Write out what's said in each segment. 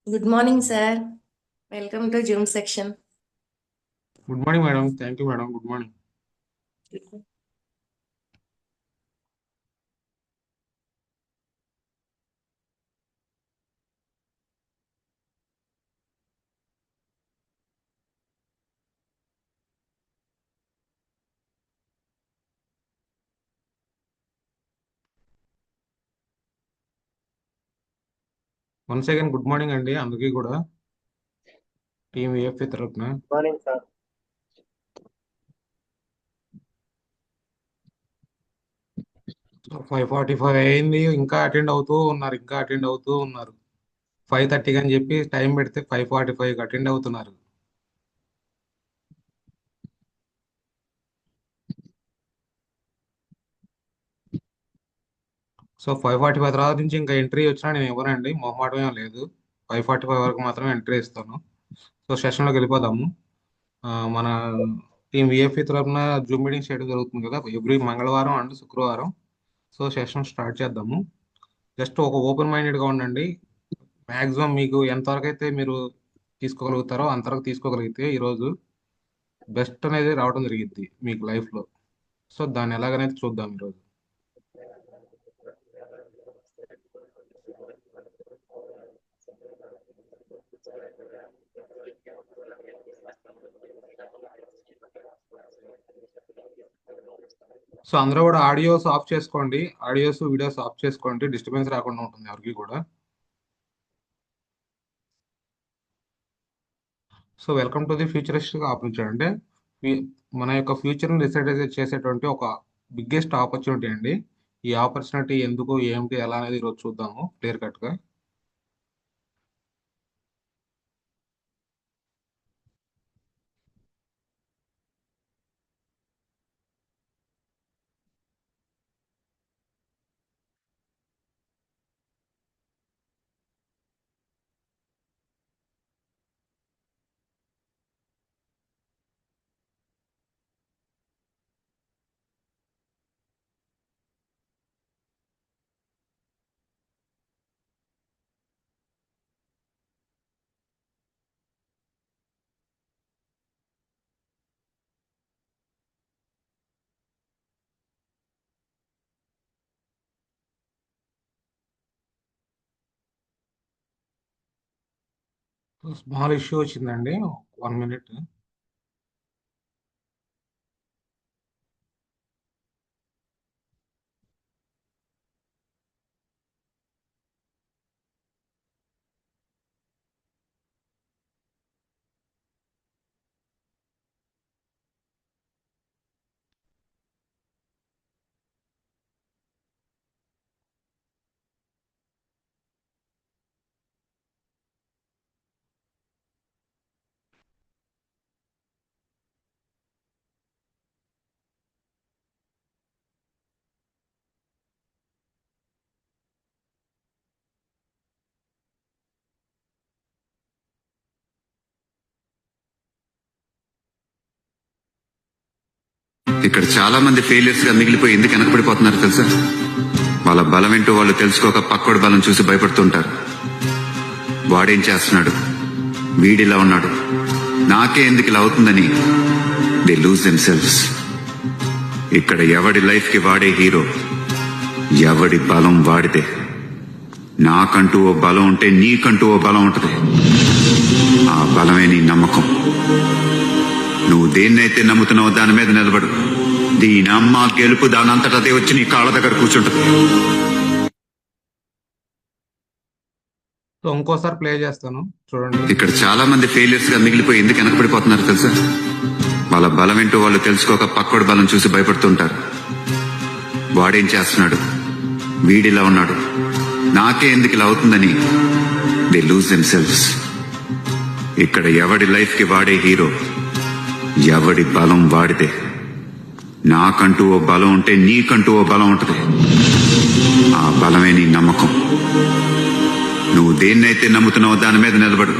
Good morning, sir. Welcome to Zoom section. Good morning, madam. Thank you, madam. Good morning. Once again, good morning, Andy. Andaki kuda team AFP tarafna. Morning sir 5:45 అయింది. ఇంకా attend అవుతూ ఉన్నారు. 5:30 అని చెప్పి time పెడితే 5:45 attend అవుతున్నారు. So 5:45 తర్వాత నుంచి ఇంకా ఎంట్రీ వచ్చినా నేను ఇవ్వనండి, మొహమాటం ఏం లేదు. 5:45 వరకు మాత్రమే ఎంట్రీ ఇస్తాను. సో సెషన్లోకి వెళ్ళిపోదాము. మన టీం విఎఫ్ఈ తరఫున జూమ్ మీటింగ్ చేయడం జరుగుతుంది కదా ఎవ్రీ మంగళవారం అండ్ శుక్రవారం. సో సెషన్ స్టార్ట్ చేద్దాము. జస్ట్ ఒక ఓపెన్ మైండెడ్గా ఉండండి. మ్యాక్సిమం మీకు ఎంతవరకు అయితే మీరు తీసుకోగలుగుతారో అంతవరకు తీసుకోగలిగితే ఈరోజు బెస్ట్ అనేది రావడం జరిగింది మీకు లైఫ్లో. సో దాన్ని ఎలాగనేది చూద్దాం ఈరోజు. సో అందరూ కూడా ఆడియోస్ ఆఫ్ చేసుకోండి, ఆడియోస్ వీడియోస్ ఆఫ్ చేసుకోండి, డిస్టర్బెన్స్ రాకుండా ఉంటుంది ఎవరికి కూడా. So welcome to the futuristic opportunity. అంటే మన యొక్క ఫ్యూచర్ని డిసైడ్ చేసేటువంటి ఒక బిగ్గెస్ట్ ఆపర్చునిటీ అండి. ఈ ఆపర్చునిటీ ఎందుకు, ఏమిటి, ఎలా అనేది ఈరోజు చూద్దాము క్లియర్ కట్గా. స్మాల్ ఇష్యూ వచ్చిందండి, 1 minute. ఇక్కడ చాలా మంది ఫెయిలియర్స్ గా మిగిలిపోయి ఎందుకు వెనకబడిపోతున్నారు తెలుసా? వాళ్ళ బలం ఏంటో వాళ్ళు తెలుసుకోక పక్కోడి బలం చూసి భయపడుతుంటారు. వాడేం చేస్తున్నాడు, వీడిలా ఉన్నాడు, నాకే ఎందుకు ఇలా అవుతుందని దే లూజ్ దెమ్సెల్వ్స్. ఇక్కడ ఎవడి లైఫ్ కి వాడే హీరో, ఎవడి బలం వాడితే. నాకంటూ ఓ బలం ఉంటే నీకంటూ ఓ బలం ఉంటుంది. ఆ బలమే నీ నమ్మకం. నువ్వు దేన్నైతే నమ్ముతున్నావో దాని మీద నిలబడు. దీని అమ్మ గెలుపు దానంతట అదే వచ్చి నీ కాళ్ళ దగ్గర కూర్చుంటుంది. సో ఇంకోసారి ప్లే చేస్తాను చూడండి. ఇక్కడ చాలా మంది ఫెయిలియర్స్ గా మిగిలిపోయి ఎందుకు వెనకబడిపోతున్నారు తెలుసా? వాళ్ళ బలం ఏంటో వాళ్ళు తెలుసుకోక పక్కోడి బలం చూసి భయపడుతుంటారు. వాడేం చేస్తున్నాడు, వీడిలా ఉన్నాడు, నాకే ఎందుకు ఇలా అవుతుందని దే లూజ్ దెమ్సెల్వ్స్. ఇక్కడ ఎవడి లైఫ్ కి వాడే హీరో, ఎవడి బలం వాడితే. నాకంటూ ఓ బలం ఉంటే నీకంటూ ఓ బలం ఉంటుంది. ఆ బలమే నీ నమ్మకం. నువ్వు దేన్నైతే నమ్ముతున్నావో దాని మీద నిలబడు.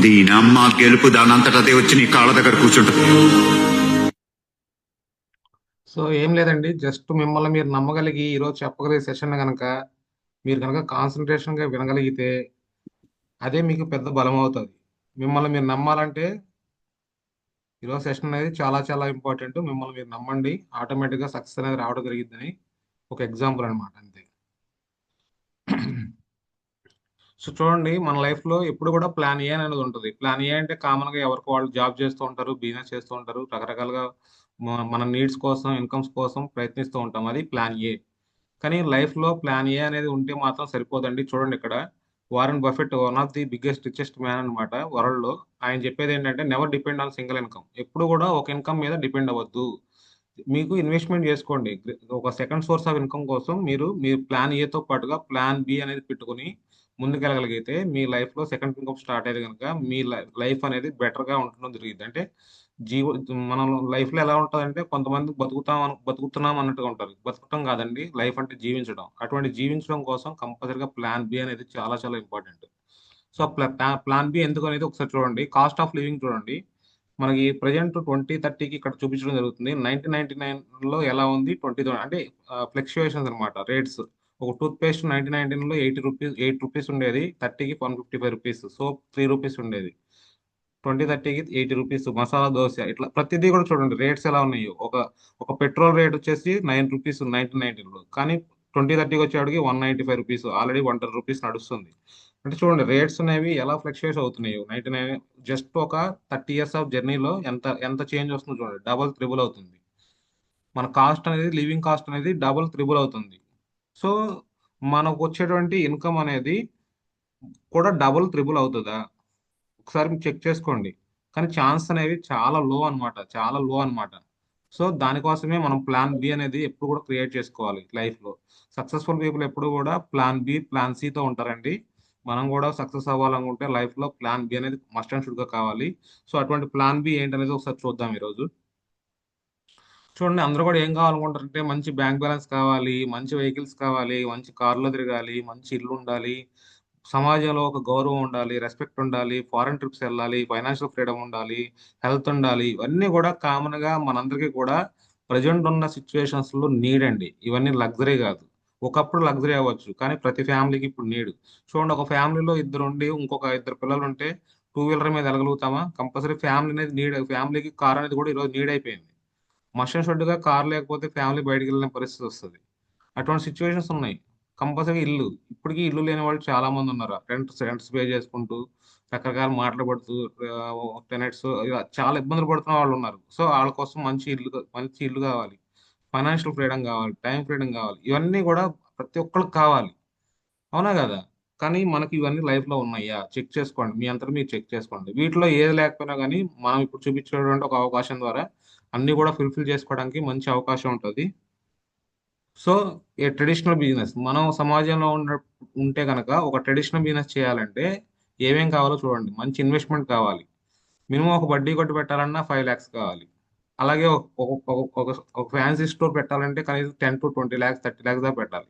దీని అమ్మ గెలుపు దానంతట అదే వచ్చి నీ కాళ్ళ దగ్గర కూర్చుంటుంది. సో ఏం లేదండి, జస్ట్ మిమ్మల్ని మీరు నమ్మగలిగి ఈరోజు చెప్పగలిగే సెషన్ కనుక మీరు కనుక కాన్సన్ట్రేషన్గా వినగలిగితే అదే మీకు పెద్ద బలం అవుతుంది. మిమ్మల్ని మీరు నమ్మాలంటే ఈరోజు సెషన్ అనేది చాలా చాలా ఇంపార్టెంట్. మిమ్మల్ని మీరు నమ్మండి, ఆటోమేటిక్గా సక్సెస్ అనేది రావడం జరిగిందని ఒక ఎగ్జాంపుల్ అనమాట అంతే. సో చూడండి, మన లైఫ్ లో ఎప్పుడు కూడా ప్లాన్ ఏ అనేది ఉంటుంది. ప్లాన్ ఏ అంటే కామన్ గా ఎవరికి వాళ్ళు జాబ్ చేస్తూ ఉంటారు, బిజినెస్ చేస్తూ ఉంటారు, రకరకాలుగా మన నీడ్స్ కోసం, ఇన్కమ్స్ కోసం ప్రయత్నిస్తూ ఉంటాం. అది ప్లాన్ ఏ. కానీ లైఫ్ లో ప్లాన్ ఏ అనేది ఉంటే మాత్రం సరిపోదండి. చూడండి ఇక్కడ Warren Buffett, one of the biggest richest man అనమాట వరల్డ్ లో. ఆయన చెప్పేది ఏంటంటే never depend on single income. ఎప్పుడు కూడా ఒక ఇన్కమ్ మీద డిపెండ్ అవ్వద్దు. మీకు ఇన్వెస్ట్మెంట్ చేసుకోండి. ఒక సెకండ్ సోర్స్ ఆఫ్ ఇన్కమ్ కోసం మీరు ప్లాన్ ఏతో పాటుగా ప్లాన్ బి అనేది పెట్టుకుని ముందుకెళ్ళగలిగితే మీ లైఫ్ లో సెకండ్ ఇన్కమ్ స్టార్ట్ అయ్యేది కనుక మీ లైఫ్ అనేది బెటర్ గా ఉండడం జరిగింది. అంటే జీవ మనం లైఫ్ లో ఎలా ఉంటుందంటే కొంతమంది బతుకుతున్నాం అన్నట్టుగా ఉంటారు. బతుకుతాం కాదండి, లైఫ్ అంటే జీవించడం. అటువంటి జీవించడం కోసం కంపల్సరీగా ప్లాన్ బి అనేది చాలా చాలా ఇంపార్టెంట్. సో ప్లాన్ బి ఎందుకు అనేది ఒకసారి చూడండి. కాస్ట్ ఆఫ్ లివింగ్ చూడండి. మనకి ప్రజెంట్ 2030కి ఇక్కడ చూపించడం జరుగుతుంది. 1999లో ఎలా ఉంది, 20 అంటే ఫ్లక్చుయేషన్స్ అనమాట రేట్స్. ఒక టూత్ పేస్ట్ 1919లో ₹8 ఉండేది, 30కి ₹155. సోప్ ₹3 ఉండేది, 2030కి ₹80. మసాలా దోశ, ఇట్లా ప్రతిదీ కూడా చూడండి రేట్స్ ఎలా ఉన్నాయో. ఒక పెట్రోల్ రేట్ వచ్చేసి ₹9 1919లో, కానీ 2030కి వచ్చేవాడికి ₹195. ఆల్రెడీ ₹110 నడుస్తుంది. అంటే చూడండి రేట్స్ అనేవి ఎలా ఫ్లక్చుయేట్ అవుతున్నాయి. 99 జస్ట్ ఒక 30 ఇయర్స్ ఆఫ్ జర్నీలో ఎంత ఎంత చేంజ్ వస్తుందో చూడండి. డబుల్ త్రిబుల్ అవుతుంది. మన కాస్ట్ అనేది, లివింగ్ కాస్ట్ అనేది డబుల్ త్రిబుల్ అవుతుంది. సో మనకు వచ్చేటువంటి ఇన్కమ్ అనేది కూడా డబుల్ త్రిబుల్ అవుతుందా? ఒకసారి మీరు చెక్ చేసుకోండి. కానీ ఛాన్స్ అనేవి చాలా లో అన్నమాట, చాలా లో అన్నమాట. సో దానికోసమే మనం ప్లాన్ బి అనేది ఎప్పుడు కూడా క్రియేట్ చేసుకోవాలి లైఫ్ లో. సక్సెస్ఫుల్ పీపుల్ ఎప్పుడు కూడా ప్లాన్ బి, ప్లాన్ సి తో ఉంటారండి. మనం కూడా సక్సెస్ అవ్వాలనుకుంటే లైఫ్ లో ప్లాన్ బి అనేది మస్ట్ అండ్ షుడ్ గా కావాలి. సో అటువంటి ప్లాన్ బి ఏంటనేది ఒకసారి చూద్దాం ఈరోజు. చూడండి, అందరూ కూడా ఏం కావాలనుకుంటారంటే మంచి బ్యాంక్ బ్యాలెన్స్ కావాలి, మంచి వెహికల్స్ కావాలి, మంచి కార్లో తిరగాలి, మంచి ఇల్లు ఉండాలి, సమాజంలో ఒక గౌరవం ఉండాలి, రెస్పెక్ట్ ఉండాలి, ఫారెన్ ట్రిప్స్ వెళ్ళాలి, ఫైనాన్షియల్ ఫ్రీడమ్ ఉండాలి, హెల్త్ ఉండాలి. ఇవన్నీ కూడా కామన్ గా మనందరికీ కూడా ప్రజెంట్ ఉన్న సిచ్యువేషన్స్ లో నీడ్ అండి. ఇవన్నీ లగ్జరీ కాదు. ఒకప్పుడు లగ్జరీ అవ్వచ్చు, కానీ ప్రతి ఫ్యామిలీకి ఇప్పుడు నీడ్. చూడండి, ఒక ఫ్యామిలీలో ఇద్దరు ఉండి ఇంకొక ఇద్దరు పిల్లలు ఉంటే టూ వీలర్ మీద వెళ్ళగలుగుతామా? కంపల్సరీ ఫ్యామిలీ అనేది నీడ్. ఫ్యామిలీకి కార్ అనేది కూడా ఈరోజు నీడ్ అయిపోయింది. మస్ట్ షుడ్గా కార్ లేకపోతే ఫ్యామిలీ బయటికి వెళ్ళిన పరిస్థితి వస్తుంది. అటువంటి సిచ్యువేషన్స్ ఉన్నాయి. కంపల్సరీ ఇల్లు. ఇప్పటికీ ఇల్లు లేని వాళ్ళు చాలా మంది ఉన్నారు. రెంట్స్ పే చేసుకుంటూ రకరకాల మాటలు పడుతూ టెనెట్స్ ఇలా చాలా ఇబ్బందులు పడుతున్న వాళ్ళు ఉన్నారు. సో వాళ్ళ కోసం మంచి ఇల్లు కావాలి, ఫైనాన్షియల్ ఫ్రీడమ్ కావాలి, టైం ఫ్రీడమ్ కావాలి. ఇవన్నీ కూడా ప్రతి ఒక్కరికి కావాలి, అవునా కదా? కానీ మనకి ఇవన్నీ లైఫ్ లో ఉన్నాయా? చెక్ చేసుకోండి, మీ అంతా మీరు చెక్ చేసుకోండి. వీటిలో ఏది లేకపోయినా కానీ మనం ఇప్పుడు చూపించేటువంటి ఒక అవకాశం ద్వారా అన్ని కూడా ఫుల్ఫిల్ చేసుకోవడానికి మంచి అవకాశం ఉంటుంది. సో ఏ ట్రెడిషనల్ బిజినెస్ మనం సమాజంలో ఉంటే కనుక ఒక ట్రెడిషనల్ బిజినెస్ చేయాలంటే ఏమేం కావాలో చూడండి. మంచి ఇన్వెస్ట్మెంట్ కావాలి. మినిమం ఒక బడ్డీ కొట్టు పెట్టాలన్నా 5 lakhs కావాలి. అలాగే ఒక ఫ్యాన్సీ స్టోర్ పెట్టాలంటే కనీసం 10 to 20 lakhs, 30 lakhs దాకా పెట్టాలి.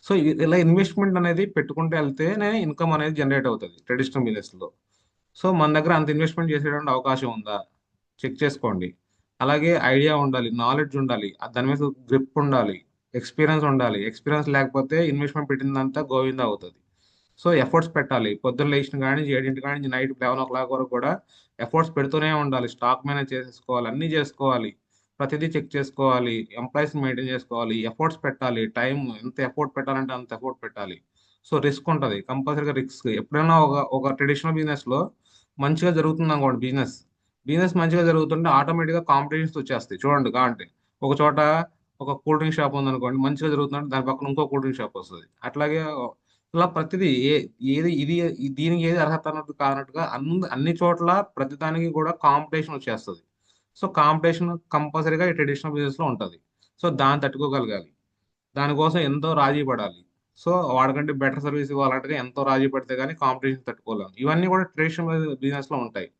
సో ఇలా ఇన్వెస్ట్మెంట్ అనేది పెట్టుకుంటూ వెళ్తేనే ఇన్కమ్ అనేది జనరేట్ అవుతుంది ట్రెడిషనల్ బిజినెస్ లో. సో మన దగ్గర అంత ఇన్వెస్ట్మెంట్ చేసేటువంటి అవకాశం ఉందా? చెక్ చేసుకోండి. అలాగే ఐడియా ఉండాలి, నాలెడ్జ్ ఉండాలి, దాని మీద గ్రిప్ ఉండాలి, ఎక్స్పీరియన్స్ ఉండాలి. ఎక్స్పీరియన్స్ లేకపోతే ఇన్వెస్ట్మెంట్ పెట్టిందంతా గోవిందా అవుతుంది. సో ఎఫర్ట్స్ పెట్టాలి. పొద్దున్న లేచిన కానీ 7 కానీ నైట్ 11 o'clock వరకు కూడా ఎఫర్ట్స్ పెడుతూనే ఉండాలి. స్టాక్ మేనేజ్ చేసేసుకోవాలి, అన్నీ చేసుకోవాలి, ప్రతిదీ చెక్ చేసుకోవాలి, ఎంప్లాయీస్ మెయింటైన్ చేసుకోవాలి, ఎఫర్ట్స్ పెట్టాలి. టైం ఎంత ఎఫర్ట్ పెట్టాలంటే అంత ఎఫర్ట్ పెట్టాలి. సో రిస్క్ ఉంటుంది, కంపల్సరీగా రిస్క్. ఎప్పుడైనా ఒక ట్రెడిషనల్ బిజినెస్ లో మంచిగా జరుగుతుంది అనుకోండి, బిజినెస్ బిజినెస్ మంచిగా జరుగుతుంటే ఆటోమేటిక్గా కాంపిటీషన్స్ వచ్చేస్తాయి. చూడండి కావంటే ఒక చోట ఒక కూల్ డ్రింక్ షాప్ ఉంది అనుకోండి, మంచిగా జరుగుతుందంటే దాని పక్కన ఇంకో కూల్ డ్రింక్ షాప్ వస్తుంది. అట్లాగే ఇలా ప్రతిదీ ఏది దీనికి ఏది అర్హత అన్నట్టు కానట్టుగా అన్ని చోట్ల ప్రతిదానికి కూడా కాంపిటీషన్ వచ్చేస్తుంది. సో కాంపిటీషన్ కంపల్సరీగా ఈ ట్రెడిషనల్ బిజినెస్ లో ఉంటుంది. సో దాన్ని తట్టుకోగలగాలి. దానికోసం ఎంతో రాజీ పడాలి. సో వాడికంటే బెటర్ సర్వీస్ ఇవ్వాలంటే ఎంతో రాజీ పడితే కానీ కాంపిటీషన్ తట్టుకోలేము. ఇవన్నీ కూడా ట్రెడిషనల్ బిజినెస్ లో ఉంటాయి.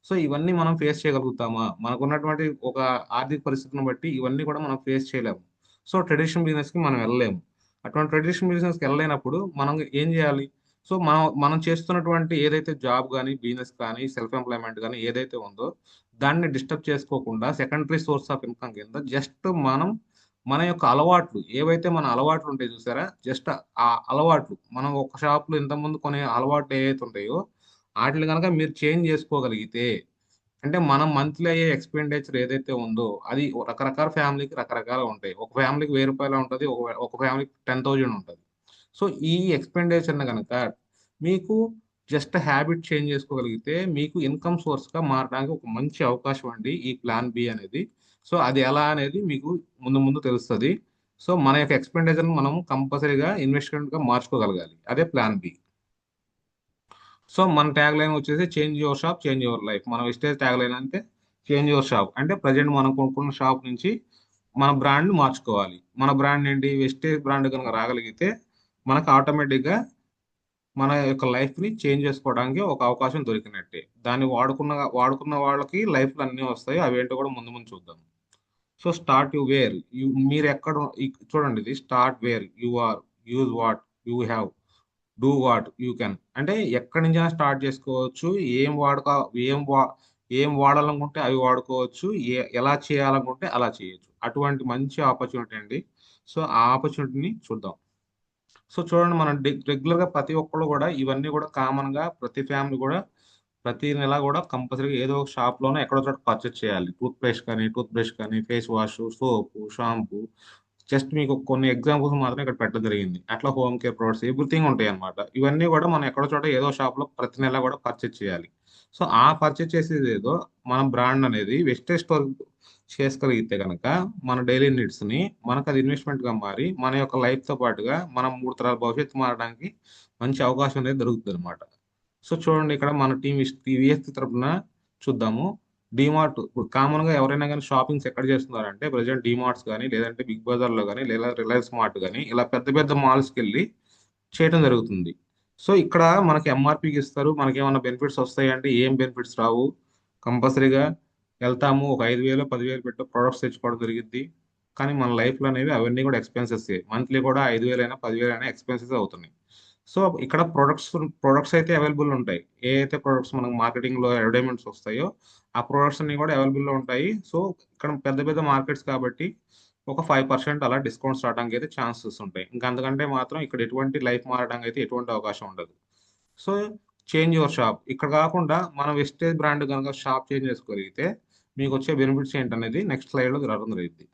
సో ఇవన్నీ మనం ఫేస్ చేయగలుగుతామా? మనకున్నటువంటి ఒక ఆర్థిక పరిస్థితిని బట్టి ఇవన్నీ కూడా మనం ఫేస్ చేయలేము. సో ట్రెడిషనల్ బిజినెస్ కి మనం వెళ్ళలేము. అటువంటి ట్రెడిషనల్ బిజినెస్ కి వెళ్ళలేనప్పుడు మనం ఏం చేయాలి? సో మనం చేస్తున్నటువంటి ఏదైతే జాబ్ కానీ, బిజినెస్ కానీ, సెల్ఫ్ ఎంప్లాయ్మెంట్ కానీ ఏదైతే ఉందో దాన్ని డిస్టర్బ్ చేసుకోకుండా సెకండరీ సోర్స్ ఆఫ్ ఇన్కమ్ కింద జస్ట్ మనం మన యొక్క అలవాట్లు ఏవైతే మన అలవాట్లు ఉంటాయి చూసారా, జస్ట్ ఆ అలవాట్లు మనం ఒక షాప్లో ఇంతకుముందు కొనే అలవాట్లు ఏవైతే ఉంటాయో వాటిని కనుక మీరు చేంజ్ చేసుకోగలిగితే, అంటే మనం మంత్లీ అయ్యే ఎక్స్‌పెండిచర్ ఏదైతే ఉందో, అది రకరకాల ఫ్యామిలీకి రకరకాలుగా ఉంటాయి. ఒక ఫ్యామిలీకి రూ. 1000 ఉంటది. ఒక ఫ్యామిలీకి 10,000 ఉంటది. సో, ఈ ఎక్స్‌పెండిచర్‌ని గనక మీకు జస్ట్ హ్యాబిట్ చేంజ్ చేసుకోగలిగితే, మీకు ఇన్‌కమ్ సోర్స్‌గా మారడానికి ఒక మంచి అవకాశం అండి ఈ ప్లాన్ బి అనేది. సో, అది ఎలా అనేది మీకు ముందు ముందు తెలుస్తది. సో, మన యొక్క ఎక్స్‌పెండిచర్‌ని మనం కంపల్సరీగా ఇన్వెస్ట్‌మెంట్‌గా మార్చుకోగలగాలి. అదే ప్లాన్ బి. సో, మన ట్యాగ్‌లైన్ వచ్చేసి change your shop, change your life. మన విస్టేజ్ ట్యాగ్‌లైన్ అంటే చేంజ్ యువర్ షాప్. అంటే ప్రెజెంట్ మనం కొనుక్కున్న షాప్ నుంచి మన బ్రాండ్‌ని మార్చుకోవాలి. మన బ్రాండ్ ఏంటి? వెస్టేజ్ బ్రాండ్ గనుక రాగలిగితే మనకు ఆటోమేటిక్‌గా మన యొక్క లైఫ్‌ని చేంజ్ చేసుకోవడానికి ఒక అవకాశం దొరికినట్టే. దాన్ని వాడుకున్న వాళ్ళకి లైఫ్‌లో అన్నీ వస్తాయి. అవేంటో కూడా ముందు ముందు చూద్దాం. సో, స్టార్ట్ యు వేర్ మీరెక్కడ చూడండి, ఇది start where you are, use what you have, do what you can. అంటే ఎక్కడి నుంచైనా స్టార్ట్ చేసుకోవచ్చు. ఏం వాడుక ఏం వా ఏం వాడాలనుకుంటే అవి వాడుకోవచ్చు. ఎలా చేయాలనుకుంటే అలా చేయొచ్చు. అటువంటి మంచి ఆపర్చునిటీ అండి. సో, ఆ ఆపర్చునిటీని చూద్దాం. సో, చూడండి, మనం రెగ్యులర్‌గా ప్రతి ఒక్కళ్ళు గూడా ఇవన్నీ గూడా కామన్‌గా ప్రతి ఫ్యామిలీ గూడా ప్రతి నెల గూడా కంపల్సరీగా ఏదో ఒక షాప్‌లోనో ఎక్కడో చోట పర్చేజ్ చేయాలి. టూత్ బ్రష్ కానీ, ఫేస్ వాష్, సోపు, షాంపూ, జస్ట్ మీకు కొన్ని ఎగ్జాంపుల్స్ మాత్రమే ఇక్కడ పెట్టడం జరిగింది. అట్లా హోమ్ కేర్ ప్రొడక్ట్స్ ఎవ్రీథింగ్ ఉంటాయన్నమాట. ఇవన్నీ గూడా మనం ఎక్కడో చోట ఏదో షాప్‌లో ప్రతి నెల గూడా పర్చేజ్ చేయాలి. సో, ఆ పర్చేజ్ చేసేదేదో మనం బ్రాండ్ అనేది వెస్టేజ్ స్టోర్ చేసుకోగలిగితే గనక మన డైలీ నీడ్స్‌ని మనకది ఇన్వెస్ట్‌మెంట్‌గా మారి మన యొక్క లైఫ్‌తో పాటుగా మనం 3 తరాల భవిష్యత్తు మారడానికి మంచి అవకాశం అనేది దొరుకుతదనమాట. సో, చూడండి, ఇక్కడ మన టీమ్ టీవీఎస్ తరపున చూద్దాము. డీమార్ట్ ఇప్పుడు కామన్‌గా ఎవరైనా గాని షాపింగ్స్ ఎక్కడ చేస్తున్నారంటే ప్రెజెంట్ డీమార్ట్స్ గాని, లేదంటే బిగ్ బజార్‌లో గాని, లేదా రిలయన్స్ మార్ట్ గాని ఇలా పెద్ద పెద్ద మాల్స్‌కెళ్ళి చేయటం జరుగుతుంది. సో, ఇక్కడ మనకి ఎంఆర్‌పీకి ఇస్తారు. మనకేమన్నా బెనిఫిట్స్ వస్తాయంటే ఏం బెనిఫిట్స్ రావు. కంపల్సరీగా ఎళ్తాము. ఒక 5,000, 10,000 పెట్టి ప్రొడక్ట్స్ తెచ్చుకోవడం జరిగిద్ది. కానీ మన లైఫ్‌లో అనేవి అవన్నీ కూడా ఎక్స్‌పెన్సెసే. మంత్లీ కూడా 5,000 అయినా, 10,000 అయినా ఎక్స్‌పెన్సెసే అవుతున్నాయి. సో, ఇక్కడ ప్రొడక్ట్స్ అయితే అవైలబుల్ ఉంటాయి. ఏ అయితే ప్రొడక్ట్స్ మనకు మార్కెటింగ్‌లో అడ్వర్టైజ్‌మెంట్స్ వస్తాయో, ఆ ప్రొడక్ట్స్ అన్నీ కూడా అవైలబుల్‌లో ఉంటాయి. సో, ఇక్కడ పెద్ద పెద్ద మార్కెట్స్ కాబట్టి ఒక 5% అలా డిస్కౌంట్స్ రావడానికైతే ఛాన్సెస్ ఉంటాయి. ఇంక అంతకంటే మాత్రం ఇక్కడ ఎటువంటి లైఫ్ మారడానికైతే ఎటువంటి అవకాశం ఉండదు. So, change your shop. ఇక్కడ కాకుండా మనం వెస్టేజ్ బ్రాండ్ గనుక షాప్ చేంజ్ చేసుకోగలిగితే మీకొచ్చే బెనిఫిట్స్ ఏంటనేది నెక్స్ట్ స్లైడ్‌లో రావడం జరిగిద్ది.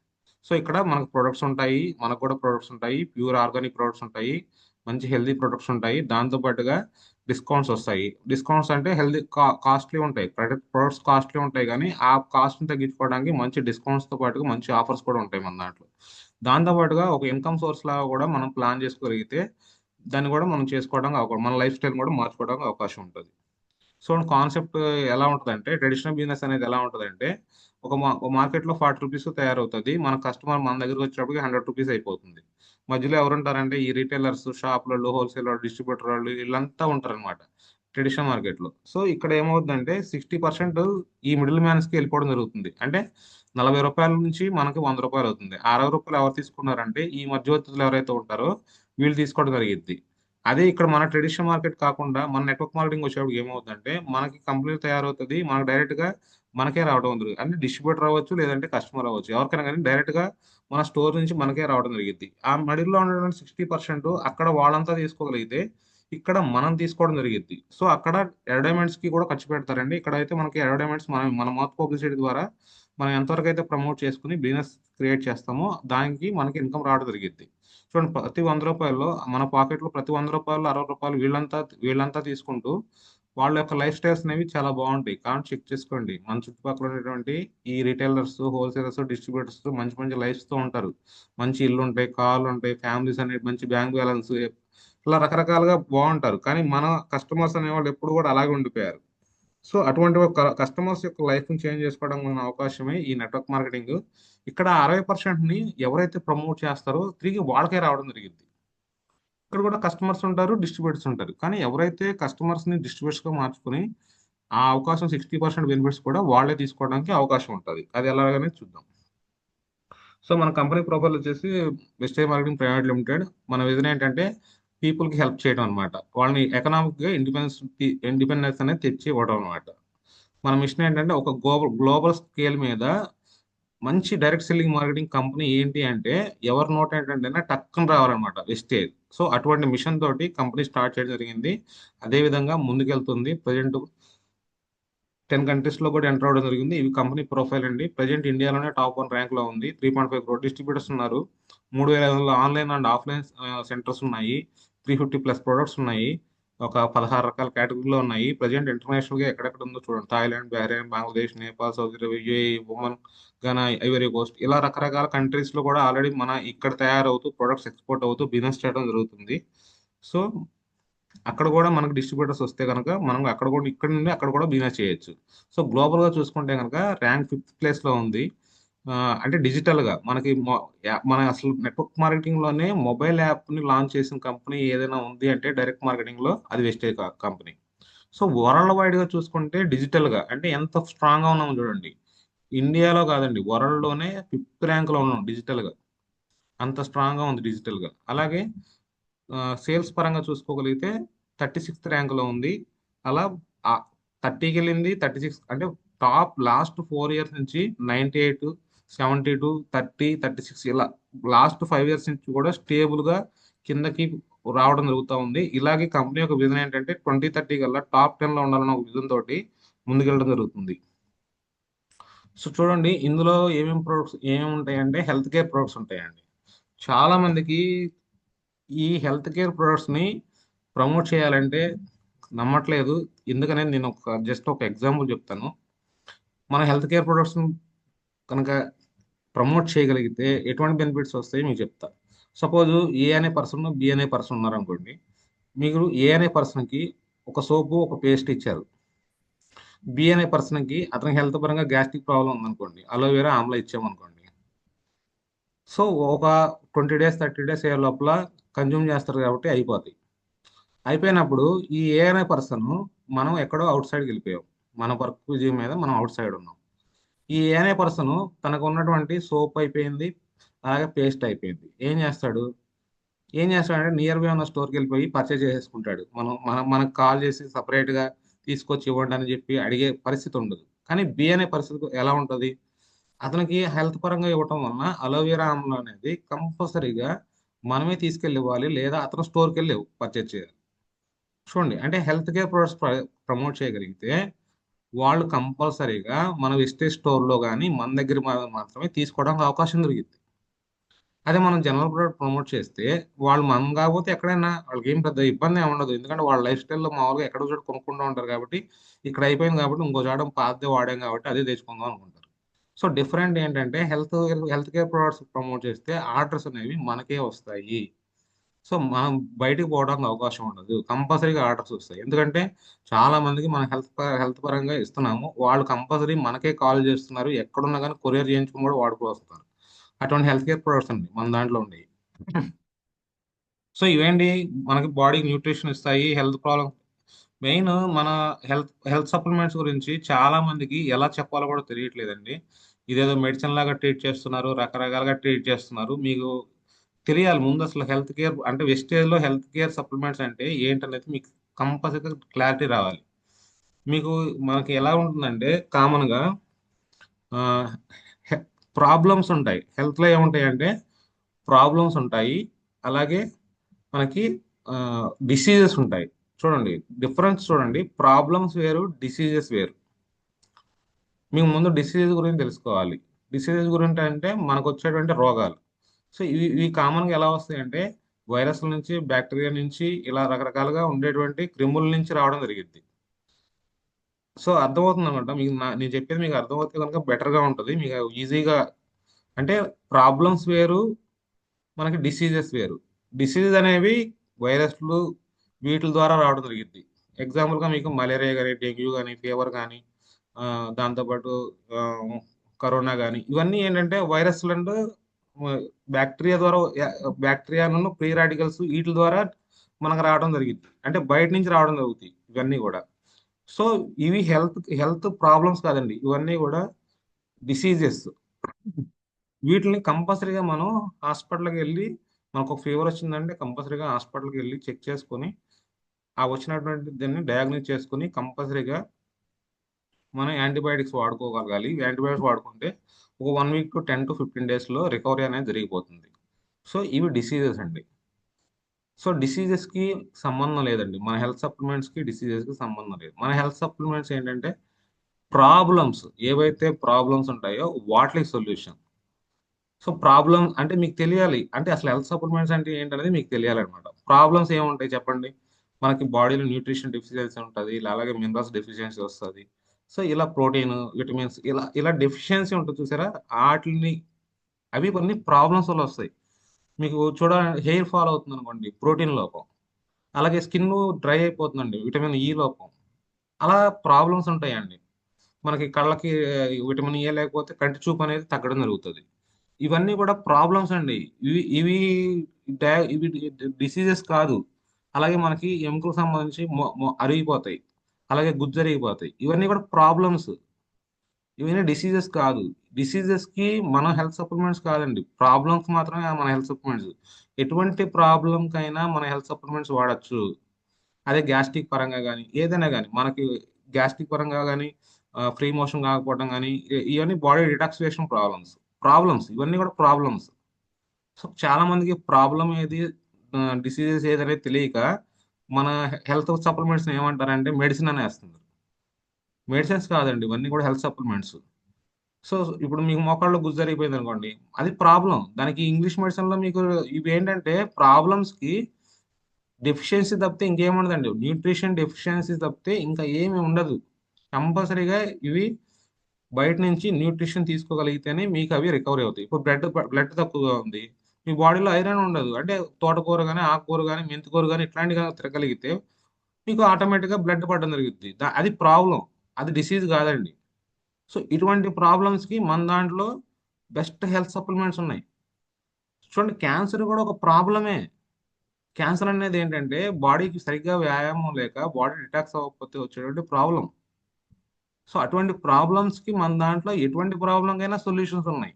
సో, ఇక్కడ మనకు ప్రొడక్ట్స్ ఉంటాయి. మనకు కూడా ప్రొడక్ట్స్ ఉంటాయి. ప్యూర్ ఆర్గానిక్ ప్రొడక్ట్స్ ఉంటాయి. మంచి హెల్తీ ప్రొడక్ట్స్ ఉంటాయి. దాంతో పాటుగా డిస్కౌంట్స్ వస్తాయి. డిస్కౌంట్స్ అంటే హెల్తీ కాస్ట్‌లీ ఉంటాయి. ప్రొడక్ట్స్ కాస్ట్‌లీ ఉంటాయి గానీ, ఆ కాస్ట్‌ని తగ్గించుకోవడానికి మంచి డిస్కౌంట్స్‌తో పాటుగా మంచి ఆఫర్స్ కూడా ఉంటాయి మన దాంట్లో. దాంతో పాటుగా ఒక ఇన్‌కమ్ సోర్స్ లాగా కూడా మనం ప్లాన్ చేసుకోగలిగితే దాన్ని కూడా మనం చేసుకోవడానికి మన లైఫ్ స్టైల్‌ని కూడా మార్చుకోవడానికి అవకాశం ఉంటది. సో, కాన్సెప్ట్ ఎలా ఉంటదంటే, ట్రెడిషనల్ బిజినెస్ అనేది ఎలా ఉంటదంటే, ఒక మార్కెట్‌లో రూ. 40 తయారవుతది. మన కస్టమర్ మన దగ్గరకొచ్చేటప్పటికి రూ. 100 అయిపోతుంది. మధ్యలో ఎవరుంటారంటే, ఈ రిటైలర్స్, షాపులోళ్ళు, హోల్‌సేలోళ్ళు, డిస్ట్రిబ్యూటరోళ్ళు ఈళ్ళంతా ఉంటారనమాట ట్రెడిషనల్ మార్కెట్‌లో. సో, ఇక్కడ ఏమవుద్దంటే 60% ఈ మిడిల్ మ్యాన్స్‌కి ఎళ్ళిపోవడం జరుగుతుంది. అంటే రూ. 40 నుంచి మనకి రూ. 100 అవుతుంది. ఆ రూ. 60 ఎవరు తీసుకున్నారంటే, ఈ మధ్యవర్తులు ఎవరైతే ఉంటారో వీళ్ళు తీసుకోవడం జరిగిద్ది. అదే ఇక్కడ మన ట్రెడిషనల్ మార్కెట్ కాకుండా మన నెట్వర్క్ మార్కెటింగ్ వచ్చేటప్పటికి ఏమవుతుందంటే మనకి కంపెనీ తయారవుతది. మనకు డైరెక్ట్‌గా మనకే రావడం జరుగుతుంది. అంటే డిస్ట్రిబ్యూటర్ అవ్వచ్చు, లేదంటే కస్టమర్ అవ్వచ్చు. ఎవరికైనా గానీ డైరెక్ట్‌గా మన స్టోర్ నుంచి మనకే రావడం జరిగిద్ది. ఆ మిడిల్‌లో ఉన్నటువంటి 60% అక్కడ వాళ్ళంతా తీసుకోగలిగితే, ఇక్కడ మనం తీసుకోవడం జరిగిద్ది. సో, అక్కడ అడ్వర్టైజ్‌మెంట్స్‌కి కూడా ఖర్చు పెడతారండి. ఇక్కడైతే మనకి అడ్వర్టైజ్‌మెంట్స్ మన మౌత్ పబ్లిసిటీ ద్వారా మనం ఎంతవరకైతే ప్రమోట్ చేసుకొని బిజినెస్ క్రియేట్ చేస్తామో దానికి మనకి ఇన్‌కమ్ రావడం జరిగిద్ది. చూడండి, ప్రతి రూ. 100లో మన పాకెట్‌లో ప్రతి రూ. 100 రూ. 60 వీళ్ళంతా తీసుకుంటూ వాళ్ళ యొక్క లైఫ్ స్టైల్స్ అనేవి చాలా బావుంటాయి. కావాలంటే చెక్ చేసుకోండి. మన చుట్టుపక్కల ఉన్నటువంటి ఈ రిటైలర్స్, హోల్‌సేలర్స్, డిస్ట్రిబ్యూటర్స్ మంచి మంచి లైఫ్స్‌తో ఉంటారు. మంచి ఇల్లుంటాయి, కార్లుంటాయి, ఫ్యామిలీస్ అనేవి మంచి బ్యాంక్ బ్యాలెన్స్ ఇలా రకరకాలుగా బావుంటారు. కానీ మన కస్టమర్స్ అనేవాళ్ళు ఎప్పుడు కూడా అలాగే ఉండిపోయారు. సో, అటువంటి ఒక కస్టమర్స్ యొక్క లైఫ్‌ని చేంజ్ చేసుకోవడానికి ఉన్న అవకాశమే ఈ నెట్వర్క్ మార్కెటింగ్. ఇక్కడ 60%ని ఎవరైతే ప్రమోట్ చేస్తారో తిరిగి వాళ్ళకే రావడం జరిగిద్ది. ఇక్కడ కూడా కస్టమర్స్ ఉంటారు, డిస్ట్రిబ్యూటర్స్ ఉంటారు. కానీ ఎవరైతే కస్టమర్స్‌ని డిస్ట్రిబ్యూటర్స్‌గా మార్చుకొని ఆ అవకాశం 60% బెనిఫిట్స్ కూడా వాళ్ళే తీసుకోవడానికి అవకాశం ఉంటది. అది ఎలాగనేది చూద్దాం. సో, మన కంపెనీ ప్రొఫైల్ వచ్చేసి వెస్టేజ్ మార్కెటింగ్ ప్రైవేట్ లిమిటెడ్. మన విజన్ ఏంటంటే పీపుల్‌కి హెల్ప్ చేయడం అన్నమాట. వాళ్ళని ఎకనామిక్‌గా ఇండిపెండెన్స్ అనేది తెచ్చి ఇవ్వడం అన్నమాట. మన మిషన్ ఏంటంటే ఒక గ్లోబల్ స్కేల్ మీద మంచి డైరెక్ట్ సెల్లింగ్ మార్కెటింగ్ కంపెనీ ఏంటి అంటే ఎవరి నోట్ ఏంటంటే టక్కున రావాలన్నమాట వెస్టేజ్. సో అటువంటి మిషన్ తోటి కంపెనీ స్టార్ట్ చేయడం జరిగింది. అదే విధంగా ముందుకెళ్తుంది. ప్రజెంట్ 10 కంట్రీస్ లో కూడా ఎంటర్ అవ్వడం జరిగింది. ఇవి కంపెనీ ప్రొఫైల్ అండి. ప్రజెంట్ ఇండియాలోనే టాప్ 1 ర్యాంక్ లో ఉంది. 3.5 crore డిస్ట్రిబ్యూటర్స్ ఉన్నారు. 3,500 ఆన్లైన్ అండ్ ఆఫ్లైన్ సెంటర్స్ ఉన్నాయి. 350 ప్లస్ ప్రొడక్ట్స్ ఉన్నాయి. ఒక 16 రకాల కేటగిరీలో ఉన్నాయి. ప్రజెంట్ ఇంటర్నేషనల్ గా ఎక్కడెక్కడ ఉందో చూడండి. Thailand, Bahrain, Bangladesh, Nepal, Saudi Arabia, UAE, Oman, Ghana, Ivory Coast ఇలా రకరకాల కంట్రీస్ లో కూడా ఆల్రెడీ మన ఇక్కడ తయారవుతూ ప్రొడక్ట్స్ ఎక్స్పోర్ట్ అవుతూ బిజినెస్ చేయడం జరుగుతుంది. సో అక్కడ కూడా మనకు డిస్ట్రిబ్యూటర్స్ వస్తే కనుక మనం అక్కడ కూడా ఇక్కడ నుండి అక్కడ కూడా బిజినెస్ చేయొచ్చు. సో గ్లోబల్ గా చూసుకుంటే కనుక ర్యాంక్ 5th ప్లేస్ లో ఉంది. అంటే డిజిటల్ గా మనకి మన అసలు నెట్వర్క్ మార్కెటింగ్ లోనే మొబైల్ యాప్ ని లాంచ్ చేసిన కంపెనీ ఏదైనా ఉంది అంటే డైరెక్ట్ మార్కెటింగ్ లో అది wastage company. So world wide గా చూసుకుంటే డిజిటల్ గా అంటే ఎంత స్ట్రాంగ్ గా ఉన్నామో చూడండి. ఇండియాలో కాదండి, వరల్డ్ లోనే 5th ర్యాంక్ లో ఉన్నాం డిజిటల్ గా. అంత స్ట్రాంగ్ గా ఉంది డిజిటల్ గా. అలాగే సేల్స్ పరంగా చూసుకోగలిగితే 36th ర్యాంక్ లో ఉంది. అలా 30కి వెళ్ళింది, 36 అంటే టాప్ లాస్ట్ 4 years నుంచి 98, 72, 30, 36 ఇలా లాస్ట్ 5 years నుంచి కూడా స్టేబుల్ గా కిందకి రావడం జరుగుతూ ఉంది. ఇలాగే కంపెనీ యొక్క విజన్ ఏంటంటే 2030 కల్లా టాప్ 10 లో ఉండాలన్న ఒక విజన్ తోటి ముందుకెళ్ళడం జరుగుతుంది. సో చూడండి ఇందులో ఏమేమి ఉంటాయంటే హెల్త్ కేర్ ప్రొడక్ట్స్ ఉంటాయండి. చాలా మందికి ఈ హెల్త్ కేర్ ప్రొడక్ట్స్ ని ప్రమోట్ చేయాలంటే నమ్మట్లేదు. ఎందుకనే నేను జస్ట్ ఒక ఎగ్జాంపుల్ చెప్తాను. మన హెల్త్ కేర్ ప్రొడక్ట్స్ కనుక ప్రమోట్ చేయగలిగితే ఎటువంటి బెనిఫిట్స్ వస్తాయి మీకు చెప్తా. సపోజ్ ఏ అనే పర్సన్, బి అనే పర్సన్ ఉన్నారనుకోండి. మీరు ఏ అనే పర్సన్కి ఒక సోపు, ఒక పేస్ట్ ఇచ్చారు. బి అనే పర్సన్కి అతనికి హెల్త్ పరంగా గ్యాస్ట్రిక్ ప్రాబ్లం ఉందనుకోండి, అలోవెరా ఆమ్లా ఇచ్చామనుకోండి. సో ఒక 20 days 30 days అయ్యే లోపల కన్జ్యూమ్ చేస్తారు కాబట్టి అయిపోతాయి. అయిపోయినప్పుడు ఈ ఏ అనే పర్సన్ మనం ఎక్కడో అవుట్ సైడ్కి వెళ్ళిపోయాం. మన వర్క్ విజయం మీద మనం అవుట్ సైడ్ ఉన్నాం. ఈ ఏ అనే పర్సన్ తనకు ఉన్నటువంటి సోప్ అయిపోయింది, అలాగే పేస్ట్ అయిపోయింది. ఏం చేస్తాడంటే నియర్ బై ఉన్న స్టోర్కి వెళ్ళిపోయి పర్చేజ్ చేసేసుకుంటాడు. మనకు కాల్ చేసి సపరేట్గా తీసుకొచ్చి ఇవ్వండి అని చెప్పి అడిగే పరిస్థితి ఉండదు. కానీ బి అనే పరిస్థితి ఎలా ఉంటుంది? అతనికి హెల్త్ పరంగా ఇవ్వటం వలన అలోవెరా ఆమ్లా అనేది కంపల్సరీగా మనమే తీసుకెళ్ళి ఇవ్వాలి, లేదా అతను స్టోర్కి వెళ్ళి పర్చేజ్ చేయాలి. చూడండి అంటే హెల్త్ కేర్ ప్రొడక్ట్స్ ప్రమోట్ చేయగలిగితే వాళ్ళు కంపల్సరీగా మన వెస్టేజ్ స్టోర్లో కానీ మన దగ్గర మాత్రమే తీసుకోవడానికి అవకాశం దొరికింది. అదే మనం జనరల్ ప్రొడక్ట్ ప్రమోట్ చేస్తే వాళ్ళు మనం కాకపోతే ఎక్కడైనా వాళ్ళకి ఏం పెద్ద ఇబ్బంది ఏమి ఉండదు. ఎందుకంటే వాళ్ళ లైఫ్ స్టైల్లో మామూలుగా ఎక్కడో చోట కొనుక్కుంటూ ఉంటారు కాబట్టి ఇక్కడ అయిపోయింది కాబట్టి ఇంకో చోట పాతదే వాడాం కాబట్టి అదే తెచ్చుకుందాం అనుకుంటారు. సో డిఫరెంట్ ఏంటంటే హెల్త్ కేర్ ప్రొడక్ట్స్ ప్రమోట్ చేస్తే ఆర్డర్స్ అనేవి మనకే వస్తాయి. సో మనం బయటికి పోవడానికి అవకాశం ఉండదు. కంపల్సరీగా ఆర్డర్స్ వస్తాయి. ఎందుకంటే చాలా మందికి మనం హెల్త్ పరంగా ఇస్తున్నాము. వాళ్ళు కంపల్సరీ మనకే కాల్ చేస్తున్నారు. ఎక్కడున్నా కానీ కొరియర్ చేయించుకుని కూడా వాడుకో వస్తారు. అటువంటి హెల్త్ కేర్ ప్రొడక్ట్స్ అండి మన దాంట్లో ఉండేవి. సో ఇవేంటి మనకి బాడీకి న్యూట్రిషన్ ఇస్తాయి. హెల్త్ ప్రాబ్లం మెయిన్ మన హెల్త్ సప్లిమెంట్స్ గురించి చాలా మందికి ఎలా చెప్పాలో కూడా తెలియట్లేదండి. ఇదేదో మెడిసిన్ లాగా ట్రీట్ చేస్తున్నారు, రకరకాలుగా ట్రీట్ చేస్తున్నారు. మీకు తెలియాలి ముందు అసలు హెల్త్ కేర్ అంటే వెస్టేజ్ లో హెల్త్ కేర్ సప్లిమెంట్స్ అంటే ఏంటనేది మీకు కంపల్సరీగా క్లారిటీ రావాలి. మీకు మనకి ఎలా ఉంటుందంటే కామన్ గా ప్రాబ్లమ్స్ ఉంటాయి. హెల్త్ లో ఏముంటాయి అంటే ప్రాబ్లమ్స్ ఉంటాయి, అలాగే మనకి డిసీజెస్ ఉంటాయి. చూడండి డిఫరెన్స్ చూడండి, ప్రాబ్లమ్స్ వేరు, డిసీజెస్ వేరు. మీకు ముందు డిసీజెస్ గురించి తెలుసుకోవాలి. డిసీజెస్ గురించి అంటే మనకు వచ్చేటువంటి రోగాలు. సో ఇవి కామన్గా ఎలా వస్తాయి అంటే వైరస్ల నుంచి, బ్యాక్టీరియా నుంచి, ఇలా రకరకాలుగా ఉండేటువంటి క్రిముల నుంచి రావడం జరిగింది. సో అర్థమవుతుంది అనమాట మీకు. నేను చెప్పేది మీకు అర్థమవుతే కనుక బెటర్గా ఉంటుంది, మీకు ఈజీగా. అంటే ప్రాబ్లమ్స్ వేరు, మనకి డిసీజెస్ వేరు. డిసీజెస్ అనేవి వైరస్లు వీటి ద్వారా రావడం జరిగింది. ఎగ్జాంపుల్గా మీకు మలేరియా కానీ, డెంగ్యూ కానీ, ఫీవర్ కానీ, దాంతోపాటు ఆ, కరోనా కానీ, ఇవన్నీ ఏంటంటే వైరస్లు అండ్ బ్యాక్టీరియా ద్వారా, బ్యాక్టీరియాను ఫ్రీ రాడికల్స్ వీటి ద్వారా మనకు రావడం జరిగింది. అంటే బయట నుంచి రావడం జరుగుతాయి ఇవన్నీ కూడా. సో ఇవి హెల్త్ ప్రాబ్లమ్స్ కాదండి, ఇవన్నీ కూడా డిసీజెస్. వీటిని కంపల్సరీగా మనం హాస్పిటల్కి వెళ్ళి, మనకు ఒక ఫీవర్ వచ్చిందంటే కంపల్సరీగా హాస్పిటల్కి వెళ్ళి చెక్ చేసుకొని ఆ వచ్చినటువంటి దాన్ని డయాగ్నోస్ చేసుకొని కంపల్సరీగా మనం యాంటీబయాటిక్స్ వాడుకోగలగాలి. యాంటీబయాటిక్స్ వాడుకుంటే ఒక 1 వీక్ టు 10 టు 15 డేస్‌లో రికవరీ అనేది జరిగిపోతుంది. సో, ఇవి డిసీజెస్ అండి. సో, డిసీజెస్‌కి సంబంధం లేదండి. మన హెల్త్ సప్లిమెంట్స్‌కి, డిసీజెస్‌కి సంబంధం లేదు. మన హెల్త్ సప్లిమెంట్స్ ఏంటంటే ప్రాబ్లమ్స్ ఏవైతే ప్రాబ్లమ్స్ ఉంటాయో వాటికి సొల్యూషన్. సో, ప్రాబ్లమ్ అంటే మీకు తెలియాలి. అంటే అసలు హెల్త్ సప్లిమెంట్స్ అంటే ఏంటనేది మీకు తెలియాలనమాట. ప్రాబ్లమ్స్ ఏముంటాయి చెప్పండి? మనకి బాడీలో న్యూట్రిషన్ డెఫిషియన్సీ ఉంటది. అలాగే మినరల్స్ డెఫిషియన్సీ వస్తది. సో, ఇలా ప్రోటీన్, విటమిన్స్ ఇలా డెఫిషియన్సీ ఉంటది చూసారా? ఆటిల్ని అవి కొన్ని ప్రాబ్లమ్స్ వల్ల వస్తాయి. మీకు హెయిర్ ఫాల్ అవుతుందనుకోండి ప్రోటీన్ లోపం. అలాగే స్కిన్ డ్రై అయిపోతుందండి విటమిన్ ఇ లోపం. అలా ప్రాబ్లమ్స్ ఉంటాయండి. మనకి కళ్ళకి విటమిన్ ఏ లేకపోతే కంటి చూపు అనేది తగ్గడం జరుగుతది. ఇవన్నీ కూడా ప్రాబ్లమ్స్ అండి. ఇవి ఇవి డిసీజెస్ కాదు. అలాగే మనకి ఎముకలకు సంబంధించి అరిగిపోతాయి. అలాగే గుజ్జరిగిపోతాయి. ఇవన్నీ కూడా ప్రాబ్లమ్స్. ఇవన్నీ డిసీజెస్ కాదు. డిసీజెస్‌కి మన హెల్త్ సప్లిమెంట్స్ కాదండి. ప్రాబ్లమ్స్ మాత్రమే మన హెల్త్ సప్లిమెంట్స్. ఎటువంటి ప్రాబ్లమ్‌కైనా మన హెల్త్ సప్లిమెంట్స్ వాడొచ్చు. అదే గ్యాస్ట్రిక్ పరంగా గాని, ఏదైనా గాని మనకి గ్యాస్ట్రిక్ పరంగా గాని, ఫ్రీ మోషన్ కాకపోవడం గాని, ఇవన్నీ బాడీ డిటాక్సిఫికేషన్ ప్రాబ్లమ్స్ ఇవన్నీ కూడా ప్రాబ్లమ్స్. సో, చాలా మందికి ప్రాబ్లమ్ ఏది, డిసీజెస్ ఏదనేది తెలియక మన హెల్త్ సప్లిమెంట్స్‌ని ఏమంటారంటే మెడిసిన్ అనేస్తున్నారు. మెడిసిన్స్ కాదండి. ఇవన్నీ కూడా హెల్త్ సప్లిమెంట్స్. సో, ఇప్పుడు మీకు మోకాళ్ళలో గుజ్జరిగిపోయిందనుకోండి, అది ప్రాబ్లమ్. దానికి ఇంగ్లీష్ మెడిసిన్‌లో మీకు ఇవేంటంటే ప్రాబ్లమ్స్‌కి డెఫిషియన్సీ తప్పితే ఇంకేముండదండి. న్యూట్రిషన్ డెఫిషియన్సీ తప్పితే ఇంకా ఏమి ఉండదు. కంపల్సరీగా ఇవి బయట నుంచి న్యూట్రిషన్ తీసుకోగలిగితేనే మీకు అవి రికవరీ అవుతాయి. ఇప్పుడు బ్లడ్ తక్కువగా ఉంది. మీ బాడీలో ఐరన్ ఉండదు. అంటే తోటకూర గాని, ఆకుకూర గాని, మెంతికూర గాని ఇట్లాంటివి గాని తినగలిగితే మీకు ఆటోమేటిక్‌గా బ్లడ్ పడడం జరుగుద్ది. అది ప్రాబ్లమ్. అది డిసీజ్ కాదండి. సో, ఇటువంటి ప్రాబ్లమ్స్‌కి మన దాంట్లో బెస్ట్ హెల్త్ సప్లిమెంట్స్ ఉన్నాయి. చూడండి క్యాన్సర్ కూడా ఒక ప్రాబ్లమే. క్యాన్సర్ అనేది ఏంటంటే బాడీకి సరిగ్గా వ్యాయామం లేక బాడీ డిటాక్స్ అవ్వకపోతే వచ్చేటువంటి ప్రాబ్లమ్. సో, అటువంటి ప్రాబ్లమ్స్‌కి మన దాంట్లో ఎటువంటి ప్రాబ్లమ్‌కైనా సొల్యూషన్స్ ఉన్నాయి.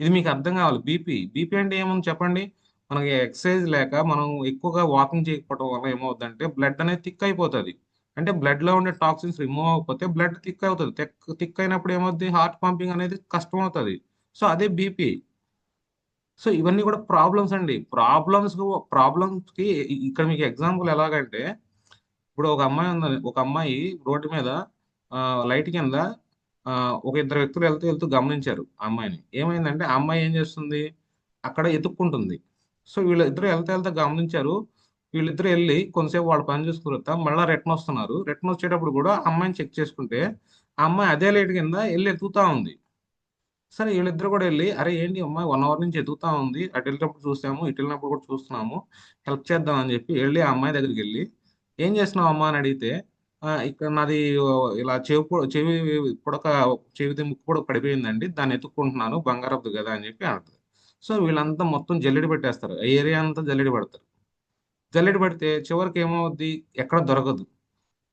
ఇది మీకు అర్థం కావాలి. బీపీ అంటే ఏముంది చెప్పండి? మనకి ఎక్సర్సైజ్ లేక మనం ఎక్కువగా వాకింగ్ చేయకపోవడం వల్ల ఏమవుద్దంటే బ్లడ్ అనేది థిక్ అయిపోతది. అంటే బ్లడ్‌లో ఉండే టాక్సిన్స్ రిమూవ్ అవ్వకపోతే బ్లడ్ థిక్ అవుతది. థిక్ అయినప్పుడు ఏమవుద్ది? హార్ట్ పంపింగ్ అనేది కష్టమవుతది. సో, అదే బీపీ. సో, ఇవన్నీ కూడా ప్రాబ్లమ్స్ అండి. ప్రాబ్లమ్స్‌కి ఇక్కడ మీకు ఎగ్జాంపుల్ ఎలాగంటే, ఇప్పుడు ఒక అమ్మాయి రోడ్డు మీద లైట్ కింద ఒక ఇద్దరు వ్యక్తులు వెళ్తూ గమనించారు ఆ అమ్మాయిని. ఏమైందంటే, ఆ అమ్మాయి ఏం చేస్తుంది? అక్కడ ఎతుక్కుంటుంది. సో, వీళ్ళిద్దరూ ఎళ్తా గమనించారు. వీళ్ళిద్దరూ ఎళ్లి కొంతసేపు వాళ్ళ పని చూసుకున్న తర్వాత మళ్ళా రిటర్న్ వస్తున్నారు. రిటర్న్ వచ్చేటప్పుడు కూడా ఆ అమ్మాయిని చెక్ చేసుకుంటే, ఆ అమ్మాయి అదే లైట్ కింద ఎళ్లి ఎతుకుతా ఉంది. సరే వీళ్ళిద్దరూ కూడా ఎళ్లి, "అరే! ఏంటి ఈ అమ్మాయి 1 అవర్ నుంచి ఎతుకుతా ఉంది. అటెళ్ళేటప్పుడు చూసాము, ఇటెళ్ళినప్పుడు కూడా చూస్తున్నాము. హెల్ప్ చేద్దాం" అని చెప్పి ఎళ్లి ఆ అమ్మాయి దగ్గరికెళ్లి, "ఏం చేస్తున్నావు అమ్మా?" అని అడిగితే, ఇక్కడ నాది ఇలా చెవి పుడక ముక్కు పుడక పడిపోయిందండి. దాన్ని ఎతుక్కుంటున్నాను. బంగారపుది కదా!" అని చెప్పి అంటది. సో, వీళ్ళంతా మొత్తం జల్లెడ పట్టేస్తారు. ఆ ఏరియా అంతా జల్లెడ పడతారు. జల్లెడ పడితే చివరికి ఏమవుద్ది? ఎక్కడ దొరకదు.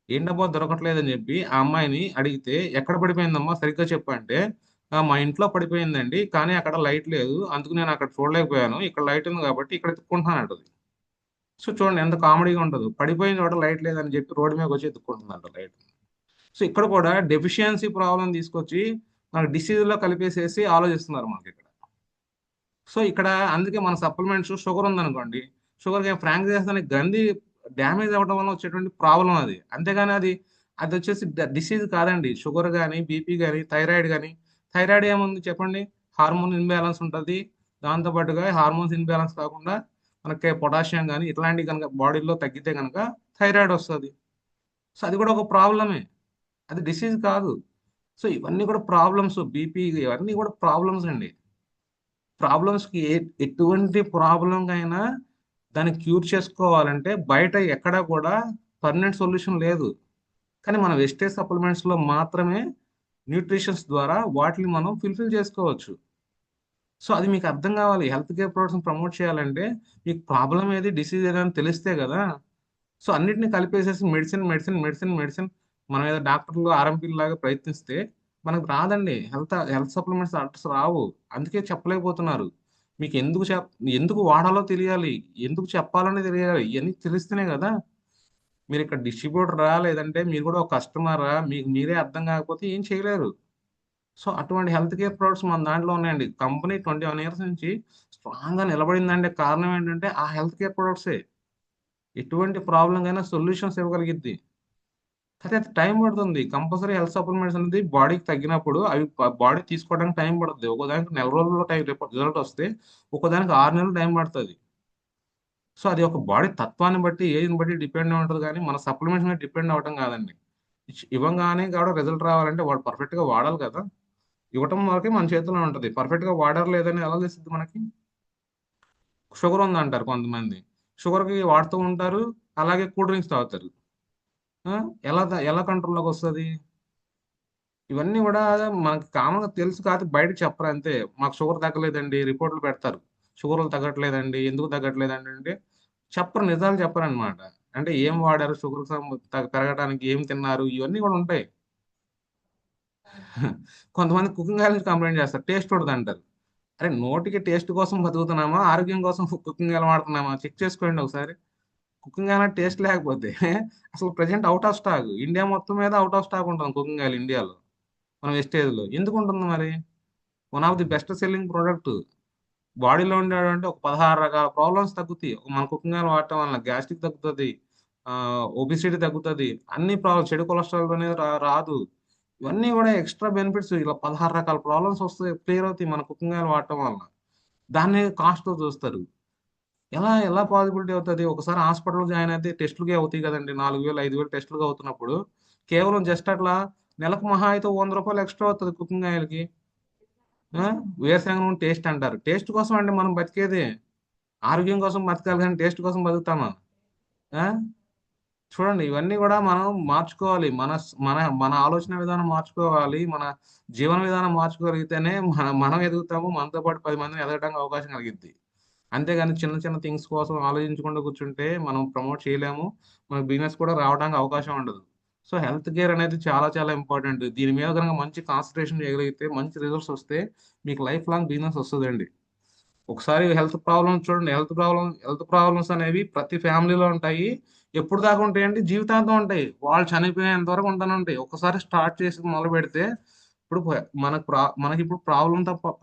ఏంటబ్బా దొరకట్లేదని చెప్పి ఆ అమ్మాయిని అడిగితే, "ఎక్కడ పడిపోయిందమ్మా సరిగ్గా చెప్పు" అంటే, మా ఇంట్లో పడిపోయిందండి. కానీ అక్కడ లైట్ లేదు. అందుకు నేను అక్కడ చూడలేకపోయాను. ఇక్కడ లైట్ ఉంది కాబట్టి ఇక్కడ ఎతుక్కుంటున్నాను" అంటది. సో, చూడండి ఎంత కామెడీగా ఉంటదో. పడిపోయిన చోట లైట్ లేదని చెప్పి రోడ్డు మీదకొచ్చి ఎతుక్కుంటుందంట లైట్. సో, ఇక్కడ కూడా డెఫిషియన్సీ ప్రాబ్లమ్ తీసుకొచ్చి మనకు డిసీజ్‌లో కలిపేసేసి ఆలోచిస్తున్నారు మనకిక్కడ. సో, ఇక్కడ అందుకే మన సప్లిమెంట్స్ షుగర్ ఉందనుకోండి. షుగర్‌కి ఫ్రాంక్ చేస్తానికి గ్రంథి డ్యామేజ్ అవ్వడం వల్ల వచ్చేటువంటి ప్రాబ్లమ్ అది. అంతేగాని అదొచ్చేసి డిసీజ్ కాదండి. షుగర్ గాని, బీపీ గాని, థైరాయిడ్ గాని. థైరాయిడ్ ఏముంది చెప్పండి? హార్మోన్ ఇంబాలన్స్ ఉంటది. దాంతో పాటుగా హార్మోన్స్ ఇంబాలన్స్ కాకుండా మనకి పొటాషియం గాని ఇట్లాంటివి గనక బాడీలో తగ్గితే గనక థైరాయిడ్ వస్తది. సో, అది కూడా ఒక ప్రాబ్లమే. అది డిసీజ్ కాదు. సో, ఇవన్నీ కూడా ప్రాబ్లమ్స్. బీపీ ఇవన్నీ కూడా ప్రాబ్లమ్స్ అండి. ప్రాబ్లమ్స్‌కి ఎటువంటి ప్రాబ్లమ్‌కైనా దాన్ని క్యూర్ చేసుకోవాలంటే బయట ఎక్కడ కూడా పర్మనెంట్ సొల్యూషన్ లేదు. కానీ మన వెస్టేజ్ సప్లిమెంట్స్‌లో మాత్రమే న్యూట్రిషన్స్ ద్వారా వాటిని మనం ఫుల్‌ఫిల్ చేసుకోవచ్చు. సో, అది మీకు అర్థం కావాలి. హెల్త్ కేర్ ప్రొడక్ట్స్‌ని ప్రమోట్ చేయాలంటే మీకు ప్రాబ్లమ్ ఏది, డిసీజ్ ఏదని తెలిస్తే గదా! సో, అన్నిటిని కలిపేసేసి మెడిసిన్ మనం ఏదో డాక్టర్‌లు, ఆర్ఎంపీ‌ల్లాగా ప్రయత్నిస్తే మనకు రాదండి. హెల్త్ సప్లిమెంట్స్ రావు. అందుకే చెప్పలేకపోతున్నారు. మీకు ఎందుకు వాడాలో తెలియాలి. ఎందుకు చెప్పాలని తెలియాలి. ఇయన్నీ తెలిస్తేనే గదా! మీరు ఇక్కడ డిస్ట్రిబ్యూటరా లేదంటే మీరు కూడా ఒక కస్టమరా మీకు మీరే అర్థం కాకపోతే ఏం చేయలేరు. సో అటువంటి హెల్త్ కేర్ ప్రొడక్ట్స్ మన దాంట్లో ఉన్నాయండి. కంపెనీ 21 ఇయర్స్ నుంచి స్ట్రాంగ్ గా నిలబడిందంటే కారణం ఏంటంటే ఆ హెల్త్ కేర్ ప్రొడక్ట్సే. ఎటువంటి ప్రాబ్లం అయినా సొల్యూషన్స్ ఇవ్వగలిగిద్ది. కానీ అది టైం పడుతుంది. కంపల్సరీ హెల్త్ సప్లిమెంట్స్ అనేది బాడీకి తగ్గినప్పుడు అవి బాడీ తీసుకోవడానికి టైం పడుతుంది. ఒక్కోదానికి నెల రోజుల్లో టైం రిజల్ట్ వస్తే ఒక్కోదానికి 6 నెలలు టైం పడుతుంది. సో అది ఒక బాడీ తత్వాన్ని బట్టి ఏజ్ని బట్టి డిపెండ్ అయి ఉంటుంది కానీ మన సప్లిమెంట్స్ మీద డిపెండ్ అవ్వటం కాదండి. ఇవ్వగానే కూడా రిజల్ట్ రావాలంటే వాడు పర్ఫెక్ట్ గా వాడాలి కదా. ఇవ్వటం వరకే మన చేతిలో ఉంటుంది. పర్ఫెక్ట్ గా వాడారు లేదని ఎలా తెలిసింది మనకి? షుగర్ ఉందంటారు కొంతమంది. షుగర్ కి వాడుతూ ఉంటారు, అలాగే కూల్ డ్రింక్స్ తాగుతారు. ఆ? ఎలా కంట్రోల్లోకి వస్తుంది? ఇవన్నీ కూడా మనకి కామన్గా తెలుసు కాదు, బయటకు చెప్పరు అంతే. మాకు షుగర్ తగ్గలేదండి, రిపోర్ట్లు పెడతారు. షుగర్లు తగ్గట్లేదండి, ఎందుకు తగ్గట్లేదండి అంటే చెప్పరు, నిజాలు చెప్పరు అనమాట. అంటే ఏం వాడారు, షుగర్ పెరగడానికి ఏం తిన్నారు, ఇవన్నీ కూడా ఉంటాయి. కొంతమంది కుకింగ్ ఆయిల్ నుంచి కంప్లైంట్ చేస్తారు, టేస్ట్ ఉండదు అంటారు. అరే నోటికి టేస్ట్ కోసం బతుకుతున్నామా, ఆరోగ్యం కోసం కుకింగ్ ఆయిల్ వాడుతున్నామా చెక్ చేసుకోండి ఒకసారి. కుకింగ్ ఆయిల్ టేస్ట్ లేకపోతే అసలు present out of stock, India మొత్తం మీద అవుట్ ఆఫ్ స్టాక్ ఉంటుంది కుకింగ్ ఆయిల్ ఇండియాలో. మన వెస్టేజ్ లో ఎందుకు ఉంటుంది మరి? One of the best selling product. బాడీలో ఉండేటువంటి ఒక 16 రకాల ప్రాబ్లమ్స్ తగ్గుతాయి మన కుకింగ్ ఆయిల్ వాడటం వల్ల. గ్యాస్ట్రిక్ తగ్గుతుంది, ఒబిసిటీ తగ్గుతుంది, అన్ని ప్రాబ్లమ్, చెడు కొలెస్ట్రాల్ అనేది రాదు. ఇవన్నీ కూడా ఎక్స్ట్రా బెనిఫిట్స్. ఇలా 16 రకాల ప్రాబ్లమ్స్ వస్తాయి, క్లియర్ అవుతాయి మన కుకింగ్ ఆయిల్ వాడటం వల్ల. దాన్ని కాస్ట్ తో చూస్తారు. ఎలా ఎలా పాసిబిలిటీ అవుతుంది? ఒకసారి హాస్పిటల్ జాయిన్ అయితే టెస్టులకే అవుతాయి కదండి, 4,000 5,000 టెస్టులుగా అవుతున్నప్పుడు కేవలం జస్ట్ అట్లా నెలకు మహా అయితే ₹100 ఎక్స్ట్రా అవుతుంది కుకింగ్ ఆయిల్కి. ఆ? వేరుశనగ నూనె టేస్ట్ అంటారు, టేస్ట్ కోసం అంటే మనం బతికేది. ఆరోగ్యం కోసం బతకాలి కానీ టేస్ట్ కోసం బతుకుతామా? ఆ? చూడండి, ఇవన్నీ కూడా మనం మార్చుకోవాలి. మన మన ఆలోచన విధానం మార్చుకోవాలి. మన జీవన విధానం మార్చుకోగలిగితేనే మనం ఎదుగుతాము, మనతో పాటు 10 మందిని ఎదగడానికి అవకాశం కలిగిద్ది. అంతేగాని చిన్న చిన్న థింగ్స్ కోసం ఆలోచించకుండా కూర్చుంటే మనం ప్రమోట్ చేయలేము, మన బిజినెస్ కూడా రావడానికి అవకాశం ఉండదు. సో హెల్త్ కేర్ అనేది చాలా చాలా ఇంపార్టెంట్. దీని మీద కనుక మంచి కాన్సన్ట్రేషన్ చేయగలిగితే, మంచి రిజల్ట్స్ వస్తే మీకు లైఫ్ లాంగ్ బిజినెస్ వస్తుందండి. ఒకసారి హెల్త్ ప్రాబ్లమ్స్ అనేవి ప్రతి ఫ్యామిలీలో ఉంటాయి. ఎప్పుడు దాకా ఉంటాయంటే జీవితాంతం ఉంటాయి, వాళ్ళు చనిపోయేంత వరకు ఉంటానే ఉంటాయి. ఒకసారి స్టార్ట్ చేసి మొదలు పెడితే ఇప్పుడు మనకి ఇప్పుడు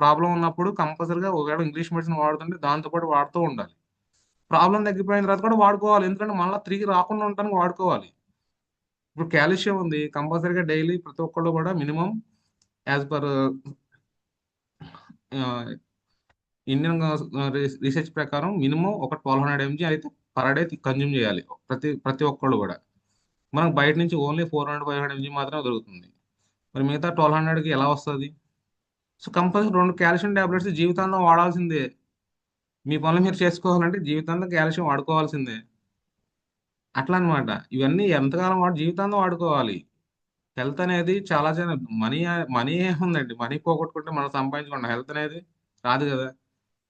ప్రాబ్లం ఉన్నప్పుడు కంపల్సరీగా ఒకవేళ ఇంగ్లీష్ మెడిసిన్ వాడుతుంటే దాంతో పాటు వాడుతూ ఉండాలి. ప్రాబ్లం తగ్గిపోయిన తర్వాత కూడా వాడుకోవాలి, ఎందుకంటే మళ్ళీ తిరిగి రాకుండా ఉండడానికి వాడుకోవాలి. ఇప్పుడు కాల్షియం ఉంది, కంపల్సరీగా డైలీ ప్రతి ఒక్కళ్ళు కూడా minimum as per Indian research ప్రకారం మినిమం ఒక 1200 mg అయితే పర్ డే కన్జ్యూమ్ చేయాలి ప్రతి ఒక్కళ్ళు కూడా. మనకు బయట నుంచి ఓన్లీ 400 500 mg మాత్రమే దొరుకుతుంది. మరి మిగతా 1200కి ఎలా వస్తుంది? సో కంపల్సరీ 2 కాల్షియం టాబ్లెట్స్ జీవితాంతం వాడాల్సిందే. మీ పనులు మీరు చేసుకోవాలంటే జీవితాంతం కాల్షియం వాడుకోవాల్సిందే. అట్లా అన్నమాట. ఇవన్నీ ఎంతకాలం జీవితాంతం వాడుకోవాలి. హెల్త్ అనేది చాలా చాలా మనీ. మనీ ఏముందండి, మనీ పోగొట్టుకుంటే మనం సంపాదించుకుంటాం, హెల్త్ అనేది రాదు కదా.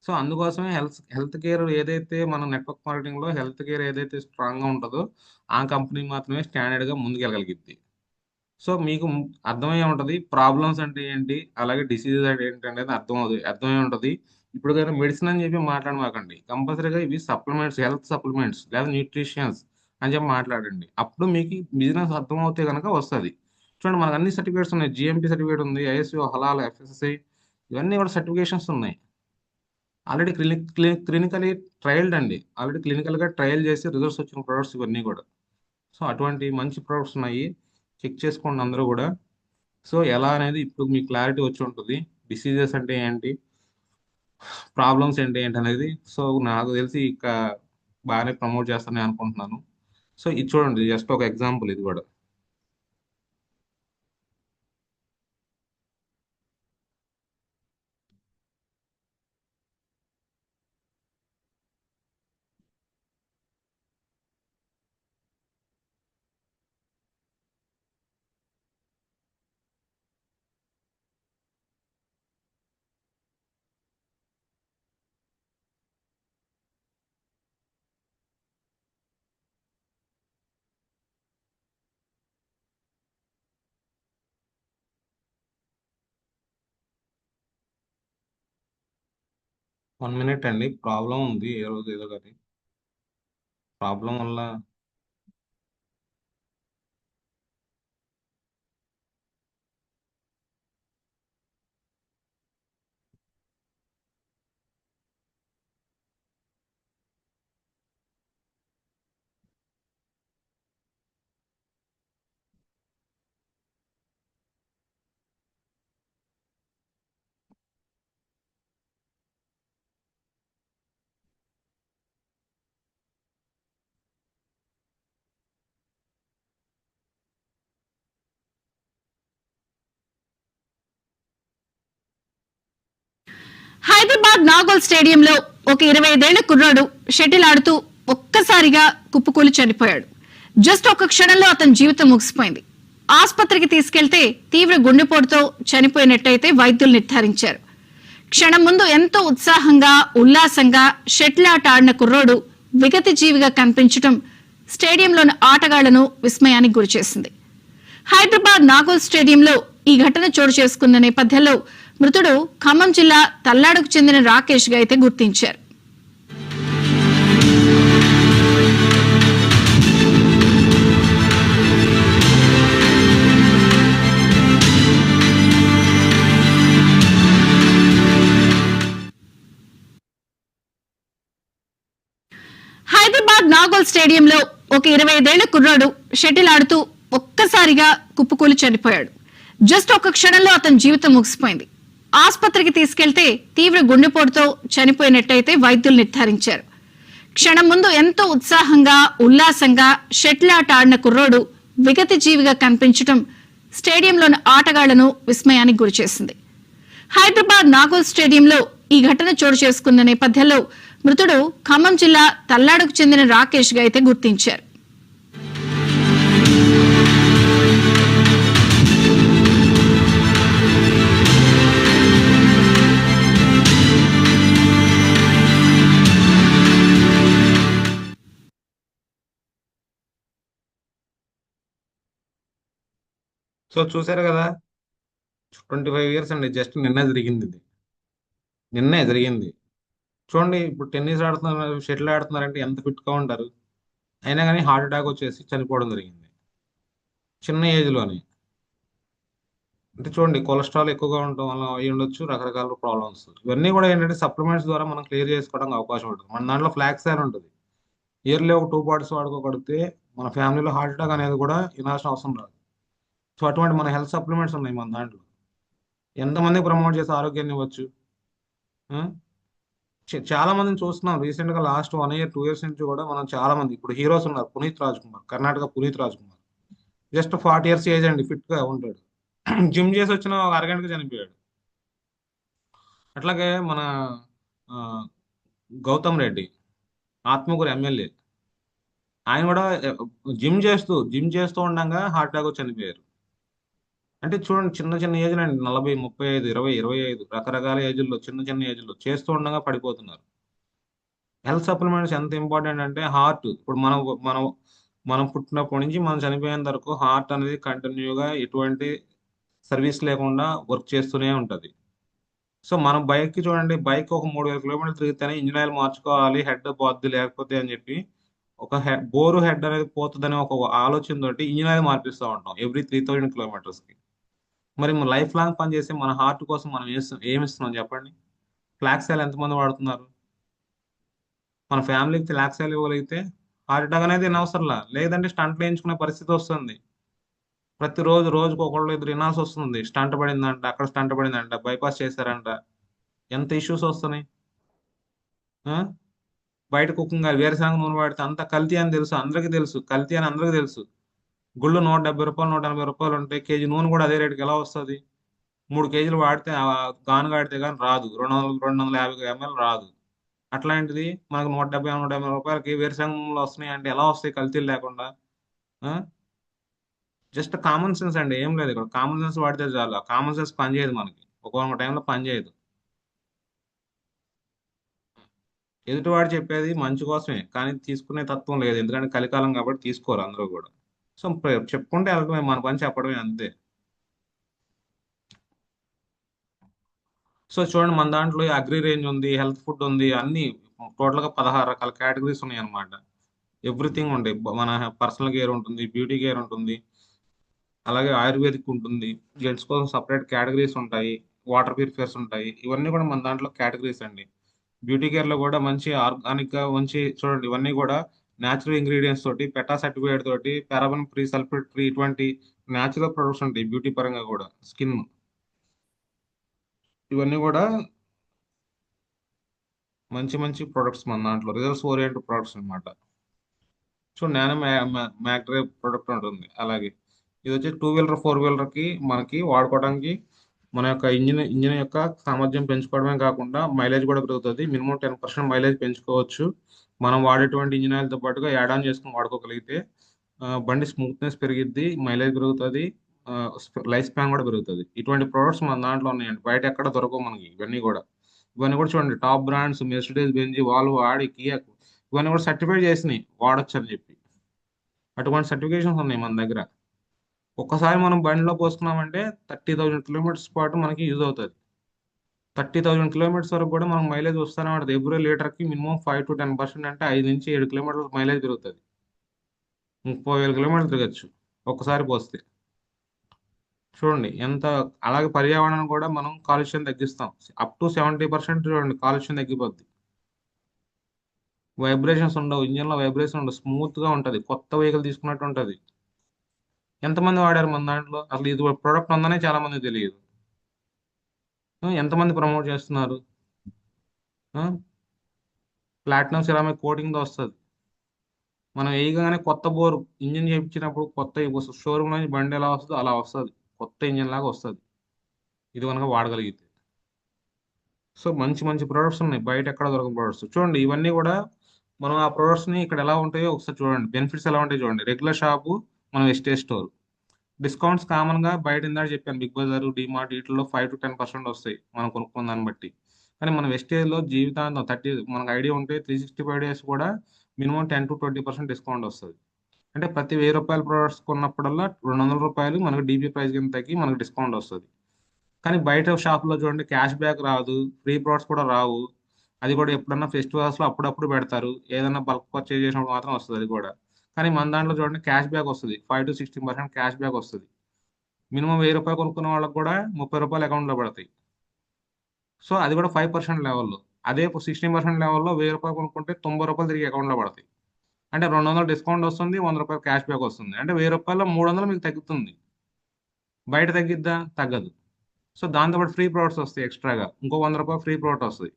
సో అందుకోసమే హెల్త్ కేర్ ఏదైతే మన నెట్వర్క్ మార్కెటింగ్ లో హెల్త్ కేర్ ఏదైతే స్ట్రాంగ్ గా ఉంటుందో ఆ కంపెనీ మాత్రమే స్టాండర్డ్ గా ముందుకెళ్ళగలిగిద్ది. సో మీకు అర్థమై ఉంటది ప్రాబ్లమ్స్ అంటే ఏంటి, అలాగే డిసీజెస్ అంటే ఏంటి అనేది అర్థమై ఉంటది. ఇప్పుడు కానీ మెడిసిన్ అని చెప్పి మాట్లాడమాకండి, కంపల్సరీగా ఇవి సప్లిమెంట్స్, హెల్త్ సప్లిమెంట్స్ లేదా న్యూట్రిషన్స్ అని చెప్పి మాట్లాడండి. అప్పుడు మీకు బిజినెస్ అర్థమవుతే కనుక వస్తుంది. చూడండి, మనకు అన్ని సర్టిఫికేట్స్ ఉన్నాయి. జిఎంపి సర్టిఫికేట్ ఉంది, ఐఎస్ఓ, హలాల్, ఎఫ్ఎస్ఎస్ఐ, ఇవన్నీ కూడా సర్టిఫికేషన్స్ ఉన్నాయి. ఆల్రెడీ క్లినికలీ ట్రయల్డ్ అండి, ఆల్రెడీ క్లినికల్ గా ట్రయల్ చేసి రిజల్ట్స్ వచ్చిన ప్రొడక్ట్స్ ఇవన్నీ కూడా. సో అటువంటి మంచి ప్రొడక్ట్స్ ఉన్నాయి, చెక్ చేసుకోండి అందరూ కూడా. సో ఎలా అనేది ఇప్పుడు మీకు క్లారిటీ వచ్చి ఉంటుంది. డిసీజెస్ అంటే ఏంటి, ప్రాబ్లమ్స్ ఏంటి ఏంటి అనేది. సో నాకు తెలిసి ఇక బాగానే ప్రమోట్ చేస్తానని అనుకుంటున్నాను. సో ఇది చూడండి, జస్ట్ ఒక ఎగ్జాంపుల్ ఇది కూడా. 1 minute అండి, ప్రాబ్లం ఉంది ఏ రోజు ఏదో ఒకటి. ప్రాబ్లం వల్ల హైదరాబాద్ నాగోల్ స్టేడియంలో ఒక 25 ఏళ్ల కుర్రాడు షటిల్ ఆడుతూ ఒక్కసారిగా కుప్పకూలి చనిపోయాడు. జస్ట్ ఒక క్షణంలో అతని జీవితం ముగిసిపోయింది. ఆసుపత్రికి తీసుకెళ్తే తీవ్ర గుండెపోటుతో చనిపోయినట్టయితే వైద్యులు నిర్ధారించారు. క్షణం ముందు ఎంతో ఉత్సాహంగా ఉల్లాసంగా షటిల్ ఆట ఆడిన కుర్రోడు విగతి జీవిగా కనిపించడం స్టేడియంలోని ఆటగాళ్లను విస్మయానికి గురిచేసింది. హైదరాబాద్ నాగోల్ స్టేడియంలో ఈ ఘటన చోటు చేసుకున్న నేపథ్యంలో మృతుడు ఖమ్మం జిల్లా తల్లాడుకు చెందిన రాకేష్ గా అయితే గుర్తించారు. హైదరాబాద్ నాగోల్ స్టేడియంలో ఒక 25 ఏళ్ల కుర్రాడు షటిల్ ఆడుతూ ఒక్కసారిగా కుప్పకూలి చనిపోయాడు. జస్ట్ ఒక క్షణంలో అతని జీవితం ముగిసిపోయింది. ఆసుపత్రికి తీసుకెళ్తే తీవ్ర గుండెపోటుతో చనిపోయినట్టయితే వైద్యులు నిర్ధారించారు. క్షణం ముందు ఎంతో ఉత్సాహంగా ఉల్లాసంగా షటిల్ ఆట ఆడిన కుర్రోడు విగతి జీవిగా కనిపించడం స్టేడియంలోని ఆటగాళ్లను విస్మయానికి గురిచేసింది. హైదరాబాద్ నాగోల్ స్టేడియంలో ఈ ఘటన చోటు చేసుకున్న నేపథ్యంలో మృతుడు ఖమ్మం జిల్లా తల్లాడుకు చెందిన రాకేష్ గా అయితే గుర్తించారు. సో చూసారు కదా, 25 ఇయర్స్ అండి. జస్ట్ నిన్నే జరిగింది ఇది. నిన్నే జరిగింది. చూడండి, ఇప్పుడు టెన్నిస్ ఆడుతున్నారు, షటిల్ ఆడుతున్నారంటే ఎంత ఫిట్గా ఉంటారు. అయినా కానీ హార్ట్ అటాక్ వచ్చేసి చనిపోవడం జరిగింది చిన్న ఏజ్లోనే. అంటే చూడండి, కొలెస్ట్రాల్ ఎక్కువగా ఉండటం వల్ల అయి ఉండొచ్చు, రకరకాల ప్రాబ్లమ్స్. ఇవన్నీ కూడా ఏంటంటే సప్లిమెంట్స్ ద్వారా మనం క్లియర్ చేసుకోవడానికి అవకాశం ఉంటుంది. మన దాంట్లో ఫ్లాక్స్ అని ఉంటుంది. ఇయర్లీ ఒక 2 బాటిల్స్ వాడుకోగలిగితే మన ఫ్యామిలీలో హార్ట్ అటాక్ అనేది కూడా వినాల్సిన అవసరం రాదు. సో అటువంటి మన హెల్త్ సప్లిమెంట్స్ ఉన్నాయి మన దాంట్లో. ఎంతమంది ప్రమోట్ చేసి ఆరోగ్యాన్ని ఇవ్వచ్చు. ఆ? చాలా మందిని చూస్తున్నాం రీసెంట్ గా. లాస్ట్ 1 year 2 years నుంచి కూడా మనం చాలా మంది ఇప్పుడు హీరోస్ ఉన్నారు. Puneeth Raj Kumar, Karnataka Puneeth Raj Kumar just 40 years age అండి, ఫిట్ గా ఉంటాడు. జిమ్ చేసి వచ్చిన ఒక అరగంటకి చనిపోయాడు. అట్లాగే మన ఆ, గౌతమ్ రెడ్డి, ఆత్మకూరు ఎమ్మెల్యే, ఆయన కూడా జిమ్ చేస్తూ ఉండగా హార్ట్ అటాక్ వచ్చి చనిపోయారు. అంటే చూడండి, చిన్న చిన్న ఏజ్లో అండి, 40, 35, 20, 25 రకరకాల ఏజ్లో, చిన్న చిన్న ఏజ్లో చేస్తూ ఉండగా పడిపోతున్నారు. హెల్త్ సప్లిమెంట్స్ ఎంత ఇంపార్టెంట్ అంటే హార్ట్. ఇప్పుడు మనం మనం మనం పుట్టినప్పటి నుంచి మనం చనిపోయేంత వరకు హార్ట్ అనేది కంటిన్యూగా ఎటువంటి సర్వీస్ లేకుండా వర్క్ చేస్తూనే ఉంటుంది. సో మనం బైక్కి చూడండి, బైక్ ఒక 3000 కిలోమీటర్లు తిరిగితేనే ఇంజిన్ ఆయిల్ మార్చుకోవాలి, హెడ్ పోద్ది లేకపోతే అని చెప్పి ఒక బోరు హెడ్ అనేది పోతుందని ఒక ఆలోచనతోటి ఇంజిన్ ఆయిల్ మార్పిస్తూ ఉంటాం ఎవ్రీ 3000 కిలోమీటర్స్కి. మరి లైఫ్ లాంగ్ పని చేసి మన హార్ట్ కోసం మనం ఏమి ఇస్తున్నాం చెప్పండి. ఫ్లాక్స్ ఆయిల్ ఎంతమంది వాడుతున్నారు? మన ఫ్యామిలీకి ఫ్లాక్స్ ఆయిల్ ఇవ్వగలిగితే హార్ట్ అటాక్ అనేది అనవసరంలా. లేదంటే స్టంట్లు వేయించుకునే పరిస్థితి వస్తుంది. ప్రతిరోజు రోజుకు ఒకళ్ళు ఇద్దరు వినాల్సి వస్తుంది. స్టంట్ పడిందంట, అక్కడ స్టంట్ పడిందంట, బైపాస్ చేశారంట. ఎంత ఇష్యూస్ వస్తున్నాయి. ఆ? బయట కుకింగ్ వేరుశనగ నూనె వాడితే అంత కల్తీ అని తెలుసు, అందరికీ తెలుసు. కల్తీ అని అందరికీ తెలుసు. గుళ్ళు 170 రూపాయలు 180 రూపాయలు ఉంటాయి. కేజీ నూనె కూడా అదే రేటుకి ఎలా వస్తుంది? 3 కేజీలు వాడితే గాను గాడితే కానీ రాదు. 250 ml రాదు. అట్లాంటిది మనకు 170 180 రూపాయలకి వేరుశనగ నూనెలు వస్తున్నాయి అంటే ఎలా వస్తాయి కల్తీలు లేకుండా? జస్ట్ కామన్ సెన్స్ అండి, ఏం లేదు ఇక్కడ. కామన్ సెన్స్ వాడితే చాలు. కామన్ సెన్స్ పనిచేయదు మనకి, ఒక్కొక్క టైంలో పనిచేయదు. ఎదుటివాడు చెప్పేది మంచి కోసమే, కానీ తీసుకునే తత్వం లేదు. ఎందుకంటే కలికాలం కాబట్టి తీసుకోరు అందరూ కూడా. సో చెప్పుకుంటే వెళ్ళడమే, మన పని చెప్పడమే, అంతే. సో చూడండి, మన దాంట్లో అగ్రి రేంజ్ ఉంది, హెల్త్ ఫుడ్ ఉంది, అన్ని టోటల్గా 16 రకాల కేటగిరీస్ ఉన్నాయి అనమాట. ఎవ్రీథింగ్ ఉంటాయి. మన పర్సనల్ కేర్ ఉంటుంది, బ్యూటీ కేర్ ఉంటుంది, అలాగే ఆయుర్వేదిక్ ఉంటుంది, జెంట్స్ కోసం సపరేట్ కేటగిరీస్ ఉంటాయి, వాటర్ ప్యూరిఫైర్స్ ఉంటాయి. ఇవన్నీ కూడా మన దాంట్లో కేటగిరీస్ అండి. బ్యూటీ కేర్లో కూడా మంచి ఆర్గానిక్గా మంచి చూడండి, ఇవన్నీ కూడా న్యాచురల్ ఇంగ్రీడియంట్స్ తోటి, పెటా సర్టిఫికేట్ తోటి, పారాబెన్ ఫ్రీ, సల్ఫేట్ ఫ్రీ, ఇటువంటి న్యాచురల్ ప్రొడక్ట్స్ ఉంటాయి. బ్యూటీ పరంగా కూడా స్కిన్, ఇవన్నీ కూడా మంచి మంచి ప్రొడక్ట్స్ మన దాంట్లో, రిజల్ట్స్ ఓరియంటెడ్ ప్రొడక్ట్స్ అనమాట. చూడండి, నానో మ్యాగ్డ్రైవ్ ప్రొడక్ట్ ఉంటుంది. అలాగే ఇది వచ్చి 2 వీలర్ 4 వీలర్కి మనకి వాడుకోవడానికి మన యొక్క ఇంజిన్ యొక్క సామర్థ్యం పెంచుకోవడమే కాకుండా మైలేజ్ కూడా పెరుగుతుంది. మినిమం 10% మైలేజ్ పెంచుకోవచ్చు. మనం వాడేటువంటి ఇంజిన్ ఆయిల్తో పాటుగా యాడ్ ఆన్ చేసుకుని వాడుకోగలిగితే బండి స్మూత్నెస్ పెరిగిద్ది, మైలేజ్ పెరుగుతుంది, లైఫ్ స్పాన్ కూడా పెరుగుతుంది. ఇటువంటి ప్రొడక్ట్స్ మన దాంట్లో ఉన్నాయండి. బయట ఎక్కడ దొరకవు మనకి ఇవన్నీ కూడా. చూడండి, top brands Mercedes Benz, Volvo, Audi, Kia ఇవన్నీ కూడా సర్టిఫై చేసినాయి వాడొచ్చు అని చెప్పి. అటువంటి సర్టిఫికేషన్స్ ఉన్నాయి మన దగ్గర. ఒక్కసారి మనం బండిలో పోసుకున్నామంటే 30,000 కిలోమీటర్స్ పాటు మనకి యూజ్ అవుతుంది. 30,000 కిలోమీటర్స్ వరకు కూడా మనకు మైలేజ్ వస్తూనే ఉంటుంది. ఎవ్రీ లీటర్కి మినిమం 5 to 10% అంటే 5 నుంచి 7 కిలోమీటర్ల మైలేజ్ పెరుగుతుంది. 30,000 కిలోమీటర్లు తిరగచ్చు ఒక్కసారి పోస్తే. చూడండి ఎంత. అలాగే పర్యావరణం కూడా మనం కాలుష్యం తగ్గిస్తాం. అప్ టు 70% చూడండి కాలుష్యం తగ్గిపోద్ది. వైబ్రేషన్స్ ఉండవు, ఇంజిన్లో వైబ్రేషన్ ఉండవు, స్మూత్గా ఉంటుంది, కొత్త వెహికల్ తీసుకున్నట్టు ఉంటుంది. ఎంతమంది వాడారు మన దాంట్లో? అసలు ఇది ప్రోడక్ట్ ఉందనే చాలా మంది తెలియదు. ఎంతమంది ప్రమోట్ చేస్తున్నారు? ప్లాటినం సిరామిక్ కోటింగ్తో వస్తుంది. మనం వేయగానే కొత్త బోర్ ఇంజిన్ చేయించినప్పుడు కొత్త షోరూమ్ నుంచి బండి ఎలా వస్తుందో అలా వస్తుంది, కొత్త ఇంజిన్ లాగా వస్తుంది ఇది కనుక వాడగలిగితే. సో మంచి మంచి ప్రొడక్ట్స్ ఉన్నాయి, బయట ఎక్కడ దొరకని ప్రొడక్ట్స్. చూడండి ఇవన్నీ కూడా మనం ఆ ప్రొడక్ట్స్ని ఇక్కడ ఎలా ఉంటాయో ఒకసారి చూడండి. బెనిఫిట్స్ ఎలా ఉంటాయో చూడండి. రెగ్యులర్ షాపు మనం ఎస్టేట్ స్టోర్. డిస్కౌంట్స్ కామన్గా బయట ఇందాక చెప్పాను, బిగ్ బజార్, డిమార్ట్ వీటిలో 5 to 10% వస్తాయి మనం కొనుక్కున్న దాన్ని బట్టి. కానీ మన వెస్టేజ్లో జీవితాంతం 30 మనకు ఐడియా ఉంటే 365 days కూడా మినిమం 10 to 20% డిస్కౌంట్ వస్తుంది. అంటే ప్రతి 1,000 రూపాయల ప్రొడక్ట్స్ కొన్నప్పుడల్లా 200 రూపాయలు మనకు డీపీ ప్రైస్ కింద తగ్గి మనకు డిస్కౌంట్ వస్తుంది. కానీ బయట షాప్లో చూడండి క్యాష్ బ్యాక్ రాదు, ఫ్రీ ప్రొడక్ట్స్ కూడా రావు. అది కూడా ఎప్పుడన్నా ఫెస్టివల్స్లో అప్పుడప్పుడు పెడతారు, ఏదైనా బల్క్ పర్చేజ్ చేసినప్పుడు మాత్రం వస్తుంది అది కూడా. కానీ మన దాంట్లో చూడండి క్యాష్ బ్యాక్ వస్తుంది, 5 to 16% క్యాష్ బ్యాక్ వస్తుంది. మినిమం 1,000 రూపాయలు కొనుక్కున్న వాళ్ళకి కూడా 30 రూపాయలు అకౌంట్లో పడతాయి. సో అది కూడా 5% లెవెల్లో. అదే 16% లెవెల్లో 1,000 రూపాయలు కొనుక్కుంటే 90 రూపాయలు తిరిగి అకౌంట్లో పడతాయి. అంటే 200 డిస్కౌంట్ వస్తుంది, 100 రూపాయలు క్యాష్ బ్యాక్ వస్తుంది. అంటే 1,000 రూపాయల్లో 300 మీకు తగ్గుతుంది. బయట తగ్గిద్దా? తగ్గదు. సో దాంతోపాటు ఫ్రీ ప్రొడక్ట్స్ వస్తాయి ఎక్స్ట్రాగా, ఇంకో 100 రూపాయలు ఫ్రీ ప్రొడక్ట్ వస్తుంది.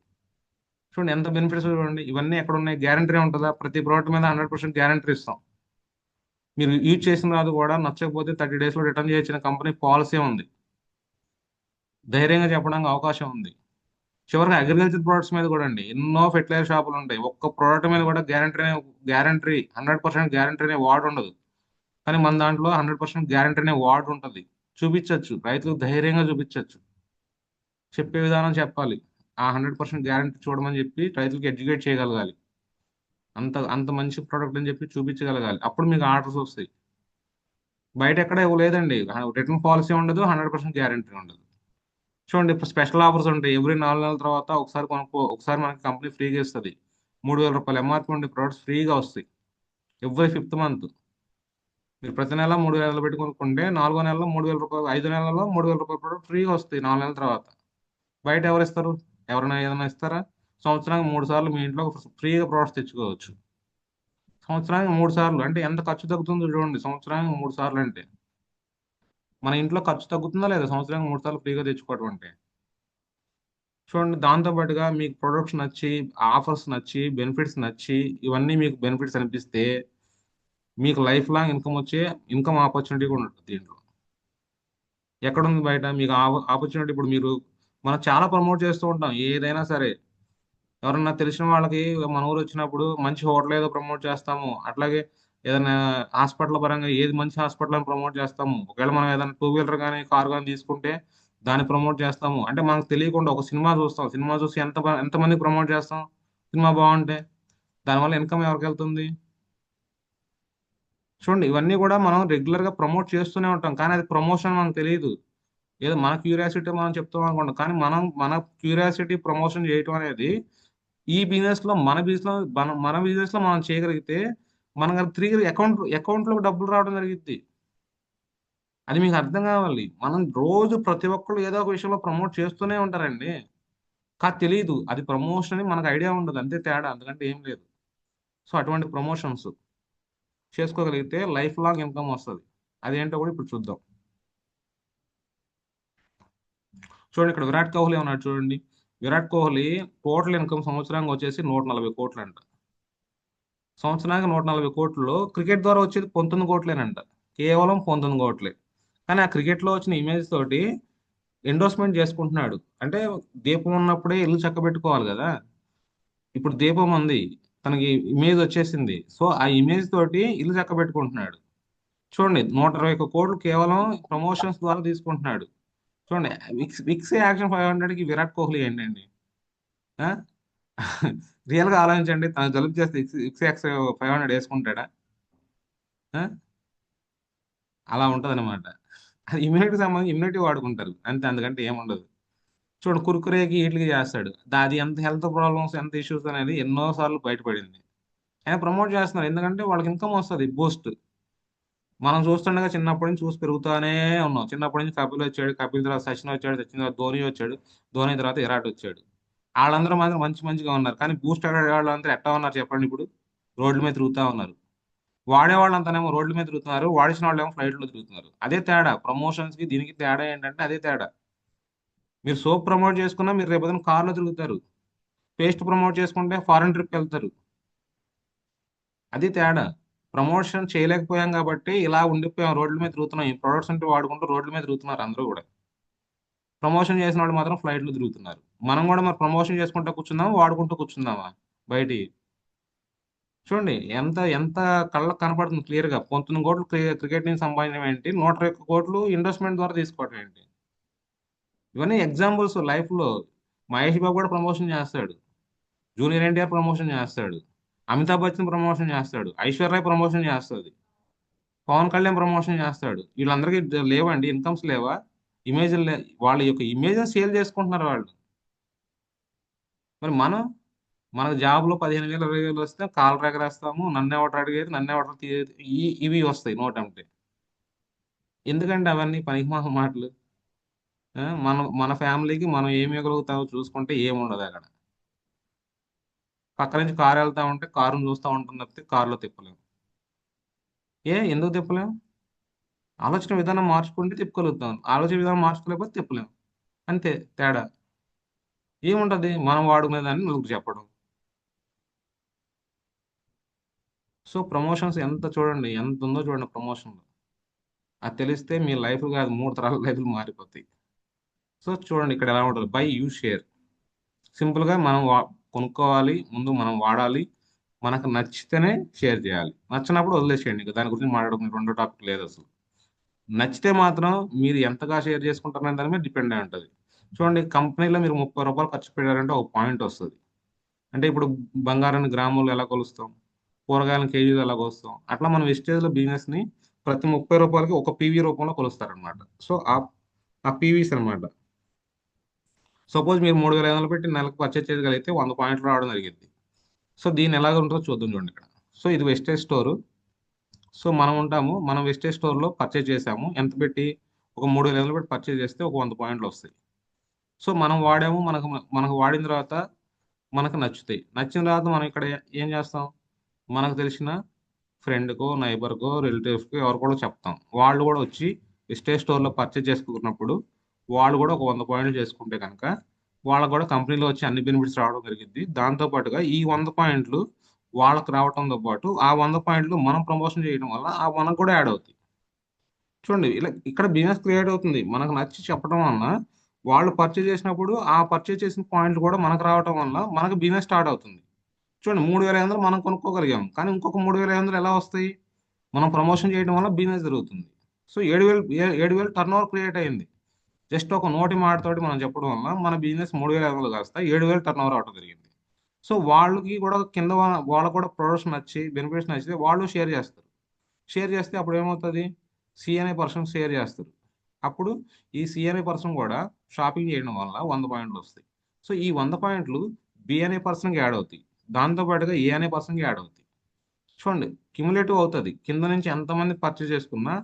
చూడండి ఎంత బెనిఫిట్స్ చూడండి. ఇవన్నీ ఎక్కడ ఉన్నాయి? గ్యారంటీ ఉంటుందా? ప్రతి ప్రోడక్ట్ మీద 100% గ్యారంటీ ఇస్తాం. మీరు యూజ్ చేసిన తర్వాత కూడా నచ్చకపోతే 30 daysలో రిటర్న్ చేయించిన కంపెనీ పాలసీ ఉంది, ధైర్యంగా చెప్పడానికి అవకాశం ఉంది. చివరిగా అగ్రికల్చర్ ప్రొడక్ట్స్ మీద కూడా అండి ఎన్నో ఫెర్టిలైజర్ షాపులు ఉంటాయి. ఒక్క ప్రోడక్ట్ మీద కూడా గ్యారంటీ 100% గ్యారంటీ అనే వార్డు ఉండదు. కానీ మన దాంట్లో 100% గ్యారంటీ అనే వార్డు ఉంటుంది. చూపించవచ్చు, రైతులకు ధైర్యంగా చూపించవచ్చు. చెప్పే విధానం చెప్పాలి, ఆ 100% గ్యారంటీ చూడమని చెప్పి రైతులకు ఎడ్యుకేట్ చేయగలగాలి. అంత అంత మంచి ప్రోడక్ట్ అని చెప్పి చూపించగలగాలి. అప్పుడు మీకు ఆర్డర్స్ వస్తాయి. బయట ఎక్కడ లేదండి, రిటర్న్ పాలసీ ఉండదు, 100% గ్యారంటీ ఉండదు. చూడండి ఇప్పుడు స్పెషల్ ఆఫర్స్ ఉంటాయి. ఎవ్రీ 4 నెలల తర్వాత ఒకసారి మనకి కంపెనీ ఫ్రీగా ఇస్తుంది. 3,000 రూపాయలు ఎంఆర్పీ ఉండే ప్రొడక్ట్స్ ఫ్రీగా వస్తాయి ఎవ్రీ 5th month. మీరు ప్రతి నెల 3,000 పెట్టి కొనుక్కుంటే 4వ నెలలో 3,000 రూపాయలు, 5 నెలల్లో 3,000 రూపాయల ప్రొడక్ట్ ఫ్రీగా వస్తాయి 4 నెలల తర్వాత. బయట ఎవరు ఇస్తారు? ఎవరైనా ఏదైనా ఇస్తారా? సంవత్సరానికి 3 సార్లు మీ ఇంట్లో ఫ్రీగా ప్రొడక్ట్స్ తెచ్చుకోవచ్చు. సంవత్సరానికి 3 సార్లు అంటే ఎంత ఖర్చు తగ్గుతుందో చూడండి. సంవత్సరానికి 3 సార్లు అంటే మన ఇంట్లో ఖర్చు తగ్గుతుందా లేదా? సంవత్సరానికి 3 సార్లు ఫ్రీగా తెచ్చుకోవడం అంటే. చూడండి దాంతోపాటుగా మీకు ప్రొడక్ట్స్ నచ్చి, ఆఫర్స్ నచ్చి, బెనిఫిట్స్ నచ్చి, ఇవన్నీ మీకు బెనిఫిట్స్ అనిపిస్తే మీకు లైఫ్ లాంగ్ ఇన్కమ్ ఆపర్చునిటీ కూడా ఉంటుంది దీంట్లో. ఎక్కడుంది బయట మీకు ఆపర్చునిటీ? ఇప్పుడు మనం చాలా ప్రమోట్ చేస్తూ ఉంటాం ఏదైనా సరే. ఎవరన్నా తెలిసిన వాళ్ళకి మన ఊరు వచ్చినప్పుడు మంచి హోటల్ ఏదో ప్రమోట్ చేస్తాము. అట్లాగే ఏదైనా హాస్పిటల్ పరంగా ఏది మంచి హాస్పిటల్ అని ప్రమోట్ చేస్తాము. ఒకవేళ మనం ఏదైనా 2 వీలర్ కానీ కార్ కానీ తీసుకుంటే దాన్ని ప్రమోట్ చేస్తాము. అంటే మనకు తెలియకుండా ఒక సినిమా చూస్తాం, సినిమా చూసి ఎంతమంది ప్రమోట్ చేస్తాం సినిమా బాగుంటే. దానివల్ల ఇన్కమ్ ఎవరికి వెళ్తుంది? చూడండి ఇవన్నీ కూడా మనం రెగ్యులర్గా ప్రమోట్ చేస్తూనే ఉంటాం, కానీ అది ప్రమోషన్ మనకు తెలియదు. ఏదో మన క్యూరియాసిటీ మనం చెప్తాం అనుకుంటాం, కానీ మన క్యూరియాసిటీ ప్రమోషన్ చేయటం అనేది ఈ బిజినెస్లో మన బిజినెస్లో మనం చేయగలిగితే మనకు తిరిగి అకౌంట్లో డబ్బులు రావడం జరిగింది. అది మీకు అర్థం కావాలి. మనం రోజు ప్రతి ఒక్కరు ఏదో ఒక విషయంలో ప్రమోట్ చేస్తూనే ఉంటారండి, కానీ తెలియదు అది ప్రమోషన్ అని. మనకు ఐడియా ఉండదు, అంతే తేడా, అందుకంటే ఏం లేదు. సో అటువంటి ప్రమోషన్స్ చేసుకోగలిగితే లైఫ్ లాంగ్ ఇన్కమ్ వస్తుంది. అదేంటో కూడా ఇప్పుడు చూద్దాం. చూడండి ఇక్కడ విరాట్ కోహ్లీ ఉన్నాడు చూడండి. విరాట్ కోహ్లీ టోటల్ ఇన్కమ్ సంవత్సరానికి వచ్చేసి 140 కోట్లు అంట. సంవత్సరానికి 140 కోట్లలో క్రికెట్ ద్వారా వచ్చేది 19 కోట్లేనంట, కేవలం 19 కోట్లే. కానీ ఆ క్రికెట్లో వచ్చిన ఇమేజ్ తోటి ఎండోర్స్మెంట్ చేసుకుంటున్నాడు. అంటే దీపం ఉన్నప్పుడే ఇల్లు చక్కబెట్టుకోవాలి కదా. ఇప్పుడు దీపం ఉంది, తనకి ఇమేజ్ వచ్చేసింది. సో ఆ ఇమేజ్ తోటి ఇల్లు చక్కబెట్టుకుంటున్నాడు. చూడండి, 121 కోట్లు కేవలం ప్రమోషన్స్ ద్వారా తీసుకుంటున్నాడు. చూడండి, విక్స్ విక్స్ యాక్షన్ 500కి విరాట్ కోహ్లీ ఏంటండి? రియల్ గా ఆలోచించండి, తను జలుబు చేస్తే విక్స్ విక్స్ యాక్స్ 500 వేసుకుంటాడా? ఆ? అలా ఉంటది అనమాట. అది ఇమ్యూనిటీ సంబంధించి ఇమ్యూనిటీ వాడుకుంటారు అంతే, అందుకంటే ఏముండదు. చూడు, కురుకురేకి వీటికి చేస్తాడు. అది ఎంత హెల్త్ ప్రాబ్లమ్స్, ఎంత ఇష్యూస్ అనేది ఎన్నో సార్లు బయటపడింది. ఆయన ప్రమోట్ చేస్తున్నారు ఎందుకంటే వాళ్ళకి ఇన్కమ్ వస్తుంది, బూస్ట్. మనం చూస్తుండగా చిన్నప్పటి నుంచి చూసి పెరుగుతానే ఉన్నాం. చిన్నప్పటి నుంచి కపిల్ వచ్చాడు, కపిల్ తర్వాత సచిన్ వచ్చాడు, సచిన్ తర్వాత ధోని వచ్చాడు, ధోని తర్వాత విరాట్ వచ్చాడు. వాళ్ళందరూ మాత్రం మంచి మంచిగా ఉన్నారు. కానీ బూస్ట్ ఆడే వాళ్ళంతా ఎట్టా ఉన్నారు చెప్పండి ఇప్పుడు? రోడ్ల మీద తిరుగుతా ఉన్నారు. వాడేవాళ్ళంతానేమో రోడ్ల మీద తిరుగుతున్నారు, వాడిసిన వాళ్ళు ఏమో ఫ్లైట్లో తిరుగుతున్నారు. అదే తేడా, ప్రమోషన్స్ కి దీనికి తేడా ఏంటంటే అదే తేడా. మీరు సోప్ ప్రమోట్ చేసుకున్నా మీరు రేపు కార్లో తిరుగుతారు, పేస్ట్ ప్రమోట్ చేసుకుంటే ఫారెన్ ట్రిప్ వెళ్తారు. అది తేడా. ప్రమోషన్ చేయలేకపోయాం కాబట్టి ఇలా ఉండిపోయాం, రోడ్ల మీద తిరుగుతున్నాం. ఈ ప్రొడక్ట్స్ అంటే వాడుకుంటూ రోడ్ల మీద తిరుగుతున్నారు అందరూ కూడా. ప్రమోషన్ చేసిన వాళ్ళు మాత్రం ఫ్లైట్లు తిరుగుతున్నారు. మనం కూడా మరి ప్రమోషన్ చేసుకుంటూ కూర్చుందామా, వాడుకుంటూ కూర్చుందామా బయటి? చూడండి, ఎంత ఎంత కళ్ళకు కనపడుతుంది క్లియర్ గా. 19 కోట్లు క్రికెట్ నుంచి సంపాదించడం ఏంటి, 101 కోట్లు ఇన్వెస్ట్మెంట్ ద్వారా తీసుకోవడం ఏంటి? ఇవన్నీ ఎగ్జాంపుల్స్ లైఫ్ లో. మహేష్ బాబు కూడా ప్రమోషన్ చేస్తాడు, జూనియర్ ఎన్టీఆర్ ప్రమోషన్ చేస్తాడు, అమితాబ్ బచ్చన్ ప్రమోషన్ చేస్తాడు, ఐశ్వర్య ప్రమోషన్ చేస్తుంది, పవన్ కళ్యాణ్ ప్రమోషన్ చేస్తాడు. వీళ్ళందరికీ లేవండి ఇన్కమ్స్ లేవా? ఇమేజ్ వాళ్ళ యొక్క ఇమేజ్ సేల్ చేసుకుంటున్నారు వాళ్ళు. మరి మనకు జాబ్ లో 15,000 20,000 వస్తే కాలు ఎగరేస్తాము, నన్ను ఎవరు అడిగేది, నన్ను ఎవరు ఇవి వస్తాయి నోటంటే. ఎందుకంటే అవన్నీ పనికిమాల మాటలు. మన ఫ్యామిలీకి మనం ఏమి ఇవ్వగలుగుతామో చూసుకుంటే ఏముండదు అక్కడ. పక్క నుంచి కారు వెళ్తా ఉంటే కారుని చూస్తూ ఉంటుంది తప్పితే కారులో తిప్పలేము. ఎందుకు తిప్పలేం? ఆలోచన విధానం మార్చుకుంటే తిప్పగలుగుతాం, ఆలోచన విధానం మార్చుకోలేకపోతే తిప్పలేం. అంతే తేడా. ఏముంటది, మనం వాడుకునే దాన్ని నువ్వు చెప్పడం. సో ప్రమోషన్స్ ఎంత చూడండి, ఎంత ఉందో చూడండి ప్రమోషన్. అది తెలిస్తే మీ లైఫ్ కాదు 3 తరాల లైఫ్లు మారిపోతాయి. సో చూడండి ఇక్కడ ఎలా ఉంటుంది, బై యూ షేర్. సింపుల్ గా మనం కొనుక్కోవాలి, ముందు మనం వాడాలి, మనకు నచ్చితేనే షేర్ చేయాలి. నచ్చినప్పుడు వదిలేసేయండి, ఇంకా దాని గురించి మాట్లాడుకునే రెండో టాపిక్ లేదు అసలు. నచ్చితే మాత్రం మీరు ఎంతగా షేర్ చేసుకుంటారనే దాని మీద డిపెండ్ అయి ఉంటుంది. చూడండి, కంపెనీలో మీరు 30 రూపాయలు ఖర్చు పెట్టారంటే ఒక పాయింట్ వస్తుంది. అంటే ఇప్పుడు బంగారాన్ని గ్రాములు ఎలా కొలుస్తాం, కూరగాయలను కేజీలు ఎలా కొలుస్తాం, అట్లా మనం వెస్టేజ్లో బిజినెస్ ని ప్రతి 30 రూపాయలకి ఒక పీవీ రూపంలో కొలుస్తారనమాట. సో ఆ పీవీస్ అనమాట. సపోజ్ మీరు 3,500 పెట్టి నెలకు పర్చేజ్ చేయగలిగితే 100 పాయింట్లు రావడం జరిగింది. సో దీన్ని ఎలాగ ఉంటుందో చూద్దాం చూడండి ఇక్కడ. సో ఇది వెస్టేజ్ స్టోర్. సో మనం వెస్టేజ్ స్టోర్ లో పర్చేజ్ చేసాము, ఎంత పెట్టి? ఒక 3,500 పెట్టి పర్చేజ్ చేస్తే ఒక 100 పాయింట్లు వస్తాయి. సో మనం వాడాము, మనకు వాడిన తర్వాత మనకు నచ్చుతాయి. నచ్చిన తర్వాత మనం ఇక్కడ ఏం చేస్తాం, మనకు తెలిసిన ఫ్రెండ్కో, నైబర్కో, రిలేటివ్స్కో ఎవరు కూడా చెప్తాం. వాళ్ళు కూడా వచ్చి వెస్టేజ్ స్టోర్లో పర్చేజ్ చేసుకున్నప్పుడు వాళ్ళు కూడా ఒక 100 పాయింట్లు చేసుకుంటే కనుక వాళ్ళకు కూడా కంపెనీలో వచ్చి అన్ని బెనిఫిట్స్ రావడం జరిగింది. దాంతో పాటుగా ఈ 100 పాయింట్లు వాళ్ళకు రావడంతో పాటు ఆ 100 పాయింట్లు మనం ప్రమోషన్ చేయడం వల్ల ఆ మనకు కూడా యాడ్ అవుతాయి. చూడండి, ఇలా ఇక్కడ బిజినెస్ క్రియేట్ అవుతుంది. మనకు నచ్చి చెప్పడం వలన వాళ్ళు పర్చేజ్ చేసినప్పుడు ఆ పర్చేజ్ చేసిన పాయింట్లు కూడా మనకు రావడం వల్ల మనకు బిజినెస్ స్టార్ట్ అవుతుంది. చూడండి, 3,500 మనం కొనుక్కోగలిగాం, కానీ ఇంకొక 3,500 ఎలా వస్తాయి? మనం ప్రమోషన్ చేయడం వల్ల బిజినెస్ జరుగుతుంది. సో 7,000 టర్న్ ఓవర్ క్రియేట్ అయింది. జస్ట్ ఒక నోటి మాటతోటి మనం చెప్పడం వల్ల మన బిజినెస్ 3,500 కాస్త 7,000 టర్న్ ఓవర్ అవడం జరిగింది. సో వాళ్ళకి కూడా కింద వాళ్ళకు కూడా ప్రొడక్ట్స్ నచ్చి బెనిఫిట్స్ నచ్చితే వాళ్ళు షేర్ చేస్తారు. షేర్ చేస్తే అప్పుడు ఏమవుతుంది, సి అనే పర్సన్ షేర్ చేస్తారు. అప్పుడు ఈ సి అనే పర్సన్ కూడా షాపింగ్ చేయడం వల్ల 100 పాయింట్లు వస్తాయి. సో ఈ 100 పాయింట్లు బి అనే పర్సన్కి యాడ్ అవుతాయి, దాంతో పాటుగా ఏ అనే పర్సన్కి యాడ్ అవుతాయి. చూడండి, క్యుములేటివ్ అవుతుంది. కింద నుంచి ఎంతమంది పర్చేజ్ చేసుకున్నా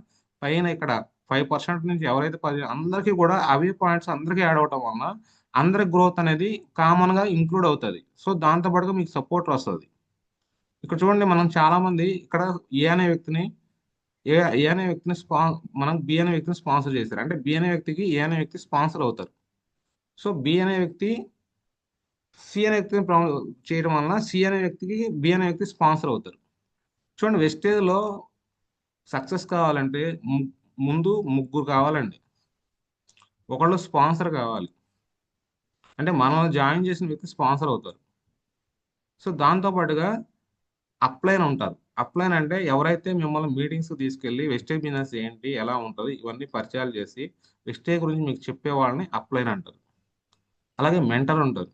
పైన ఇక్కడ 5% నుంచి ఎవరైతే అందరికీ కూడా అవే పాయింట్స్ అందరికీ యాడ్ అవటం వలన అందరి గ్రోత్ అనేది కామన్ గా ఇంక్లూడ్ అవుతుంది. సో దాంతో పాటుగా మీకు సపోర్ట్ వస్తుంది. ఇక్కడ చూడండి, మనం చాలా మంది ఇక్కడ ఏ అనే వ్యక్తిని ఏ అనే వ్యక్తిని మనం బి అనే వ్యక్తిని స్పాన్సర్ చేశారు అంటే బి అనే వ్యక్తికి ఏ అనే వ్యక్తి స్పాన్సర్ అవుతారు. సో బి అనే వ్యక్తి సి అనే వ్యక్తిని చేయడం వలన సి అనే వ్యక్తికి బి అనే వ్యక్తి స్పాన్సర్ అవుతారు. చూడండి, వెస్టేజ్ లో సక్సెస్ కావాలంటే ముందు ముగ్గురు కావాలండి. ఒకళ్ళు స్పాన్సర్ కావాలి. అంటే మనం జాయిన్ చేసిన వ్యక్తి స్పాన్సర్ అవుతారు. సో దాంతో పాటుగా అప్లైన్ ఉంటారు. అప్లైన్ అంటే ఎవరైతే మిమ్మల్ని మీటింగ్స్ తీసుకెళ్ళి వెస్టేజ్ బిజినెస్ ఏంటి, ఎలా ఉంటుంది, ఇవన్నీ పరిచయాలు చేసి వెస్టేజ్ గురించి మీకు చెప్పే వాళ్ళని అప్లైన్ అంటారు. అలాగే మెంటర్ ఉంటారు.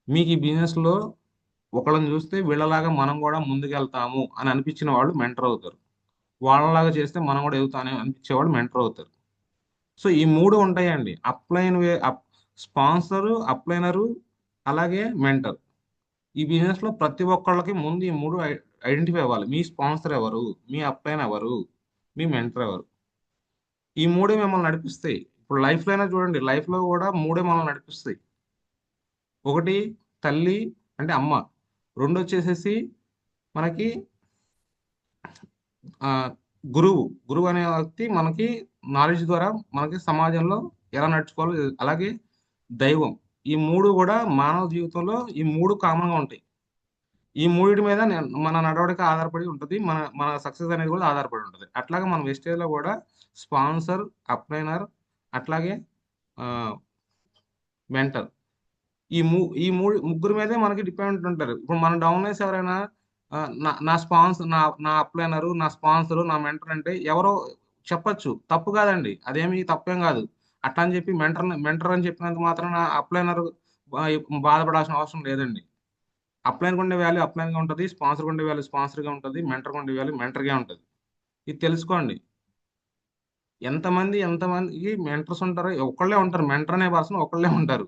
మీకు ఈ బిజినెస్లో ఒకళ్ళని చూస్తే వీళ్ళలాగా మనం కూడా ముందుకెళ్తాము అని అనిపించిన వాళ్ళు మెంటర్ అవుతారు. వాళ్ళలాగా చేస్తే మనం కూడా ఎదుగుతానే అనిపించేవాళ్ళు మెంటర్ అవుతారు. సో ఈ 3 ఉంటాయండి. అప్లైన్ స్పాన్సరు, అప్లైనరు, అలాగే మెంటర్. ఈ బిజినెస్‌లో ప్రతి ఒక్కళ్ళకి ముందు ఈ 3 ఐడెంటిఫై అవ్వాలి. మీ స్పాన్సర్ ఎవరు? మీ అప్లైన్ ఎవరు? మీ మెంటర్ ఎవరు? ఈ 3 మిమ్మల్ని నడిపిస్తాయి. ఇప్పుడు లైఫ్‌లో అయినా చూడండి. లైఫ్‌లో కూడా 3 మనల్ని నడిపిస్తాయి. ఒకటి తల్లి అంటే అమ్మ. రెండొచ్చేసేసి మనకి గురువు. గురువు అనే వ్యక్తి మనకి నాలెడ్జ్ ద్వారా మనకి సమాజంలో ఎలా నడుచుకోవాలో అలాగే దైవం. ఈ 3 కూడా మానవ జీవితంలో ఈ 3 కామన్‌గా ఉంటాయి. ఈ మూడిటి మీద మన నడవడిక ఆధారపడి ఉంటది. మన మన సక్సెస్ అనేది కూడా ఆధారపడి ఉంటది. అట్లాగే మన వెస్టేజ్‌లో కూడా స్పాన్సర్, అప్లైనర్ అట్లాగే ఆహ్, మెంటర్. ఈ ముగ్గురు మీదే మనకి డిపెండెంట్ ఉంటారు. ఇప్పుడు మన డౌన్‌లైన్స్ ఎవరైనా నా నా స్పాన్సర్ నా నా అప్లైనరు, నా స్పాన్సరు, నా మెంటర్ అంటే ఎవరో చెప్పొచ్చు. తప్పు కాదండి. అదేమి తప్పేం కాదు. అట్లా అని చెప్పి మెంటర్ అని చెప్పినంత మాత్రాన అప్లైనర్ బాధపడాల్సిన అవసరం లేదండి. అప్లైన్‌గా ఉండే వాల్యూ అప్లైన్‌గా ఉంటది. స్పాన్సర్‌గా ఉండే వాల్యూ స్పాన్సర్‌గా ఉంటది. మెంటర్‌గా ఉండే వాల్యూ మెంటర్‌గా ఉంటది. ఇది తెలుసుకోండి. ఎంతమందికి మెంటర్స్ ఉంటారో ఒకళ్ళే ఉంటారు. మెంటర్ అనే పర్సన్ ఒకళ్ళే ఉంటారు.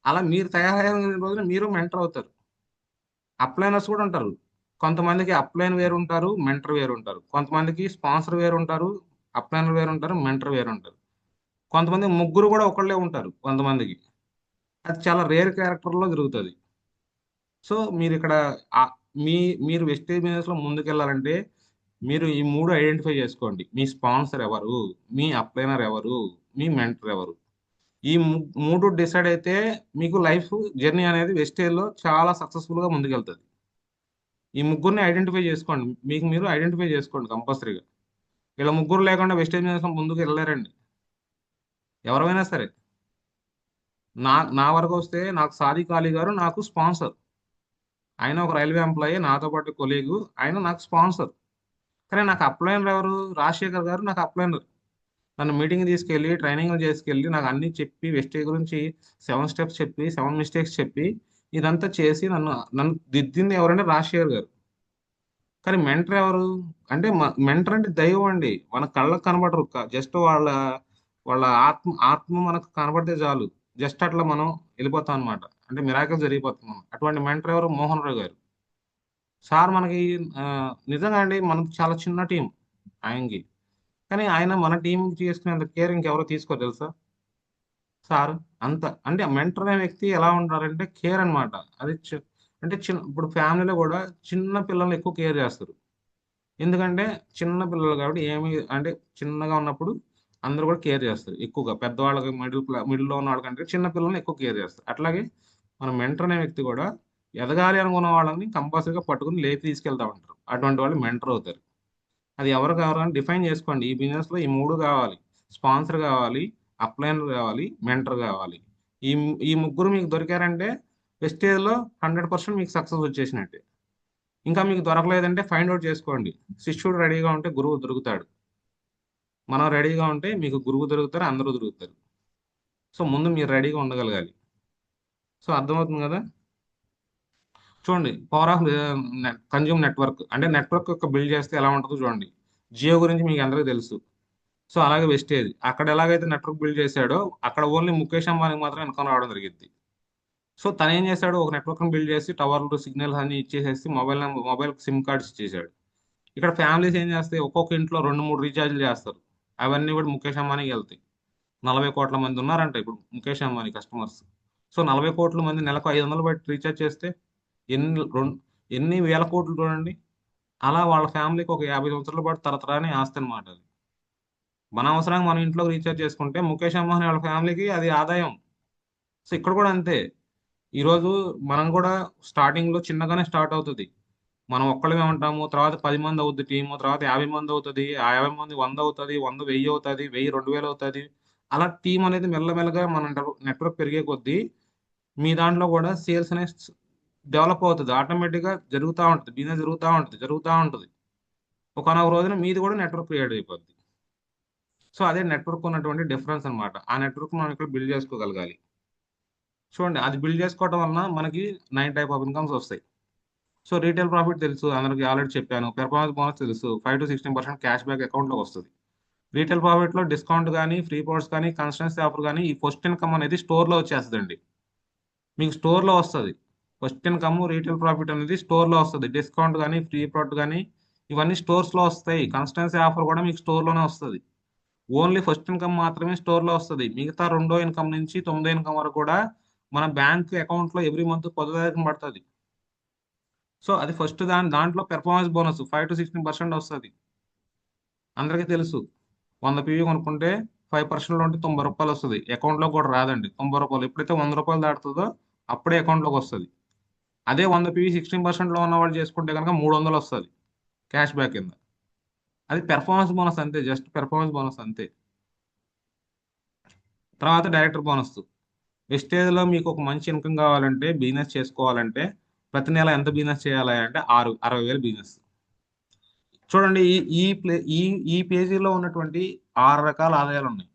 అలా మీరు తయారయ్యిన రోజున మీరు మెంటర్ అవుతారు. అప్లైనర్స్ కూడా ఉంటారు. కొంతమందికి అప్లైన్ వేరుంటారు. మెంటర్ వేరుంటారు. కొంతమందికి స్పాన్సర్ వేరుంటారు. అప్లైనర్ వేరుంటారు. మెంటర్ వేరుంటారు. కొంతమంది ముగ్గురు కూడా ఒకళ్ళే ఉంటారు కొంతమందికి. అది చాలా రేర్ క్యారెక్టర్‌లో జరుగుతది. సో మీరిక్కడ ఆహ్, మీ మీరు వెస్టేజ్ బిజినెస్‌లో ముందుకెళ్ళాలంటే మీరు ఈ 3 ఐడెంటిఫై చేసుకోండి. మీ స్పాన్సర్ ఎవరు? మీ అప్లైనర్ ఎవరు? మీ మెంటర్ ఎవరు? ఈ 3 డిసైడ్ అయితే మీకు లైఫ్ జర్నీ అనేది వెస్టేజ్‌లో చాలా సక్సెస్‌ఫుల్‌గా ముందుకెళ్తది. ఈ ముగ్గురిని ఐడెంటిఫై చేసుకోండి. మీకు మీరు ఐడెంటిఫై చేసుకోండి కంపల్సరీగా. ఇలా ముగ్గురు లేకుండా వెస్టేజ్ బిజినెస్‌లో ముందుకు వెళ్ళలేరండి. ఎవరైనా సరే. నా నా వరకొస్తే నాకు సాదిక్ అలీ గారు నాకు స్పాన్సర్. ఆయన ఒక రైల్వే ఎంప్లాయీ. నాతో పాటు కొలీగు. ఆయన నాకు స్పాన్సర్. కానీ నాకు అప్లైనర్ ఎవరు? రాజశేఖర్ గారు నాకు అప్లైనర్. నన్ను మీటింగ్‌కి తీసుకెళ్ళి, ట్రైనింగ్‌లు చేసుకెళ్ళి, నాకు అన్నీ చెప్పి, వెస్టేజ్ గురించి 7 స్టెప్స్ చెప్పి, 7 మిస్టేక్స్ చెప్పి, ఇదంతా చేసి నన్ను నన్ను దిద్దింది ఎవరంటే రాజశేఖర్ గారు. కానీ మెంటర్ ఎవరు? అంటే మెంటర్ అంటే దైవం అండి. మన కళ్ళకి కనపడరు. జస్ట్ వాళ్ళ వాళ్ళ ఆత్మ మనకు కనపడితే చాలు. జస్ట్ అట్లా మనం వెళ్ళిపోతాం అనమాట. అంటే మిరాకిల్ జరిగిపోతుంది మనం. అటువంటి మెంటర్ ఎవరు? మోహన్ రావు గారు. సార్ మనకి నిజంగా అండి మనది చాలా చిన్న టీమ్ ఆయనకి. కానీ ఆయన మన టీమ్‌కి చేసుకునేంత కేర్ ఇంకెవరు తీసుకోరు తెలుసా? సారు. అంత అంటే మెంటర్ అనే వ్యక్తి ఎలా ఉంటారంటే కేర్ అన్నమాట. అది అంటే ఇప్పుడు ఫ్యామిలీలో గూడా చిన్న పిల్లల్ని ఎక్కువ కేర్ జేస్తారు. ఎందుకంటే చిన్న పిల్లలు కాబట్టి అంటే చిన్నగా ఉన్నప్పుడు అందరూ గూడా కేర్ జేస్తారు ఎక్కువగా. పెద్దవాళ్ళకి మిడిల్‌లో ఉన్న వాళ్ళకంటే చిన్న పిల్లల్ని ఎక్కువ కేర్ జేస్తారు. అట్లాగే మన మెంటర్ అనే వ్యక్తి గూడా ఎదగాలి అనుకున్న వాళ్ళని కంపల్సరీగా పట్టుకొని లేపి తీసుకెళ్తా ఉంటారు. అటువంటి వాళ్ళు మెంటర్ అవుతారు. అది ఎవరిని డిఫైన్ చేసుకోండి. ఈ బిజినెస్‌లో ఈ 3 గావాలి. స్పాన్సర్ గావాలి, అప్లైనర్ గావాలి, మెంటర్ గావాలి. ఈ ముగ్గురు మీకు దొరికారంటే వెస్టేజ్‌లో 100% మీకు సక్సెస్ వచ్చేసినట్టే. ఇంకా మీకు దొరకలేదంటే ఫైండ్ ఔట్ చేసుకోండి. శిష్యుడు రెడీగా ఉంటే గురువు దొరుకుతాడు. మనం రెడీగా ఉంటే మీకు గురువు దొరుకుతారు. అందరూ దొరుకుతారు. సో ముందు మీరు రెడీగా ఉండగలగాలి. సో అర్థమవుతుంది గదా! చూడండి పవర్ ఆఫ్ కన్జ్యూమ్ నెట్వర్క్. అంటే నెట్వర్క్ యొక్క బిల్డ్ చేస్తే ఎలా ఉంటదో చూడండి. జియో గురించి మీకు అందరికి తెలుసు. సో అలాగే వెస్టేజ్. అక్కడ ఎలాగైతే నెట్వర్క్ బిల్డ్ చేశాడో, అక్కడ ఓన్లీ ముఖేష్ అంబానీకి మాత్రం ఇన్కమ్ రావడం జరిగిద్ది. సో తనేం చేశాడు, ఒక నెట్వర్క్‌ని బిల్డ్ చేసి టవర్లు, సిగ్నల్స్ అన్నీ ఇచ్చేసేసి మొబైల్‌కి సిమ్ కార్డ్స్ ఇచ్చేసాడు. ఇక్కడ ఫ్యామిలీస్ ఏం చేస్తాయి, ఒక్కొక్క ఇంట్లో 2, 3 రీచార్జ్‌లు చేస్తారు. అవన్నీ కూడా ముఖేష్ అంబానీకి వెళ్తాయి. 40,00,00,000 మంది ఉన్నారంట ఇప్పుడు ముఖేష్ అంబానీ కస్టమర్స్. సో 40,00,00,000 మంది నెలకు 500 పెట్టి రీచార్జ్ చేస్తే ఎన్ని వేల కోట్లు చూడండి. అలా వాళ్ళ ఫ్యామిలీకి ఒక 50 సంవత్సరాల పాటు తరతరాని ఆస్తి అన్నమాట అది. మన అవసరానికి మనం ఇంట్లో రీచార్జ్ చేసుకుంటే ముఖేష్ అంబానీ వాళ్ళ ఫ్యామిలీకి అది ఆదాయం. సో ఇక్కడ కూడా అంతే. ఈరోజు మనం కూడా స్టార్టింగ్‌లో చిన్నగానే స్టార్ట్ అవుతది. మనం ఒక్కళ్ళమే ఉంటాము. తర్వాత 10 మంది అవుద్ది టీము. తర్వాత 50 మంది అవుతది. ఆ 50 మంది 100 అవుతది. 100 1000 అవుతది. 1000 2000 అవుతది. అలా టీం అనేది మెల్లమెల్లగా మన నెట్వర్క్ పెరిగే కొద్దీ మీ దాంట్లో కూడా సేల్స్ అనేది డెవలప్ అవుతుంది, ఆటోమేటిక్గా జరుగుతూ ఉంటుంది, బిజినెస్ జరుగుతూ ఉంటుంది. ఒకనొక రోజున మీది కూడా నెట్వర్క్ క్రియేట్ అయిపోద్ది. సో అదే నెట్వర్క్ ఉన్నటువంటి డిఫరెన్స్ అన్నమాట. ఆ నెట్వర్క్ మనం ఇక్కడ బిల్డ్ చేసుకోగలగాలి. చూడండి, అది బిల్డ్ చేసుకోవడం వలన మనకి 9 టైప్ ఆఫ్ ఇన్కమ్స్ వస్తాయి. సో రీటైల్ ప్రాఫిట్ తెలుసు అందరికి, ఆల్రెడీ చెప్పాను. పెర్ఫార్మెన్స్ బోనస్ తెలుసు, 5 to 16% క్యాష్ బ్యాక్ అకౌంట్లోకి వస్తుంది. రీటైల్ ప్రాఫిట్లో డిస్కౌంట్ కానీ, ఫ్రీ ప్రొడక్ట్స్ కానీ, కన్సల్టెన్సీ ఆఫర్ కానీ, ఈ ఫస్ట్ ఇన్కమ్ అనేది స్టోర్లో వచ్చేస్తుందండి. మీకు స్టోర్లో వస్తుంది. ఫస్ట్ ఇన్కమ్ రీటైల్ ప్రాఫిట్ అనేది స్టోర్లో వస్తుంది. డిస్కౌంట్ కానీ, ఫ్రీ ప్రొడక్ట్ కానీ ఇవన్నీ స్టోర్స్లో వస్తాయి. కన్సల్టెన్సీ ఆఫర్ కూడా మీకు స్టోర్లోనే వస్తుంది. ఓన్లీ ఫస్ట్ ఇన్కమ్ మాత్రమే స్టోర్లో వస్తుంది. మిగతా 2వ ఇన్కమ్ నుంచి 9వ ఇన్కమ్ వరకు కూడా మన బ్యాంక్ అకౌంట్లో ఎవ్రీ మంత్ 10వ తారీఖున పడుతుంది. సో అది ఫస్ట్ దాంట్లో పెర్ఫార్మెన్స్ బోనస్ 5 to 16% వస్తుంది. అందరికీ తెలుసు, 100 PV కొనుక్కుంటే 5% ఉంటే 90 రూపాయలు వస్తుంది. అకౌంట్లో కూడా రాదండి 90 రూపాయలు. ఎప్పుడైతే 100 రూపాయలు దాటుతుందో అప్పుడే అకౌంట్లోకి వస్తుంది. అదే 100 PV 16%లో ఉన్న వాళ్ళు చేసుకుంటే కనుక 300 వస్తుంది క్యాష్ బ్యాక్ కింద. అది పెర్ఫార్మెన్స్ బోనస్ అంతే, జస్ట్ పెర్ఫార్మెన్స్ బోనస్ అంతే. తర్వాత డైరెక్టర్ బోనస్. వెస్టేజ్లో మీకు ఒక మంచి ఇన్కమ్ కావాలంటే, బిజినెస్ చేసుకోవాలంటే ప్రతి నెల ఎంత బిజినెస్ చేయాలి అంటే 60,000 బిజినెస్. చూడండి, ఈ ఈ ప్లే ఈ ఈ పేజీలో ఉన్నటువంటి 6 రకాల ఆదాయాలు ఉన్నాయి.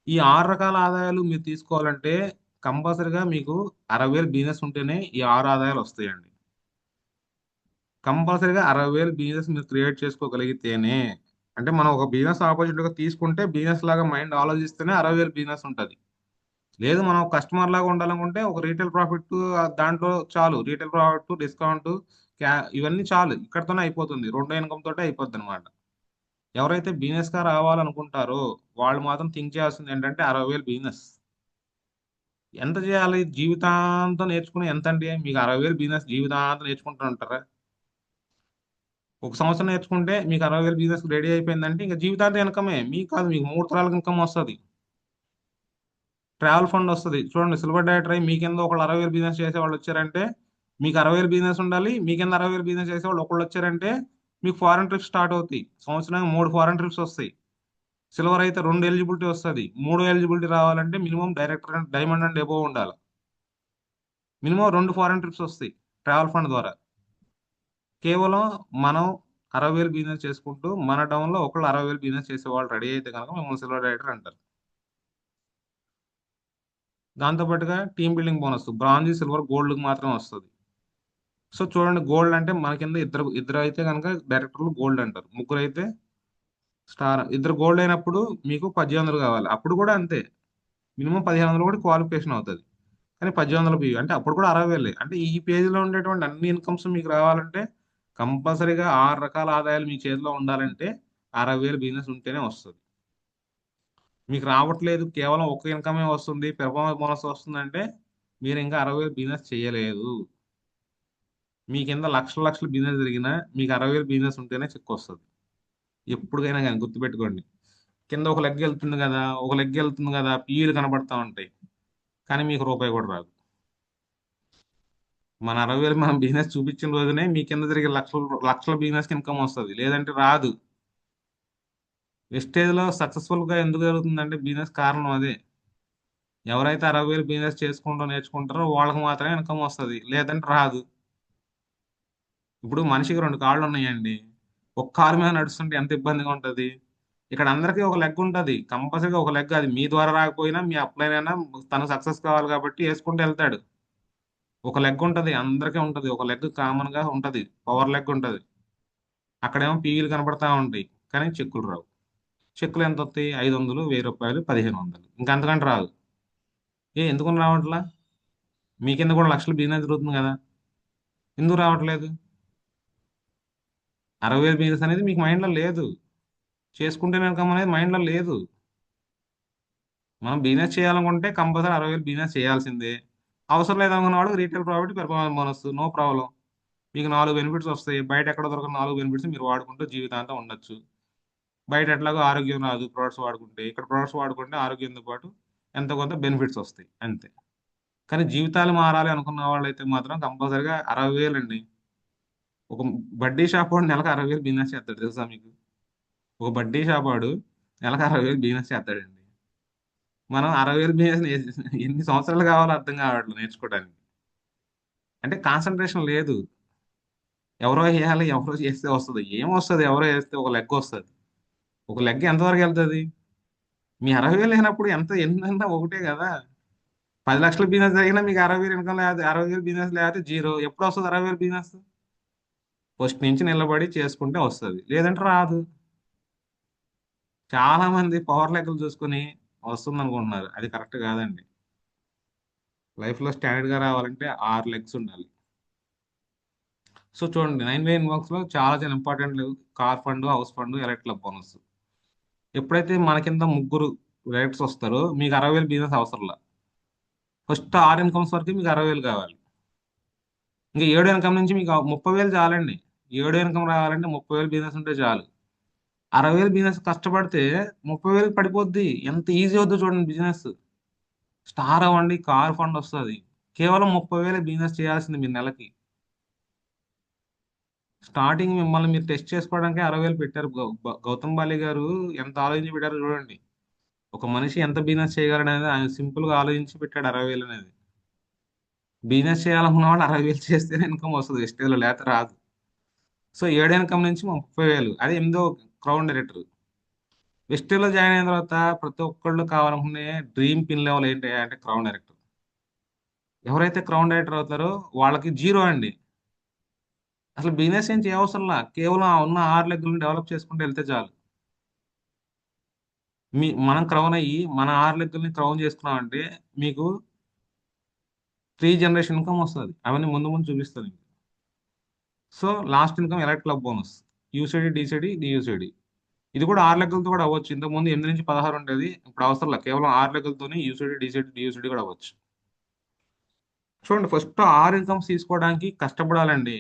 ఈ 6 రకాల ఆదాయాలు మీరు తీసుకోవాలంటే కంపల్సరిగా మీకు 60,000 బిజినెస్ ఉంటేనే ఈ 6 ఆదాయాలు వస్తాయండి. కంపల్సరిగా 60,000 బిజినెస్ మీరు క్రియేట్ చేసుకోగలిగితేనే, అంటే మనం ఒక బిజినెస్ ఆపర్చునిటీగా తీసుకుంటే బిజినెస్ లాగా మైండ్ ఆలోచిస్తేనే 60,000 బిజినెస్ ఉంటుంది. లేదు, మనం కస్టమర్ లాగా ఉండాలనుకుంటే ఒక రీటైల్ ప్రాఫిట్ దాంట్లో చాలు. రీటైల్ ప్రాఫిట్, డిస్కౌంట్, ఇవన్నీ చాలు, ఇక్కడతోనే అయిపోతుంది. 2వ ఇన్కమ్ తోటే అయిపోద్ది అనమాట. ఎవరైతే బిజినెస్ గా రావాలనుకుంటారో వాళ్ళు మాత్రం థింక్ చేయాల్సింది ఏంటంటే 60,000 బిజినెస్ ఎంత చేయాలి, జీవితాంతం నేర్చుకుని ఎంత అండి? మీకు 60,000 బిజినెస్ జీవితాంతం నేర్చుకుంటూ ఉంటారా? ఒక సంవత్సరం నేర్చుకుంటే మీకు 60,000 బిజినెస్ రెడీ అయిపోయిందంటే ఇంకా జీవితాంతం ఇన్కమే. మీకు కాదు, మీకు 3 తరాలకు ఇన్కమ్ వస్తుంది. ట్రావెల్ ఫండ్ వస్తుంది. చూడండి, సిల్వర్ డైరెక్టర్ అయ్యి మీ కింద ఒకళ్ళు 60,000 బిజినెస్ చేసే వాళ్ళు వచ్చారంటే మీకు 60,000 బిజినెస్ ఉండాలి. మీ కింద 60,000 బిజినెస్ చేసే వాళ్ళు ఒకళ్ళు వచ్చారంటే మీకు ఫారెన్ ట్రిప్స్ స్టార్ట్ అవుతాయి. సంవత్సరానికి 3 ఫారెన్ ట్రిప్స్ వస్తాయి. సిల్వర్ అయితే 2 ఎలిజిబిలిటీ వస్తుంది. 3 ఎలిజిబిలిటీ రావాలంటే minimum director diamond and above ఉండాలి. మినిమం 2 ఫారెన్ ట్రిప్స్ వస్తాయి ట్రావెల్ ఫండ్ ద్వారా. కేవలం మనం 60,000 బిజినెస్ చేసుకుంటూ మన టౌన్లో ఒకళ్ళు 60,000 బిజినెస్ చేసే వాళ్ళు రెడీ అయితే కనుక మిమ్మల్ని సిల్వర్ డైరెక్టర్ అంటారు. దాంతోపాటుగా team building bonus bronze, silver, గోల్డ్కి మాత్రం వస్తుంది. సో చూడండి, గోల్డ్ అంటే మన కింద ఇద్దరు అయితే కనుక డైరెక్టర్లు గోల్డ్ అంటారు. 3 అయితే స్టార్. 2 గోల్డ్ అయినప్పుడు మీకు 1,800 కావాలి. అప్పుడు కూడా అంతే, మినిమం 1,500 కూడా క్వాలిఫికేషన్ అవుతుంది. కానీ 1,800 PV అంటే అప్పుడు కూడా 60,000. అంటే ఈ పేజీలో ఉండేటువంటి అన్ని ఇన్కమ్స్ మీకు రావాలంటే కంపల్సరీగా 6 రకాల ఆదాయాలు మీ చేతిలో ఉండాలంటే 60,000 బిజినెస్ ఉంటేనే వస్తుంది. మీకు రావట్లేదు, కేవలం ఒక ఇన్కమే వస్తుంది, పెర్ఫార్మెన్స్ బోనస్ వస్తుందంటే మీరు ఇంకా 60,000 బిజినెస్ చేయలేదు. మీ కింద లక్షల బిజినెస్ జరిగినా మీకు 60,000 బిజినెస్ ఉంటేనే చెక్ వస్తుంది. ఎప్పటికైనా కానీ గుర్తుపెట్టుకోండి. కింద ఒక లెగ్ వెళ్తుంది కదా, పీలు కనబడతా ఉంటాయి, కానీ మీకు రూపాయి కూడా రాదు. మన 60,000 మనం బిజినెస్ చూపించిన రోజునే మీ కింద జరిగే లక్షల బిజినెస్కి ఇన్కమ్ వస్తుంది, లేదంటే రాదు. వెస్టేజ్లో సక్సెస్ఫుల్గా ఎందుకు జరుగుతుందంటే బిజినెస్ కారణం అదే. ఎవరైతే 60,000 బిజినెస్ నేర్చుకుంటారో వాళ్ళకి మాత్రమే ఇన్కమ్ వస్తుంది, లేదంటే రాదు. ఇప్పుడు మనిషికి 2 కాళ్ళు ఉన్నాయండి, ఒక కాలు మీద నడుస్తుంటే ఎంత ఇబ్బందిగా ఉంటుంది. ఇక్కడ అందరికీ ఒక లెగ్ ఉంటుంది, కంపల్సరీగా ఒక లెగ్. అది మీ ద్వారా రాకపోయినా మీ అప్లైన్ అయినా తను సక్సెస్ కావాలి కాబట్టి వేసుకుంటూ వెళ్తాడు. ఒక లెగ్ ఉంటుంది, అందరికీ ఉంటుంది. ఒక లెగ్ కామన్ గా ఉంటుంది, పవర్ లెగ్ ఉంటుంది. అక్కడేమో పీవీలు కనపడతా ఉంటాయి, కానీ చెక్కులు రావు. చెక్కులు ఎంత వస్తాయి? 500, 1,000 రూపాయలు, 1,500, ఇంకా అంతకంటే రాదు. ఎందుకు రావట్లా? మీ కింద కూడా లక్షల బిజినెస్ జరుగుతుంది కదా, ఎందుకు రావట్లేదు? 60,000 బిజినెస్ అనేది మీకు మైండ్లో లేదు, చేసుకుంటేనే ఇన్కమ్ అనేది మైండ్లో లేదు. మనం బిజినెస్ చేయాలనుకుంటే కంపల్సరీ 60,000 బిజినెస్ చేయాల్సిందే. అవసరం లేదనుకున్న వాడు retail profit, performance bonus, no problem. మీకు 4 బెనిఫిట్స్ వస్తాయి. బయట ఎక్కడ దొరకని 4 బెనిఫిట్స్ మీరు వాడుకుంటూ జీవితాంతం ఉండొచ్చు. బయట ఎట్లాగో ఆరోగ్యం రాదు ప్రొడక్ట్స్ వాడుకుంటే, ఇక్కడ ప్రొడక్ట్స్ వాడుకుంటే ఆరోగ్యంతో పాటు ఎంతో కొంత బెనిఫిట్స్ వస్తాయి అంతే. కానీ జీవితాలు మారాలి అనుకున్న వాళ్ళైతే మాత్రం కంపల్సరీగా 60,000 అండి. ఒక బడ్డీ షాప్ వాడు నెలకు 60,000 బిజినెస్ చేస్తాడు, తెలుసా మీకు? ఒక బడ్డీ షాప్ వాడు నెలకు 60,000 బిజినెస్ చేస్తాడండి. మనం 60,000 బిజినెస్ ఎన్ని సంవత్సరాలు కావాలో అర్థం కావట్లేదు నేర్చుకోవడానికి. అంటే కాన్సన్ట్రేషన్ లేదు. ఎవరో చేయాలి, ఎవరో చేస్తే వస్తది. ఏమొస్తది? ఎవరో చేస్తే ఒక లెగ్ వస్తది. ఒక లెగ్ ఎంతవరకు వెళ్తది? మీ 60,000 లేనప్పుడు ఎన్నన్నా ఒకటే కదా! 10,00,000 బిజినెస్ జరిగినా మీకు 60,000 ఇన్కమ్ లేకపోతే 60,000 బిజినెస్ లేకపోతే జీరో. ఎప్పుడొస్తది 60,000 బిజినెస్? ఫస్ట్ నుంచి నిలబడి చేసుకుంటే వస్తది. లేదంటే రాదు. చాలా మంది పవర్ లెక్కలు చూసుకొని వస్తుందనుకుంటున్నారు. అది కరెక్ట్ కాదండి. లైఫ్‌లో స్టాండర్డ్‌గా రావాలంటే 6 లెగ్స్ ఉండాలి. సో చూడండి 9 వే ఇన్బాక్స్‌లో చాలా చాలా ఇంపార్టెంట్లు car fund, house fund, elite club bonus. ఎప్పుడైతే మన కింద ముగ్గురు డైరెక్టర్స్ వస్తారో మీకు 60,000 బిజినెస్ అవసరంలా. ఫస్ట్ 6 ఇన్కమ్స్ వరకే మీకు 60,000 కావాలి. ఇంకా 7 ఇన్కమ్ నుంచి మీకు 30,000 చాలండి. 7 ఇన్కమ్ రావాలంటే 30,000 బిజినెస్ ఉంటే చాలు. 60,000 బిజినెస్ కష్టపడితే 30,000 పడిపోద్ది. ఎంత ఈజీ అవుద్దో చూడండి బిజినెస్. స్టార్ అవ్వండి, కార్ ఫండ్ వస్తది. కేవలం 30,000 బిజినెస్ చేయాల్సింది మీరు నెలకి. స్టార్టింగ్ మిమ్మల్ని మీరు టెస్ట్ చేసుకోవడానికే 60,000 పెట్టారు. గౌతమ్ బాలి గారు ఎంత ఆలోచించి పెట్టారో చూడండి. ఒక మనిషి ఎంత బిజినెస్ చేయగలడనేది ఆయన సింపుల్ గా ఆలోచించి పెట్టాడు 60,000 అనేది. బిజినెస్ చేయాలనుకున్న వాళ్ళు 60,000 చేస్తేనే ఇన్కమ్ వస్తుంది ఎస్టేలో, లేకపోతే రాదు. సో 7 ఇన్కమ్ నుంచి 30,000. అది 8దో క్రౌన్ డైరెక్టర్. వెస్టేలో జాయిన్ అయిన తర్వాత ప్రతి ఒక్కళ్ళు కావాలనుకునే డ్రీమ్ పిన్ లెవెల్ ఏంటి అంటే క్రౌన్ డైరెక్టర్. ఎవరైతే క్రౌన్ డైరెక్టర్ అవుతారో వాళ్ళకి జీరో అండి. అసలు బిజినెస్ ఏం చేయవసరంలా. కేవలం ఆ ఉన్న 6 లెగ్గులను డెవలప్ చేసుకుంటూ వెళ్తే చాలు. మనం క్రౌన్ అయ్యి మన 6 లెగ్గుల్ని క్రౌన్ చేసుకున్నామంటే మీకు 3 జనరేషన్ ఇన్కమ్ వస్తది. అవన్నీ ముందు ముందు చూపిస్తాను. So last income elite club bonus. UCD, DCD, DUCD. ఇది కూడా 6 లెక్కలతో కూడా అవ్వచ్చు. ఇంతకుముందు 8 నుంచి 16 ఉండేది. ఇప్పుడు అవసరంలా. కేవలం 6 లెక్కలతోనే యూసీడీ, డీసీడీ, డియూసీడీ కూడా అవ్వచ్చు. చూడండి ఫస్ట్ 6 ఇన్కమ్స్ తీసుకోవడానికి కష్టపడాలండి.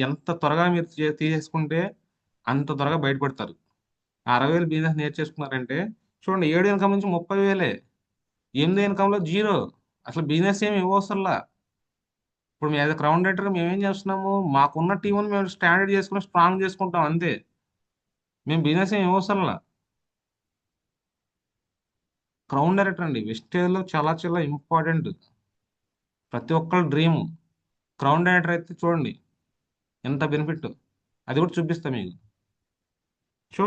ఎంత త్వరగా మీరు తీసేసుకుంటే అంత త్వరగా బయటపడతారు. 60,000 బిజినెస్ నేర్చేసుకున్నారంటే చూడండి 7 ఇన్కమ్ నుంచి 30,000. 8 ఇన్కమ్ లో జీరో. అసలు బిజినెస్ ఏమి ఇవ్వవసరంలా. ఇప్పుడు మీ యాజ్ క్రౌన్ డైరెక్టర్ మేమేం చేస్తున్నాము? మాకున్న టీంని మేము స్టాండర్డ్ చేసుకుని స్ట్రాంగ్ చేసుకుంటాం అంతే. మేము బిజినెస్ ఏమి ఇవ్వవసరంలా. క్రౌన్ డైరెక్టర్ అండి వెస్టేజ్లో చాలా చాలా ఇంపార్టెంట్. ప్రతి ఒక్కళ్ళ డ్రీమ్. క్రౌన్ డైరెక్టర్ అయితే చూడండి ఎంత బెనిఫిట్. అది కూడా చూపిస్తా మీకు. సో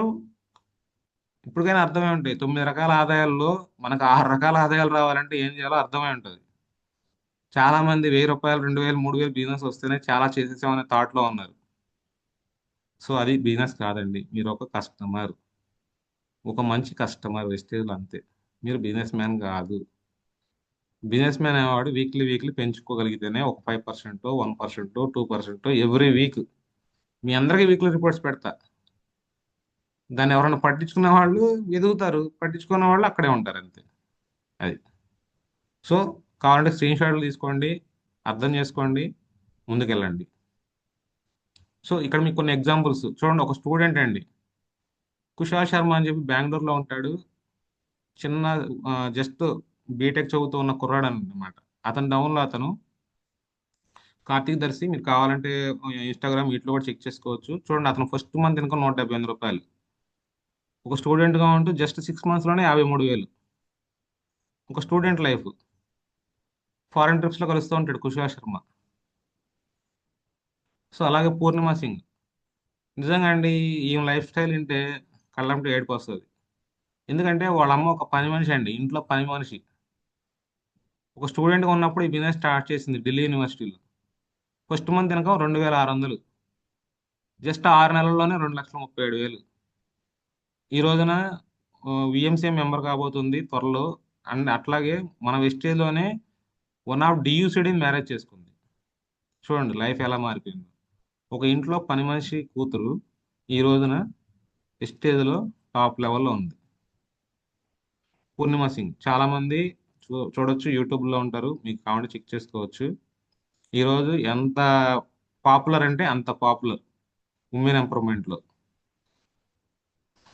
ఇప్పటికైనా అర్థమై ఉంటాయి. 9 రకాల ఆదాయాల్లో మనకు 6 రకాల ఆదాయాలు రావాలంటే ఏం చేయాలో అర్థమై ఉంటుంది. చాలా మంది 1,000 రూపాయలు, 2,000, 3,000 బిజినెస్ వస్తేనే చాలా చేసేసామనే థాట్ లో ఉన్నారు. సో అది బిజినెస్ కాదండి. మీరు ఒక కస్టమర్, ఒక మంచి కస్టమర్ వెస్టేజ్లో అంతే. మీరు బిజినెస్ మ్యాన్ కాదు. బిజినెస్ మ్యాన్ అనేవాడు వీక్లీ పెంచుకోగలిగితేనే ఒక 5%, 1%, 2% ఎవ్రీ వీక్. మీ అందరికీ వీక్లీ రిపోర్ట్స్ పెడతా. దాన్ని ఎవరైనా పట్టించుకునే వాళ్ళు ఎదుగుతారు, పట్టించుకునే వాళ్ళు అక్కడే ఉంటారు అంతే. అది. సో కావాలంటే స్క్రీన్ షాట్లు తీసుకోండి, అర్థం చేసుకోండి, ముందుకెళ్ళండి. సో ఇక్కడ మీకు కొన్ని ఎగ్జాంపుల్స్ చూడండి. ఒక స్టూడెంట్ అండి, కుషాల్ శర్మ అని చెప్పి బెంగళూరులో ఉంటాడు. చిన్న జస్ట్ బీటెక్ చదువుతూ ఉన్న కుర్రాడు అనమాట. అతను డౌన్లో అతను కార్తీక్ దర్శి. మీరు కావాలంటే ఇన్స్టాగ్రామ్ వీటిలో కూడా చెక్ చేసుకోవచ్చు. చూడండి అతను ఫస్ట్ మంత్ ఇన్కమ్ 178 రూపాయలు. ఒక స్టూడెంట్గా ఉంటూ జస్ట్ 6 మంత్స్లోనే 53,000. ఒక స్టూడెంట్ లైఫ్. ఫారెన్ ట్రిప్స్లో కలుస్తూ ఉంటాడు కుషాల్ శర్మ. సో అలాగే పూర్ణిమ సింగ్. నిజంగా అండి ఈ లైఫ్ స్టైల్ వింటే కళ్ళంటే ఏడుపు వస్తుంది. ఎందుకంటే వాళ్ళ అమ్మ ఒక పని మనిషి అండి, ఇంట్లో పని మనిషి. ఒక స్టూడెంట్గా ఉన్నప్పుడు ఈ బిజినెస్ స్టార్ట్ చేసింది ఢిల్లీ యూనివర్సిటీలో. First month income 2,600. జస్ట్ 6 నెలల్లోనే 2,37,000. ఈ రోజున విఎంసీ మెంబర్ కాబోతుంది త్వరలో. అండ్ అట్లాగే మన వెస్టేజ్లోనే వన్ ఆఫ్ డియూసిడీ మ్యారేజ్ చేసుకుంది. చూడండి లైఫ్ ఎలా మారిపోయింది. ఒక ఇంట్లో పని మనిషి కూతురు ఈ రోజున వెస్టేజ్లో టాప్ లెవెల్లో ఉంది. పూర్ణిమ సింగ్ చాలా మంది చూడొచ్చు, యూట్యూబ్లో ఉంటారు, మీకు కావాలంటే చెక్ చేసుకోవచ్చు. ఈరోజు ఎంత పాపులర్ అంటే అంత పాపులర్ ఉమెన్ ఎంపవర్మెంట్లో.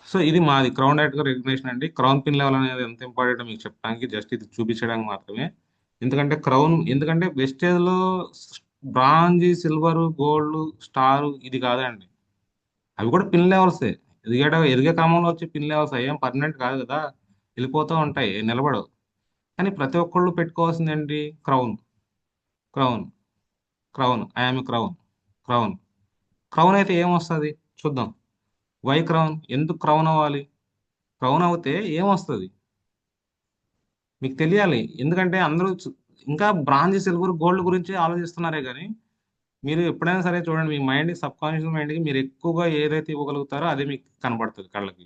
సో ఇది మాది క్రౌన్ డైరెక్టర్ రికగ్నేషన్ అండి. క్రౌన్ పిన్ లెవెల్ అనేది ఎంత ఇంపార్టెంట్ మీకు చెప్పడానికి, జస్ట్ ఇది చూపించడానికి మాత్రమే. ఎందుకంటే వెస్టేజ్లో బ్రాంజ్, సిల్వర్, గోల్డ్, స్టార్ ఇది కాదండి. అవి కూడా పిన్ లెవెల్సే. ఎదిగే క్రమంలో వచ్చే పిన్ లెవెల్స్ ఏం పర్మనెంట్ కాదు కదా, వెళ్ళిపోతూ ఉంటాయి, నిలబడవు. కానీ ప్రతి ఒక్కళ్ళు పెట్టుకోవాల్సింది ఏంటి? Crown, crown, crown, I'm crown, crown. Crown అయితే ఏమొస్తుంది చూద్దాం. Why crown? ఎందుకు క్రౌన్ అవ్వాలి? క్రౌన్ అవుతే ఏమొస్తుంది మీకు తెలియాలి. ఎందుకంటే అందరూ ఇంకా బ్రాంజ్, సిల్వర్, గోల్డ్ గురించి ఆలోచిస్తున్నారే కానీ మీరు ఎప్పుడైనా సరే చూడండి, మీ మైండ్కి, సబ్ కాన్షియస్ మైండ్కి మీరు ఎక్కువగా ఏదైతే ఇవ్వగలుగుతారో అదే మీకు కనబడుతుంది కళ్ళకి.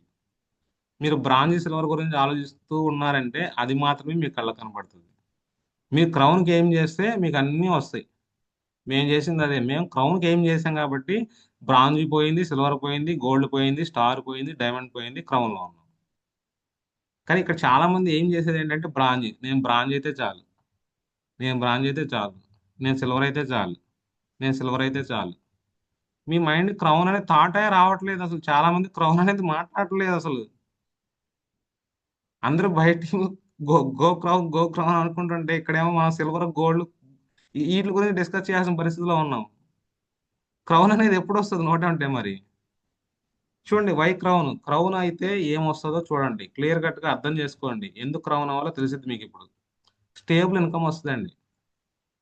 మీరు బ్రాంజ్, సిల్వర్ గురించి ఆలోచిస్తూ ఉన్నారంటే అది మాత్రమే మీ కళ్ళకి కనబడుతుంది. మీరు క్రౌన్కి ఏం చేస్తే మీకు అన్నీ వస్తాయి. మేము చేసింది అదే. మేము క్రౌన్కి ఏం చేసాం కాబట్టి బ్రాంజ్ పోయింది, సిల్వర్ పోయింది, గోల్డ్ పోయింది, స్టార్ పోయింది, డైమండ్ పోయింది, క్రౌన్లో ఉన్నాం. కానీ ఇక్కడ చాలా మంది ఏం చేసేది ఏంటంటే బ్రాంజ్. నేను బ్రాంజ్ అయితే చాలు, నేను బ్రాంజ్ అయితే చాలు, నేను సిల్వర్ అయితే చాలు, నేను సిల్వర్ అయితే చాలు. మీ మైండ్ క్రౌన్ అనే థాటే రావట్లేదు అసలు. చాలా మంది క్రౌన్ అనేది మాట్లాడట్లేదు అసలు. అందరూ బయట go go crown, go crown అనుకుంటుంటే ఇక్కడేమో మనం సిల్వర్, గోల్డ్ వీటి గురించి డిస్కస్ చేయాల్సిన పరిస్థితిలో ఉన్నాం. క్రౌన్ అనేది ఎప్పుడు వస్తుంది నోట అంటే మరి? చూడండి, వై క్రౌన్? క్రౌన్ అయితే ఏమొస్తుందో చూడండి, క్లియర్ కట్ గా అర్థం చేసుకోండి. ఎందుకు క్రౌన్ అవ్వాలో తెలిసింది మీకు ఇప్పుడు. స్టేబుల్ ఇన్కమ్ వస్తుందండి.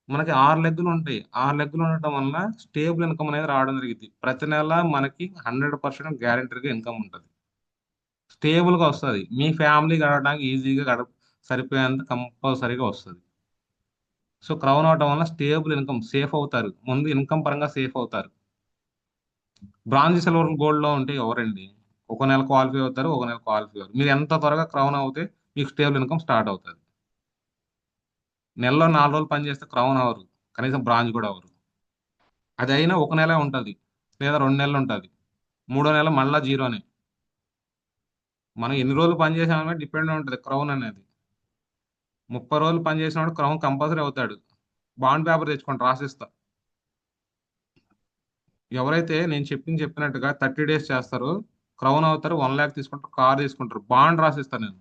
మనకి 6 లెగ్గులు ఉంటాయి. 6 లెగ్గులు ఉండటం వల్ల స్టేబుల్ ఇన్కమ్ అనేది రావడం జరిగింది. ప్రతి నెల మనకి 100% గ్యారెంటీగా ఇన్కమ్ ఉంటుంది. స్టేబుల్ గా వస్తుంది. మీ ఫ్యామిలీ గడవడానికి ఈజీగా సరిపోయేంత కంపల్సరీగా వస్తుంది. సో క్రౌన్ అవటం వల్ల స్టేబుల్ ఇన్కమ్, సేఫ్ అవుతారు. ముందు ఇన్కమ్ పరంగా సేఫ్ అవుతారు. బ్రాంజ్, సిల్వర్, గోల్డ్ లో ఉంటే ఎవరండి? ఒక నెల క్వాలిఫై అవుతారు, ఒక నెల క్వాలిఫై అవ్వరు. మీరు ఎంత త్వరగా క్రౌన్ అవుతే మీకు స్టేబుల్ ఇన్కమ్ స్టార్ట్ అవుతుంది. నెలలో 4 రోజులు పని చేస్తే క్రౌన్ అవ్వరు, కనీసం బ్రాంజ్ కూడా అవ్వరు. అది అయినా ఒక నెలే ఉంటుంది, లేదా 2 నెలలు ఉంటుంది. 3వ నెల మళ్ళా జీరోనే. మనం ఎన్ని రోజులు పని చేసామని డిపెండ్ ఉంటుంది క్రౌన్ అనేది. 30 రోజులు పని చేసినప్పుడు క్రౌన్ కంపల్సరీ అవుతాడు. బాండ్ పేపర్ తెచ్చుకోండి, రాసిస్తా. ఎవరైతే నేను చెప్పినట్టుగా 30 డేస్ చేస్తారో క్రౌన్ అవుతారు, 1 లాక్ తీసుకుంటారు, కార్ తీసుకుంటారు, బాండ్ రాసిస్తాను నేను.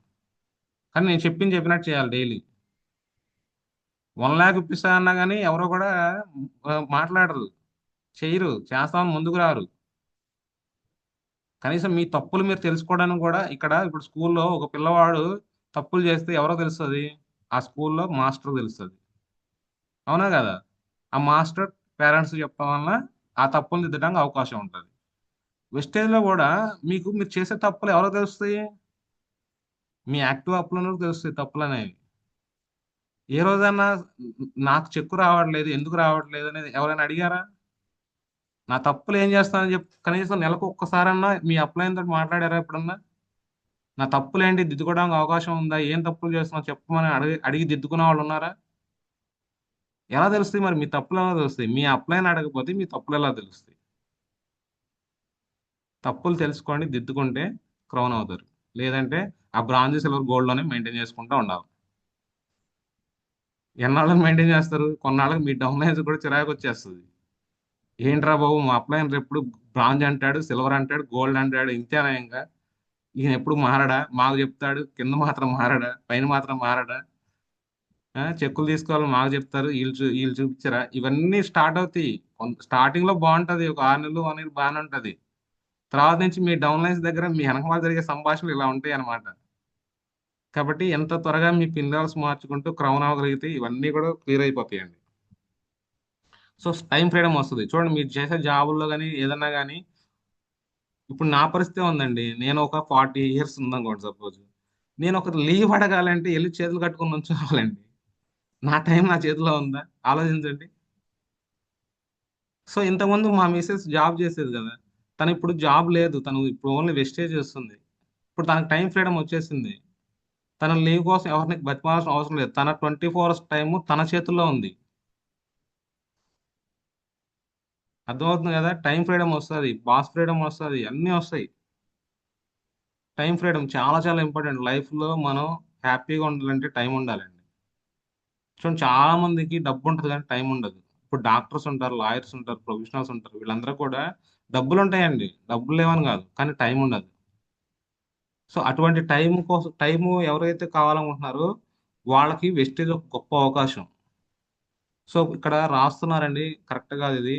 కానీ నేను చెప్పినట్టు చేయాలి డైలీ. 1 లాక్ ఇప్పిస్తా అన్నా కానీ ఎవరో కూడా మాట్లాడరు, చేయరు, చేస్తామని ముందుకు రారు. కనీసం మీ తప్పులు మీరు తెలుసుకోవడానికి కూడా ఇక్కడ ఇప్పుడు స్కూల్లో ఒక పిల్లవాడు తప్పులు చేస్తే ఎవరో తెలుస్తుంది? ఆ స్కూల్లో మాస్టర్ తెలుస్తుంది. అవునా కదా? ఆ మాస్టర్ పేరెంట్స్ చెప్పడం వల్ల ఆ తప్పులు దిద్దడానికి అవకాశం ఉంటుంది. వెస్టేజ్లో కూడా మీరు చేసే తప్పులు ఎవరో తెలుస్తాయి? మీ యాక్టివ్ అప్లోనూ తెలుస్తాయి తప్పులు అనేవి. ఏ రోజన్నా నాకు చెక్కు రావట్లేదు, ఎందుకు రావట్లేదు అనేది ఎవరైనా అడిగారా? నా తప్పులు ఏం చేస్తానని చెప్పి కనీసం నెలకు ఒక్కసారన్నా మీ అప్లైన్ తోటి మాట్లాడారా ఎప్పుడన్నా? నా తప్పులు ఏంటి, దిద్దుకోవడానికి అవకాశం ఉందా, ఏం తప్పులు చేస్తున్నా చెప్పమని అడిగి దిద్దుకునే వాళ్ళు ఉన్నారా? ఎలా తెలుస్తాయి మరి? మీ తప్పులు ఎలా తెలుస్తాయి? మీ అప్లైన్ అడగకపోతే మీ తప్పులు ఎలా తెలుస్తాయి? తప్పులు తెలుసుకోండి, దిద్దుకుంటే క్రౌన్ అవుతారు. లేదంటే ఆ బ్రాంజ్, సిల్వర్, గోల్డ్ లోనే మెయింటైన్ చేసుకుంటూ ఉండాలి. ఎన్నాళ్ళని మెయింటైన్ చేస్తారు? కొన్నాళ్ళకి మీ డౌన్ లైన్స్ కూడా చిరాకు వచ్చేస్తుంది. ఏంట్రా బాబు, మా అప్లైన్ ఎప్పుడు బ్రాంజ్ అంటాడు, సిల్వర్ అంటాడు, గోల్డ్ అంటాడు, ఇంతేనా ఇంకా? ఈయన ఎప్పుడు మారడా? మాకు చెప్తాడు, కింద మాత్రం మారడా, పైన మాత్రం మారడా? చెక్కులు తీసుకోవాలని మాకు చెప్తారు, వీళ్ళు చూపించరా? ఇవన్నీ స్టార్ట్ అవుతాయి. స్టార్టింగ్ లో బాగుంటది, ఒక 6 నెలలు, 1 ఇయర్ బాగానే ఉంటది. తర్వాత నుంచి మీ డౌన్ లైన్స్ దగ్గర మీ వెనకమాల జరిగే సంభాషణలు ఇలా ఉంటాయి అన్నమాట. కాబట్టి ఎంత త్వరగా మీ పిల్లల్స్ మార్చుకుంటూ క్రౌన్ అవ్వగలిగితే ఇవన్నీ కూడా క్లియర్ అయిపోతాయండి. సో టైం ఫ్రీడమ్ వస్తుంది. చూడండి, మీరు చేసే జాబుల్లో కానీ ఏదన్నా కానీ ఇప్పుడు నా పరిస్థితి ఉందండి. నేను ఒక 40 ఇయర్స్ ఉందనుకోండి సపోజ్. నేను ఒక లీవ్ అడగాలంటే వెళ్ళి చేతులు కట్టుకుని ఉంచుకోవాలండి. నా టైం నా చేతిలో ఉందా? ఆలోచించండి. సో ఇంతకుముందు మా మిసెస్ జాబ్ చేసేది కదా, తను ఇప్పుడు జాబ్ లేదు, తను ఇప్పుడు ఓన్లీ వెస్టేజ్ చేస్తుంది. ఇప్పుడు తనకు టైం ఫ్రీడమ్ వచ్చేసింది. తన లీవ్ కోసం ఎవరిని బతిమాల్సిన అవసరం లేదు. తన 24 అవర్స్ టైము తన చేతుల్లో ఉంది. అర్థమవుతుంది కదా? టైం ఫ్రీడమ్ వస్తుంది, బాస్ ఫ్రీడమ్ వస్తుంది, అన్నీ వస్తాయి. టైం ఫ్రీడమ్ చాలా చాలా ఇంపార్టెంట్. లైఫ్లో మనం హ్యాపీగా ఉండాలంటే టైం ఉండాలండి. చూడండి, చాలా మందికి డబ్బు ఉంటుంది కానీ టైం ఉండదు. ఇప్పుడు డాక్టర్స్ ఉంటారు, లాయర్స్ ఉంటారు, ప్రొఫెషనల్స్ ఉంటారు, వీళ్ళందరూ కూడా డబ్బులు ఉంటాయండి, డబ్బులు లేవని కాదు, కానీ టైం ఉండదు. సో అటువంటి టైం కోసం, టైము ఎవరైతే కావాలనుకుంటున్నారో వాళ్ళకి వెస్టేజ్ ఒక గొప్ప అవకాశం. సో ఇక్కడ రాస్తున్నారండి, కరెక్ట్ కాదు ఇది.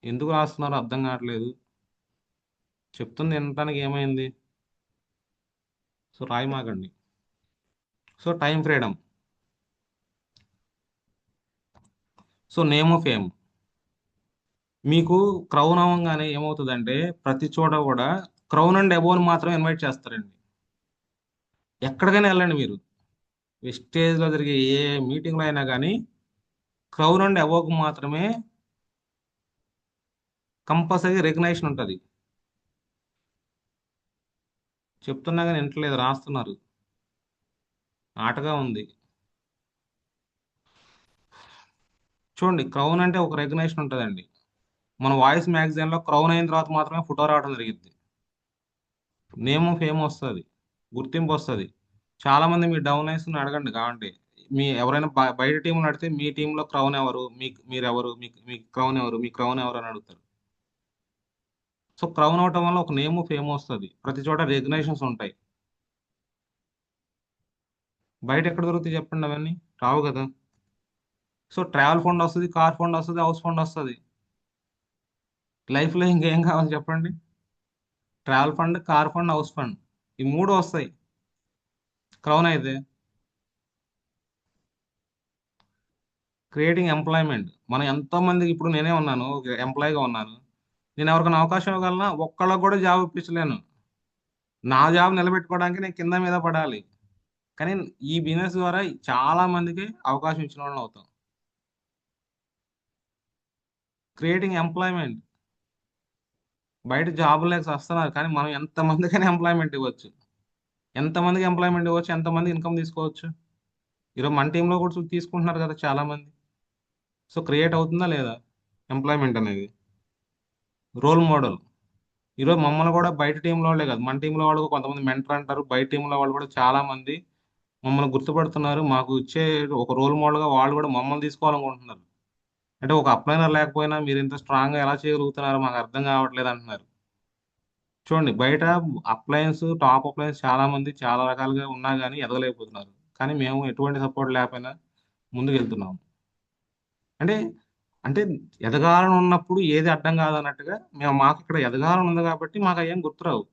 ఎందుకు రాస్తున్నారో అర్థం కావట్లేదు. చెప్తుంది వినటానికి ఏమైంది? సో రాయి మాకండి. So time freedom. So name of fame. మీకు క్రౌన్ అవ్వగానే ఏమవుతుందంటే ప్రతి చోట కూడా క్రౌన్ అండ్ అబోవ్ మాత్రం ఇన్వైట్ చేస్తారండి. ఎక్కడికైనా వెళ్ళండి మీరు, వెస్టేజ్లో జరిగే ఏ మీటింగ్లో అయినా కానీ క్రౌన్ అండ్ అబోవ్ మాత్రమే కంపల్సరీ రికగ్నైజేషన్ ఉంటుంది. చెప్తున్నా కానీ వింటలేదు, రాస్తున్నారు. ఆటగా ఉంది. చూడండి, క్రౌన్ అంటే ఒక రికగ్నైజేషన్ ఉంటుందండి. మన వాయిస్ మ్యాగజైన్లో క్రౌన్ అయిన తర్వాత మాత్రమే ఫోటో రావడం జరిగింది. నేమ్ ఫేమ్ వస్తుంది, గుర్తింపు వస్తుంది. చాలా మంది మీ డౌన్ లైన్స్ అడగండి కావండి. మీ ఎవరైనా బయట టీంలో అడిగితే మీ టీంలో క్రౌన్ ఎవరు, మీరెవరు, మీ క్రౌన్ ఎవరు, మీ క్రౌన్ ఎవరు అని అడుగుతారు. సో క్రౌన్ అవటం వల్ల ఒక నేమ్ ఫేమ్ వస్తుంది, ప్రతి చోట రికగ్నైజేషన్స్ ఉంటాయి. బయట ఎక్కడ దొరుకుతాయి చెప్పండి, అవన్నీ రావు కదా. సో ట్రావెల్ ఫండ్ వస్తుంది, కార్ ఫండ్ వస్తుంది, హౌస్ ఫండ్ వస్తుంది. లైఫ్లో ఇంకేం కావాలి చెప్పండి? Travel fund, car fund, house fund, ఈ 3 వస్తాయి క్రౌన్ అయితే. Creating employment. మనం ఎంతో మందికి, ఇప్పుడు నేనే ఉన్నాను, ఎంప్లాయీగా ఉన్నాను. నేను ఎవరికైనా అవకాశం ఇవ్వగలనా? ఒక్కళ్ళకి కూడా జాబ్ ఇప్పించలేను. నా జాబ్ నిలబెట్టుకోవడానికి నేను కింద మీద పడాలి. కానీ ఈ బిజినెస్ ద్వారా చాలా మందికి అవకాశం ఇచ్చిన వాళ్ళని అవుతాం. Creating employment. బయట జాబులు లేక వస్తున్నారు, కానీ మనం ఎంతమందికైనా ఎంప్లాయ్మెంట్ ఇవ్వచ్చు. ఎంతమందికి ఎంప్లాయ్మెంట్ ఇవ్వచ్చు, ఎంతమంది ఇన్కమ్ తీసుకోవచ్చు. ఈరోజు మన టీంలో కూడా తీసుకుంటున్నారు కదా చాలా మంది. సో క్రియేట్ అవుతుందా లేదా ఎంప్లాయ్మెంట్ అనేది? Role model. ఈరోజు మమ్మల్ని కూడా బయట టీంలో వాళ్ళే కాదు, మన టీంలో వాళ్ళు కొంతమంది మెంటర్ అంటారు, బయట టీంలో వాళ్ళు కూడా చాలా మంది మమ్మల్ని గుర్తుపడుతున్నారు. మాకు ఇచ్చే ఒక రోల్ మోడల్గా వాళ్ళు కూడా మమ్మల్ని తీసుకోవాలనుకుంటున్నారు. అంటే ఒక అప్లైనర్ లేకపోయినా మీరు ఇంత స్ట్రాంగ్గా ఎలా చేయగలుగుతున్నారో మాకు అర్థం కావట్లేదు అంటున్నారు. చూడండి, బయట అప్లయన్స్, టాప్ అప్లయన్స్ చాలా మంది చాలా రకాలుగా ఉన్నా కానీ ఎదగలేకపోతున్నారు. కానీ మేము ఎటువంటి సపోర్ట్ లేకపోయినా ముందుకు వెళ్తున్నాము. అంటే అంటే ఎదగాలని ఉన్నప్పుడు ఏది అడ్డం కాదన్నట్టుగా మాకు ఇక్కడ ఎదగాలని ఉంది కాబట్టి మాకు అయ్యేం గుర్తురావు.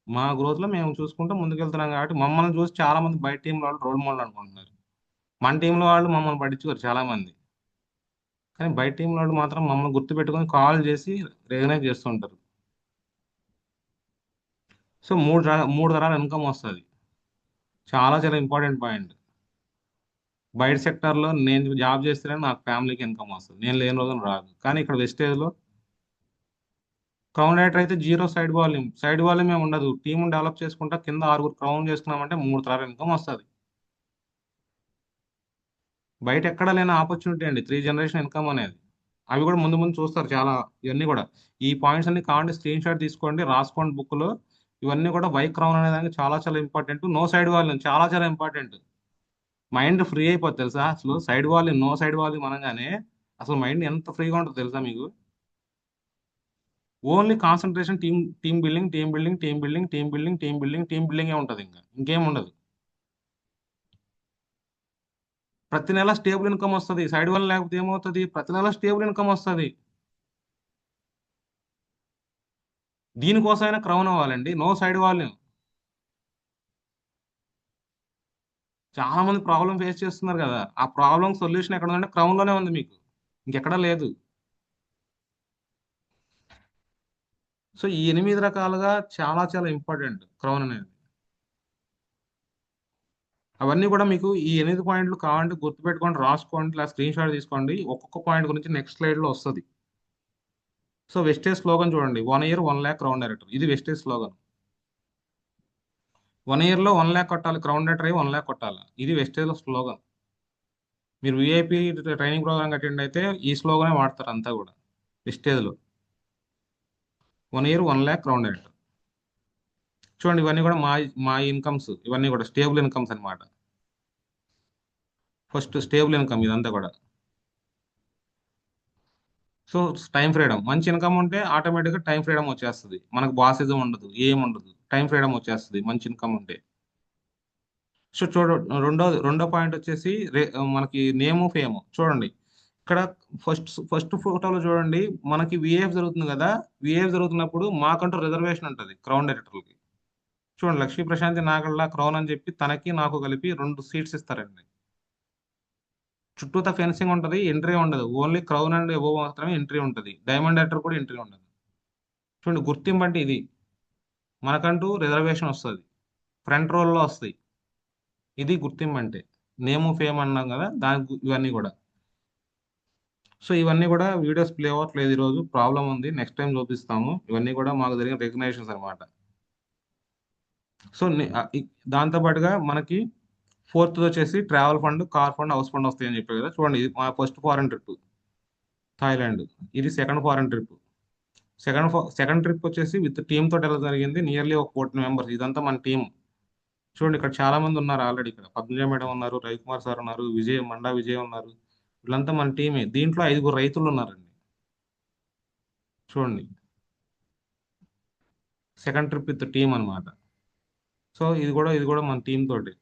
మా గ్రోత్లో మేము చూసుకుంటూ ముందుకెళ్తున్నాం కాబట్టి మమ్మల్ని చూసి చాలా మంది బయట టీంలో వాళ్ళు రోల్ మోడల్ అనుకుంటున్నారు. మన టీంలో వాళ్ళు మమ్మల్ని పట్టించుకోరు చాలా మంది, కానీ బయట టీంలో వాళ్ళు మాత్రం మమ్మల్ని గుర్తుపెట్టుకొని కాల్ చేసి రికగ్నైజ్ చేస్తుంటారు. సో 3 తరాల ఇన్కమ్ వస్తుంది. చాలా చాలా ఇంపార్టెంట్ పాయింట్. బయట సెక్టార్లో నేను జాబ్ చేస్తేనే నాకు ఫ్యామిలీకి ఇన్కమ్ వస్తుంది, నేను లేని రోజున రాదు. కానీ ఇక్కడ వెస్టేజ్లో క్రౌన్ రైటర్ అయితే 0 సైడ్ వాల్యూమ్ ఏమి ఉండదు. టీం డెవలప్ చేసుకుంటా కింద 6 క్రౌన్ చేసుకున్నామంటే 3 తరాల ఇన్కమ్ వస్తుంది. బయట ఎక్కడ లేని ఆపర్చునిటీ అండి 3 జనరేషన్ ఇన్కమ్ అనేది. అవి కూడా ముందు ముందు చూస్తారు చాలా. ఇవన్నీ కూడా ఈ పాయింట్స్ అన్ని కావాలంటే స్క్రీన్ షాట్ తీసుకోండి, రాసుకోండి బుక్లో. ఇవన్నీ కూడా వై క్రౌన్ అనేది చాలా చాలా ఇంపార్టెంట్. నో సైడ్ వాల్యూమ్ చాలా చాలా ఇంపార్టెంట్. మైండ్ ఫ్రీ అయిపోతుంది తెలుసా. అసలు side volume, no side volume అనగానే అసలు మైండ్ ఎంత ఫ్రీగా ఉంటుంది తెలుసా మీకు. ఓన్లీ కాన్సన్ట్రేషన్ టీమ్ బిల్డింగే ఉంటుంది, ఇంకేం ఉండదు. ప్రతి నెల స్టేబుల్ ఇన్కమ్ వస్తుంది. సైడ్ వల్ల లేకపోతే ఏమవుతుంది, ప్రతి నెల స్టేబుల్ ఇన్కమ్ వస్తుంది. దీనికోసమైనా క్రౌన్ అవ్వాలండి. No side volume. చాలా మంది ప్రాబ్లం ఫేస్ చేస్తున్నారు కదా, ఆ ప్రాబ్లం సొల్యూషన్ ఎక్కడ ఉందంటే క్రౌన్ లోనే ఉంది, మీకు ఇంకెక్కడా లేదు. సో ఈ 8 రకాలుగా చాలా చాలా ఇంపార్టెంట్ క్రౌన్ అనేది. అవన్నీ కూడా మీకు ఈ 8 పాయింట్లు కావాలంటే గుర్తుపెట్టుకోండి, రాసుకోండి, ఇలా స్క్రీన్ షాట్ తీసుకోండి. ఒక్కొక్క పాయింట్ గురించి నెక్స్ట్ స్లైడ్లో వస్తుంది. సో వెస్టేజ్ స్లోగన్ చూడండి, 1 year 1 lakh క్రౌన్ డైరెక్టర్. ఇది వెస్టేజ్ స్లోగన్. 1 yearలో 1 lakh కొట్టాలి, క్రౌన్ డైరెక్టర్ అయ్యి 1 lakh కొట్టాలి. ఇది వెస్టేజ్లో స్లోగన్. మీరు విఐపి ట్రైనింగ్ ప్రోగ్రామ్ అటెండ్ అయితే ఈ స్లోగనే వాడతారు అంతా కూడా వెస్టేజ్లో. 1 year 1 lakh క్రౌన్ డైరెక్టర్. చూడండి, ఇవన్నీ కూడా మా ఇన్కమ్స్, ఇవన్నీ కూడా స్టేబుల్ ఇన్కమ్స్ అనమాట. ఫస్ట్ స్టేబుల్ ఇన్కమ్ ఇదంతా కూడా. సో టైం ఫ్రీడమ్, మంచి ఇన్కమ్ ఉంటే ఆటోమేటిక్గా టైం ఫ్రీడమ్ వచ్చేస్తుంది. మనకు బాసిజం ఉండదు, ఏముండదు, టైం ఫ్రీడమ్ వచ్చేస్తుంది మంచి ఇన్కమ్ ఉంటే. సో రెండో పాయింట్ వచ్చేసి మనకి నేము ఫేమ్. చూడండి ఇక్కడ ఫస్ట్ ఫోటోలో చూడండి, మనకి విఏఎఫ్ జరుగుతుంది కదా. విఏఎఫ్ జరుగుతున్నప్పుడు మాకంటూ రిజర్వేషన్ ఉంటుంది క్రౌన్ డైరెక్టర్లకి. చూడండి, లక్ష్మీ ప్రశాంతి నాగళ్ళ క్రౌన్ అని చెప్పి తనకి నాకు కలిపి 2 సీట్స్ ఇస్తారండి. చుట్టూతా ఫెన్సింగ్ ఉంటుంది, ఎంట్రీ ఉండదు. ఓన్లీ క్రౌన్ అండ్ ఎబో మాత్రమే ఎంట్రీ ఉంటుంది. డైమండ్ యాక్టర్ కూడా ఎంట్రీ ఉండదు. చూడండి, గుర్తింపు అంటే ఇది. మనకంటూ రిజర్వేషన్ వస్తుంది, ఫ్రంట్ రోల్లో వస్తాయి. ఇది గుర్తింపు అంటే. నేము ఫేమ్ అన్నాం కదా, దాని ఇవన్నీ కూడా. సో ఇవన్నీ కూడా వీడియోస్ ప్లే అవ్వట్లేదు ఈరోజు, ప్రాబ్లం ఉంది. నెక్స్ట్ టైం చూపిస్తాము. ఇవన్నీ కూడా మాకు జరిగిన రికగ్నైజేషన్స్ అనమాట. సో దాంతో పాటుగా మనకి 4th వచ్చేసి travel fund, car fund, house fund వస్తాయని చెప్పారు కదా. చూడండి, ఇది మా ఫస్ట్ ఫారెన్ ట్రిప్ థాయిలాండ్. ఇది second foreign trip. Second trip వచ్చేసి విత్ టీమ్ తోటి ఎలా జరిగింది. నియర్లీ ఒక 14 మెంబర్స్. ఇదంతా మన టీం. చూడండి, ఇక్కడ చాలా మంది ఉన్నారు ఆల్రెడీ. ఇక్కడ పద్మజ మేడం ఉన్నారు, రవికుమార్ సార్ ఉన్నారు, మండా విజయ్ ఉన్నారు. వీళ్ళంతా మన టీమే. దీంట్లో 5 రైతులు ఉన్నారండి. చూడండి, సెకండ్ ట్రిప్ విత్ టీమ్ అనమాట. సో ఇది కూడా మన టీం తోటి.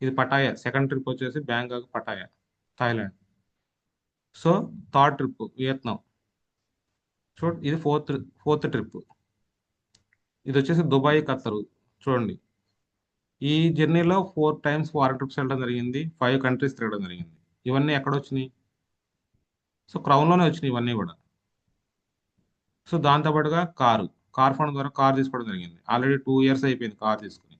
ఇది పటాయా. సెకండ్ ట్రిప్ వచ్చేసి Bangkok, Pattaya, Thailand. So third trip Vietnam. చూడండి, ఇది ఫోర్త్ ట్రిప్. ఇది వచ్చేసి దుబాయ్, ఖత్తరు. చూడండి, ఈ జర్నీలో 4 times ఫారెన్ ట్రిప్స్ వెళ్ళడం జరిగింది. 5 countries తిరగడం జరిగింది. ఇవన్నీ ఎక్కడ వచ్చినాయి? సో క్రౌన్లోనే వచ్చినాయి ఇవన్నీ కూడా. సో దాంతోపాటుగా కార్ ఫండ్ ద్వారా కార్ తీసుకోవడం జరిగింది. ఆల్రెడీ 2 years అయిపోయింది కార్ తీసుకుని.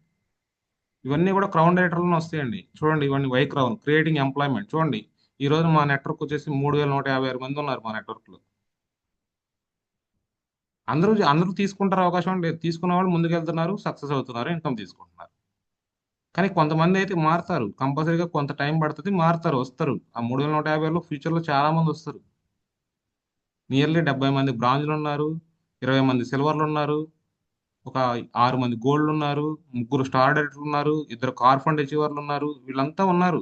ఇవన్నీ కూడా క్రౌన్ డైరెక్టర్లోనే వస్తాయండి. చూడండి, ఇవన్నీ వై క్రౌన్ క్రియేటింగ్ ఎంప్లాయ్మెంట్. చూడండి, ఈ రోజు మా నెట్వర్క్ వచ్చేసి 3156 మంది ఉన్నారు మా నెట్వర్క్లో. అందరూ తీసుకుంటారు అవకాశం లేదు. తీసుకున్న వాళ్ళు ముందుకెళ్తున్నారు, సక్సెస్ అవుతున్నారు, ఇన్కమ్ తీసుకుంటున్నారు. కానీ కొంతమంది అయితే మారుతారు. కంపల్సరీగా కొంత టైం పడుతుంది, మారుతారు, వస్తారు. ఆ 3150లో ఫ్యూచర్లో చాలా మంది వస్తారు. నియర్లీ 70 మంది బ్రాంజ్లు ఉన్నారు, 20 మంది సిల్వర్లు ఉన్నారు, ఒక 6 మంది గోల్డ్ ఉన్నారు, 3 స్టార్ డైరెక్టర్లు ఉన్నారు, 2 కార్ ఫండ్ అచీవర్లు ఉన్నారు. వీళ్ళంతా ఉన్నారు,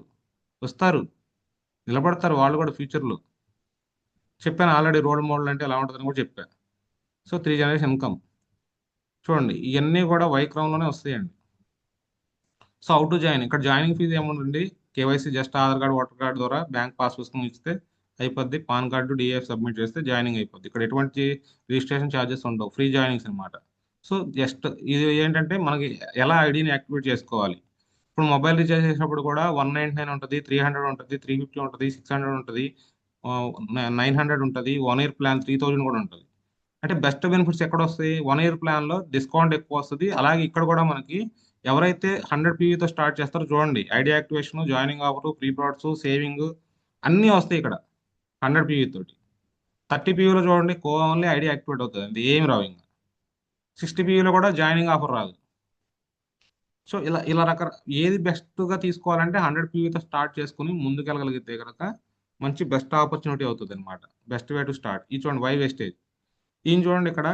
వస్తారు, నిలబడతారు వాళ్ళు కూడా ఫ్యూచర్లో. చెప్పాను ఆల్రెడీ, రోల్ మోడల్ అంటే ఎలా ఉంటుందని కూడా చెప్పాను. So 3 generation income. చూడండి, ఇవన్నీ కూడా వై క్రౌన్లోనే వస్తాయండి. So how to join. ఇక్కడ జాయినింగ్ ఫీజు ఏముంటుంది? KYC just Aadhaar card, voter card ద్వారా బ్యాంక్ పాస్ పుస్తకం ఇస్తే అయిపోద్ది. పాన్ కార్డు, డిఎఫ్ సబ్మిట్ చేస్తే జాయినింగ్ అయిపోద్ది. ఇక్కడ ఎటువంటి రిజిస్ట్రేషన్ ఛార్జెస్ ఉండవు, ఫ్రీ జాయినింగ్స్ అనమాట. సో జస్ట్ ఇది ఏంటంటే మనకి ఎలా ఐడిని యాక్టివేట్ చేసుకోవాలి. ఇప్పుడు మొబైల్ రీఛార్జ్ చేసినప్పుడు కూడా 199 ఉంటుంది, 300 ఉంటుంది, 350 ఉంటుంది, 600 ఉంటుంది, 900 ఉంటుంది. 1 year ప్లాన్ 3000 కూడా ఉంటుంది. అంటే బెస్ట్ బెనిఫిట్స్ ఎక్కడ వస్తాయి? 1 year ప్లాన్లో డిస్కౌంట్ ఎక్కువ వస్తుంది. అలాగే ఇక్కడ కూడా మనకి ఎవరైతే 100 PVతో స్టార్ట్ చేస్తారో చూడండి, ID activation, joining offer, pre products, saving అన్నీ వస్తాయి ఇక్కడ 100 PV తోటి. 30 PVలో చూడండి, ఓన్లీ ఐడి యాక్టివేట్ అవుతుంది, అంతే, ఏమి రావు. ఇంకా 60 PVలో కూడా జాయినింగ్ ఆఫర్ రాదు. సో ఇలా ఏది బెస్ట్గా తీసుకోవాలంటే 100 PVతో స్టార్ట్ చేసుకుని ముందుకెళ్ళగలిగితే కనుక మంచి బెస్ట్ ఆపర్చునిటీ అవుతుంది అనమాట. Best way to start. ఈ చూడండి, వై వేస్టేజ్. ఈయన చూడండి, ఇక్కడ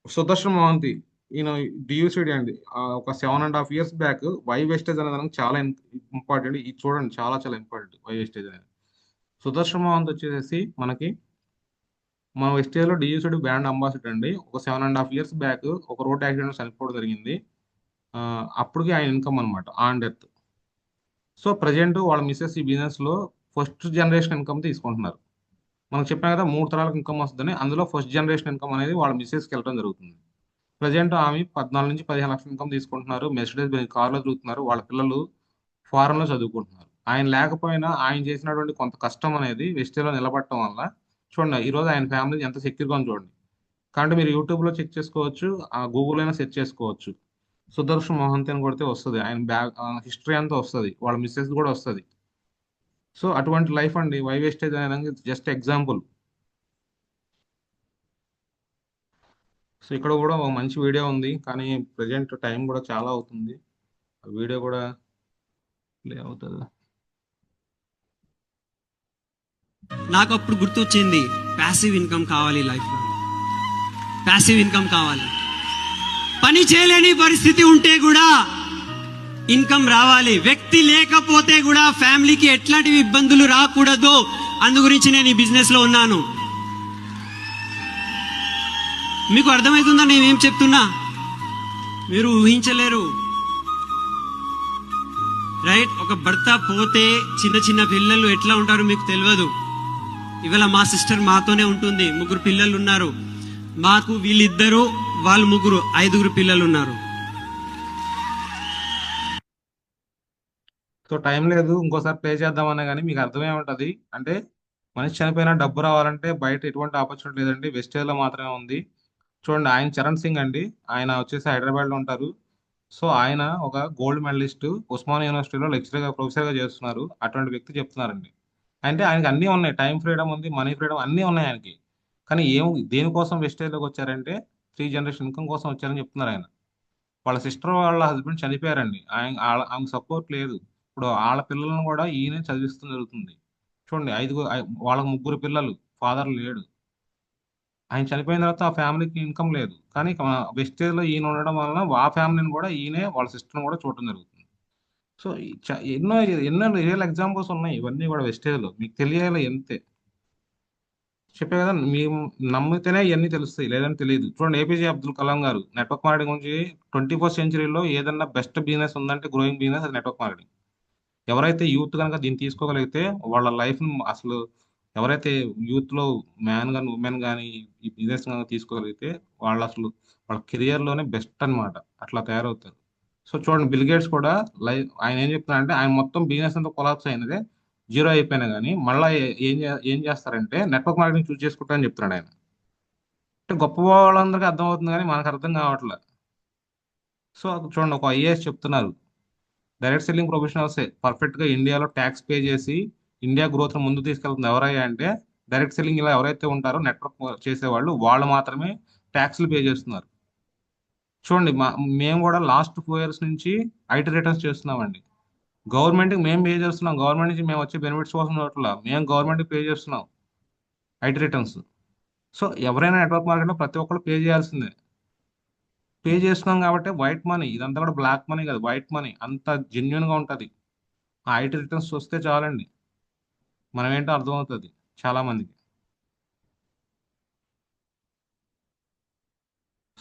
సుదర్శన్ మోహంతి, ఈయన డియూసిడి అండి. ఒక 7.5 years బ్యాక్ వై వేస్టేజ్ అనేది దానికి చాలా ఇంపార్టెంట్. ఇది చూడండి, చాలా చాలా ఇంపార్టెంట్ వై వేస్టేజ్ అనేది. సుదర్శన్ మోహంతి వచ్చేసి మనకి మన వెస్టేజ్లో డియూసిడి బ్రాండ్ అంబాసిడర్ అండి. ఒక 7.5 years బ్యాక్ ఒక రోడ్ యాక్సిడెంట్ చనిపోవడం జరిగింది. అప్పటికి ఆయన ఇన్కమ్ అనమాట ఆన్ డెత్. సో ప్రజెంట్ వాళ్ళ మిస్సెస్ ఈ బిజినెస్లో ఫస్ట్ జనరేషన్ ఇన్కమ్ తీసుకుంటున్నారు. మనకు చెప్పాం కదా 3 తరాలకు ఇన్కమ్ వస్తుందని. అందులో ఫస్ట్ జనరేషన్ ఇన్కమ్ అనేది వాళ్ళ మిస్సెస్కి వెళ్ళడం జరుగుతుంది. ప్రజెంట్ ఆమె 14 నుంచి 15 లక్షల ఇన్కమ్ తీసుకుంటున్నారు. మెర్సిడెస్ బెంజ్ కార్లో తిరుగుతున్నారు. వాళ్ళ పిల్లలు ఫారెన్లో చదువుకుంటున్నారు. ఆయన లేకపోయినా ఆయన చేసినటువంటి కొంత కష్టం అనేది వెస్టేజ్లో నిలబడటం వల్ల చూడండి ఈరోజు ఆయన ఫ్యామిలీ ఎంత సెక్యూర్గా ఉంది చూడండి. కాబట్టి మీరు యూట్యూబ్లో చెక్ చేసుకోవచ్చు, గూగుల్ అయినా సెర్చ్ చేసుకోవచ్చు. సుదర్శన్ మోహంతి అని కొడితే వస్తుంది. ఆయన హిస్టరీ అంతా వస్తుంది, వాళ్ళ మిస్సెస్ కూడా వస్తుంది. సో అటువంటి లైఫ్ అండి వై వేస్టేజ్ అనేది జస్ట్ ఎగ్జాంపుల్. సో ఇక్కడ కూడా ఒక మంచి వీడియో ఉంది, కానీ ప్రజెంట్ టైం కూడా చాలా అవుతుంది. ఆ వీడియో కూడా ప్లే అవుతుంది. నాకు అప్పుడు గుర్తొచ్చింది, ప్యాసివ్ ఇన్కమ్ కావాలి లైఫ్లో. ప్యాసివ్ ఇన్కమ్ కావాలి. పని చేయలేని పరిస్థితి ఉంటే కూడా ఇన్కమ్ రావాలి. వ్యక్తి లేకపోతే కూడా ఫ్యామిలీకి ఎట్లాంటి ఇబ్బందులు రాకూడదు. అందు గురించి నేను ఈ బిజినెస్లో ఉన్నాను. మీకు అర్థమవుతుందా నేనేం చెప్తున్నా? మీరు ఊహించలేరు, రైట్? ఒక భర్త పోతే చిన్న చిన్న పిల్లలు ఎట్లా ఉంటారో మీకు తెలియదు. ఇవాళ మా సిస్టర్ మాతోనే ఉంటుంది, 3 పిల్లలు ఉన్నారు. మాకు వీళ్ళిద్దరు, వాళ్ళు 3, 5 పిల్లలు ఉన్నారు. సో టైం లేదు ఇంకోసారి ప్లే చేద్దామన్నా కానీ మీకు అర్థమే ఉంటుంది. అంటే మనిషి చనిపోయినా డబ్బు రావాలంటే బయట ఎటువంటి ఆపర్చునిటీ లేదండి, వెస్టేజ్లో మాత్రమే ఉంది. చూడండి, ఆయన చరణ్ సింగ్ అండి. ఆయన వచ్చేసి హైదరాబాద్లో ఉంటారు. సో ఆయన ఒక గోల్డ్ మెడలిస్ట్, ఉస్మానియా యూనివర్సిటీలో లెక్చరర్గా ప్రొఫెసర్గా చేస్తున్నారు. అటువంటి వ్యక్తి చెప్తున్నారండి. అంటే ఆయనకి అన్నీ ఉన్నాయి, టైం ఫ్రీడమ్ ఉంది, మనీ ఫ్రీడమ్ అన్నీ ఉన్నాయి ఆయనకి. కానీ దేనికోసం వెస్టేజ్లోకి వచ్చారంటే 3 జనరేషన్ ఇన్కమ్ కోసం వచ్చారని చెప్తున్నారు ఆయన. వాళ్ళ సిస్టర్ వాళ్ళ హస్బెండ్ చనిపోయారండి, ఆమెకు సపోర్ట్ లేదు. ఇప్పుడు వాళ్ళ పిల్లలను కూడా ఈయనే చదివిస్తూ జరుగుతుంది. చూడండి, వాళ్ళకి 3 పిల్లలు, ఫాదర్ లేడు. ఆయన చనిపోయిన తర్వాత ఆ ఫ్యామిలీకి ఇన్కమ్ లేదు. కానీ వెస్టేజ్లో ఈయన ఉండడం వలన ఆ ఫ్యామిలీని కూడా ఈయనే, వాళ్ళ సిస్టర్ని కూడా చూడటం జరుగుతుంది. సో ఎన్నో ఎన్నో రియల్ ఎగ్జాంపుల్స్ ఉన్నాయి, ఇవన్నీ కూడా వెస్టేజ్లో మీకు తెలియాలి అంతే. చెప్పే కదా, మేము నమ్మితేనే ఇవన్నీ తెలుస్తాయి, లేదని తెలియదు. చూడండి, ఏపీజే అబ్దుల్ కలాం గారు నెట్వర్క్ మార్కెటింగ్ గురించి 21st centuryలో ఏదన్నా బెస్ట్ బిజినెస్ ఉందంటే గ్రోయింగ్ బిజినెస్, అది నెట్వర్క్ మార్కెటింగ్. ఎవరైతే యూత్ కనుక దీన్ని తీసుకోగలిగితే వాళ్ళ లైఫ్ అసలు, ఎవరైతే యూత్ లో మ్యాన్ కానీ ఉమెన్ కానీ ఈ బిజినెస్ కనుక తీసుకోగలిగితే వాళ్ళు అసలు వాళ్ళ కెరియర్ లోనే బెస్ట్ అన్నమాట. అట్లా తయారవుతారు. సో చూడండి, బిల్ గేట్స్ కూడా ఆయన ఏం చెప్తున్నారంటే, ఆయన మొత్తం బిజినెస్ అంతా కొలాప్స్ అయినదే, జీరో అయిపోయినా కానీ మళ్ళీ ఏం చేస్తారంటే నెట్వర్క్ మార్కెటింగ్ చూస్ చేసుకుంటారని చెప్తున్నాడు ఆయన. అంటే గొప్ప వాళ్ళందరికీ అర్థం అవుతుంది కానీ మనకు అర్థం కావట్లేదు. సో చూడండి, ఒక ఐఏఎస్ చెప్తున్నారు, డైరెక్ట్ సెల్లింగ్ ప్రొఫెషనల్సే పర్ఫెక్ట్ గా ఇండియాలో ట్యాక్స్ పే చేసి ఇండియా గ్రోత్ ముందు తీసుకెళ్తుంది. ఎవరయ్యా అంటే డైరెక్ట్ సెల్లింగ్ ఇలా ఎవరైతే ఉంటారో నెట్వర్క్ చేసేవాళ్ళు, వాళ్ళు మాత్రమే ట్యాక్స్లు పే చేస్తున్నారు. చూడండి, మేము కూడా లాస్ట్ 4 years నుంచి ఐటీ రిటర్న్స్ చేస్తున్నామండి. గవర్నమెంట్కి మేము పే చేస్తున్నాం, గవర్నమెంట్ నుంచి మేము వచ్చే బెనిఫిట్స్ కోసం చూడట్లా, మేము గవర్నమెంట్కి పే చేస్తున్నాం ఐటీ రిటర్న్స్. సో ఎవరైనా నెట్వర్క్ మార్కెట్లో ప్రతి ఒక్కరు పే చేయాల్సిందే. పే చేస్తున్నాం కాబట్టి వైట్ మనీ, ఇదంతా కూడా బ్లాక్ మనీ కాదు, వైట్ మనీ అంత జెన్యున్ గా ఉంటుంది. ఆ ఐటీ రిటర్న్స్ వస్తే చాలండి, మనం ఏంటో అర్థమవుతుంది చాలా మందికి.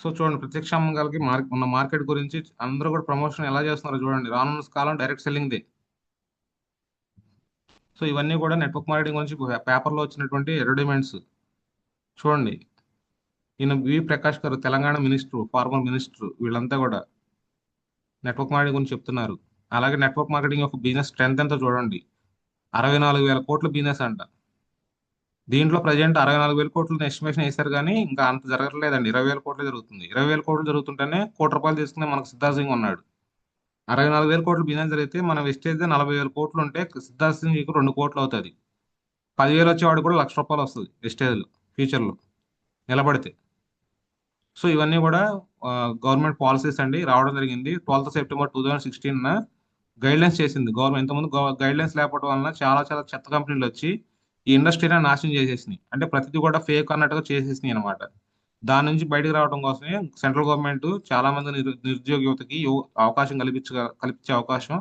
సో చూడండి, ప్రత్యక్ష అమ్మకాలకి ఉన్న మార్కెట్ గురించి అందరూ కూడా ప్రమోషన్ ఎలా చేస్తున్నారో చూడండి. రానున్న కాలం డైరెక్ట్ సెల్లింగ్దే. సో ఇవన్నీ కూడా నెట్వర్క్ మార్కెటింగ్ గురించి పేపర్లో వచ్చినటువంటి అడ్వర్టైజ్మెంట్స్. చూడండి, ఈయన ప్రకాష్ గారు తెలంగాణ మినిస్టర్, ఫార్మర్ మినిస్టర్, వీళ్ళంతా కూడా నెట్వర్క్ మార్కెటింగ్ గురించి చెప్తున్నారు. అలాగే నెట్వర్క్ మార్కెటింగ్ యొక్క బిజినెస్ స్ట్రెంత్ ఎంతో చూడండి, 64,000 కోట్ల బిజినెస్ అంట. దీంట్లో ప్రజెంట్ 64,000 కోట్లు ఎస్టిమేషన్ వేశారు, కానీ ఇంకా అంత జరగట్లేదండి. 20,000 కోట్లు జరుగుతుంది. 20,000 కోట్లు జరుగుతుంటేనే ₹1 తీసుకునే మనకు సిద్ధార్థ్ సింగ్ ఉన్నాడు. 64,000 కోట్లు బిజినెస్ జరిగితే మన వెస్టేజ్ 40,000 కోట్లు ఉంటే సిద్ధార్థ్ సింగ్ 2 కోట్లు అవుతుంది. 10,000 వచ్చేవాడు కూడా ₹1,00,000 వస్తుంది వెస్టేజ్లో ఫ్యూచర్లో నిలబడితే. సో ఇవన్నీ కూడా గవర్నమెంట్ పాలసీస్ అండి, రావడం జరిగింది. 12th September 2016 గైడ్లైన్స్ చేసింది గవర్నమెంట్. ఇంతకుముందు గైడ్లైన్స్ లేకపోవడం వలన చాలా చాలా చెత్త కంపెనీలు వచ్చి ఈ ఇండస్ట్రీని నాశనం చేసేసినాయి. అంటే ప్రతిదీ కూడా ఫేక్ అన్నట్టుగా చేసేసినాయి అనమాట. దాని నుంచి బయటకు రావడం కోసమే సెంట్రల్ గవర్నమెంట్ చాలా మంది నిరుద్యోగ యువతకి అవకాశం కల్పించే అవకాశం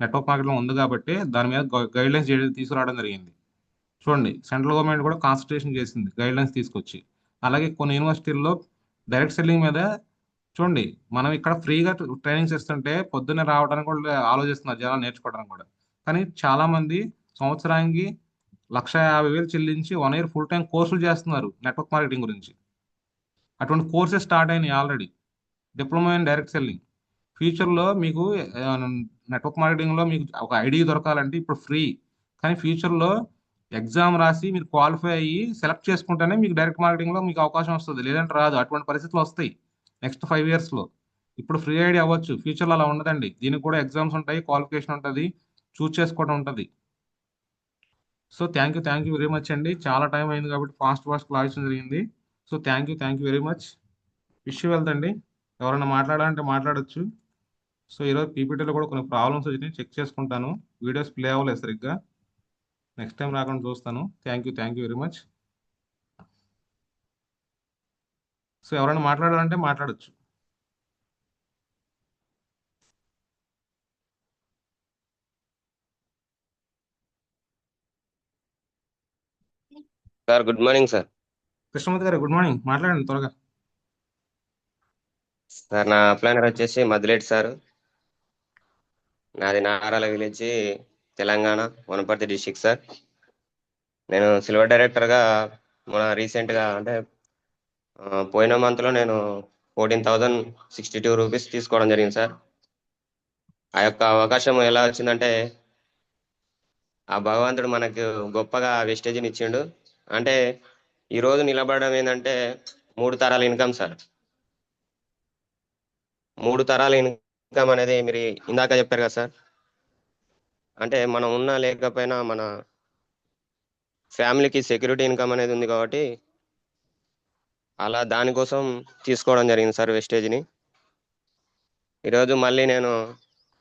నెట్వర్క్ మార్కెట్లో ఉంది కాబట్టి దాని మీద గైడ్లైన్స్ తీసుకురావడం జరిగింది. చూడండి, సెంట్రల్ గవర్నమెంట్ కూడా కాన్సన్ట్రేషన్ చేసింది గైడ్లైన్స్ తీసుకొచ్చి. అలాగే కొన్ని యూనివర్సిటీల్లో డైరెక్ట్ సెల్లింగ్ మీద చూడండి, మనం ఇక్కడ ఫ్రీగా ట్రైనింగ్స్ ఇస్తుంటే పొద్దున్నే రావడానికి కూడా ఆలోచిస్తున్నారు జనాలు నేర్చుకోవడానికి కూడా. కానీ చాలా మంది సంవత్సరానికి 1,50,000 చెల్లించి 1 year ఫుల్ టైం కోర్సులు చేస్తున్నారు నెట్వర్క్ మార్కెటింగ్ గురించి. అటువంటి కోర్సెస్ స్టార్ట్ అయినాయి already, diploma in direct selling. ఫ్యూచర్లో మీకు నెట్వర్క్ మార్కెటింగ్లో మీకు ఒక ఐడి దొరకాలంటే ఇప్పుడు ఫ్రీ, కానీ ఫ్యూచర్లో ఎగ్జామ్ రాసి మీరు క్వాలిఫై అయ్యి సెలెక్ట్ చేసుకుంటేనే మీకు డైరెక్ట్ మార్కెటింగ్లో మీకు అవకాశం వస్తుంది, లేదంటే రాదు. అటువంటి పరిస్థితులు వస్తాయి నెక్స్ట్ 5 yearsలో. ఇప్పుడు ఫ్రీ ఐడి అవ్వచ్చు, ఫ్యూచర్లో అలా ఉండదండి. దీనికి కూడా ఎగ్జామ్స్ ఉంటాయి, క్వాలిఫికేషన్ ఉంటుంది, చూస్ చేసుకోవడం ఉంటుంది. So thank you very much అండి. చాలా టైం అయింది కాబట్టి ఫాస్ట్ క్లాస్ జరిగింది. So thank you very much. Wish వెళ్తండి. ఎవరైనా మాట్లాడాలంటే మాట్లాడొచ్చు. సో ఈరోజు పీపీటీలో కూడా కొన్ని ప్రాబ్లమ్స్ వచ్చినాయి, చెక్ చేసుకుంటాను. వీడియోస్ ప్లే అవ్వలేదు సరిగ్గా, నెక్స్ట్ టైం రాకుండా చూస్తాను. Thank you very much. So ఎవరైనా మాట్లాడాలంటే మాట్లాడొచ్చు. Sir good morning sir. Krishnamurthy గారు గుడ్ మార్నింగ్, మాట్లాడండి త్వరగా. సార్ నా ప్లానర్ వచ్చేసి మదిలేటి సార్. నాది Narala village, Telangana, Wanaparthy district sir. నేను సిల్వర్ డైరెక్టర్గా రీసెంట్గా అంటే పోయిన మంత్లో నేను 14,062 రూపీస్ తీసుకోవడం జరిగింది సార్. ఆ యొక్క అవకాశం ఎలా వచ్చిందంటే ఆ భగవంతుడు మనకు గొప్పగా వెస్టేజ్ని ఇచ్చిండు. అంటే ఈ రోజు నిలబడడం ఏంటంటే 3 తరాల ఇన్కమ్ సార్. 3 తరాల ఇన్కమ్ అనేది మీరు ఇందాక చెప్పారు కదా సార్. అంటే మనం ఉన్నా లేకపోయినా మన ఫ్యామిలీకి సెక్యూరిటీ ఇన్కమ్ అనేది ఉంది కాబట్టి అలా దానికోసం తీసుకోవడం జరిగింది సార్ వెస్టేజ్ని. ఈరోజు మళ్ళీ నేను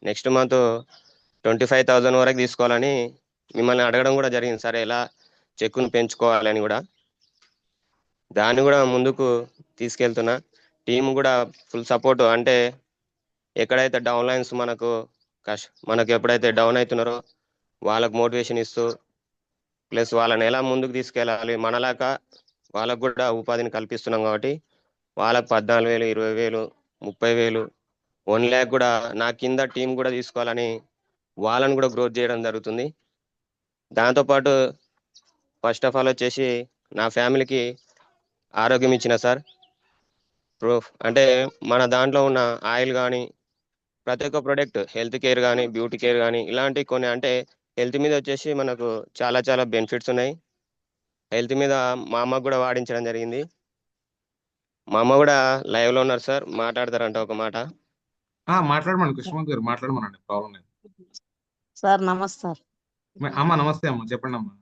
నెక్స్ట్ మంత్ 25,000 వరకు తీసుకోవాలని మిమ్మల్ని అడగడం కూడా జరిగింది సార్, ఎలా చెక్కును పెంచుకోవాలని కూడా. దాన్ని కూడా ముందుకు తీసుకెళ్తున్నా. టీం కూడా ఫుల్ సపోర్ట్. అంటే ఎక్కడైతే డౌన్ లైన్స్ మనకు ఎప్పుడైతే డౌన్ అవుతున్నారో వాళ్ళకు మోటివేషన్ ఇస్తూ, ప్లస్ వాళ్ళని ఎలా ముందుకు తీసుకెళ్ళాలి, మనలాగా వాళ్ళకు కూడా ఉపాధిని కల్పిస్తున్నాం కాబట్టి వాళ్ళకు 14,000, 20,000, 30,000, 1,00,000 కూడా నా కింద టీం కూడా తీసుకోవాలని వాళ్ళని కూడా గ్రోత్ చేయడం జరుగుతుంది. దాంతోపాటు ఫస్ట్ ఆఫ్ ఆల్ వచ్చేసి నా ఫ్యామిలీకి ఆరోగ్యం ఇచ్చిన సార్. ప్రూఫ్ అంటే మన దాంట్లో ఉన్న ఆయిల్ కానీ ప్రతి ఒక్క ప్రొడక్ట్, హెల్త్ కేర్ కానీ బ్యూటీ కేర్ కానీ ఇలాంటి కొన్ని, అంటే హెల్త్ మీద వచ్చేసి మనకు చాలా చాలా బెనిఫిట్స్ ఉన్నాయి. హెల్త్ మీద మా అమ్మకు కూడా వాడించడం జరిగింది. మా అమ్మ కూడా లైవ్లో ఉన్నారు సార్, మాట్లాడతారంట ఒక మాట. మాట్లాడమని కృష్ణమూర్తి గారు మాట్లాడమనండి, ప్రాబ్లం లేదు. సార్ నమస్కారం. అమ్మ నమస్తే అమ్మ, చెప్పండి అమ్మా.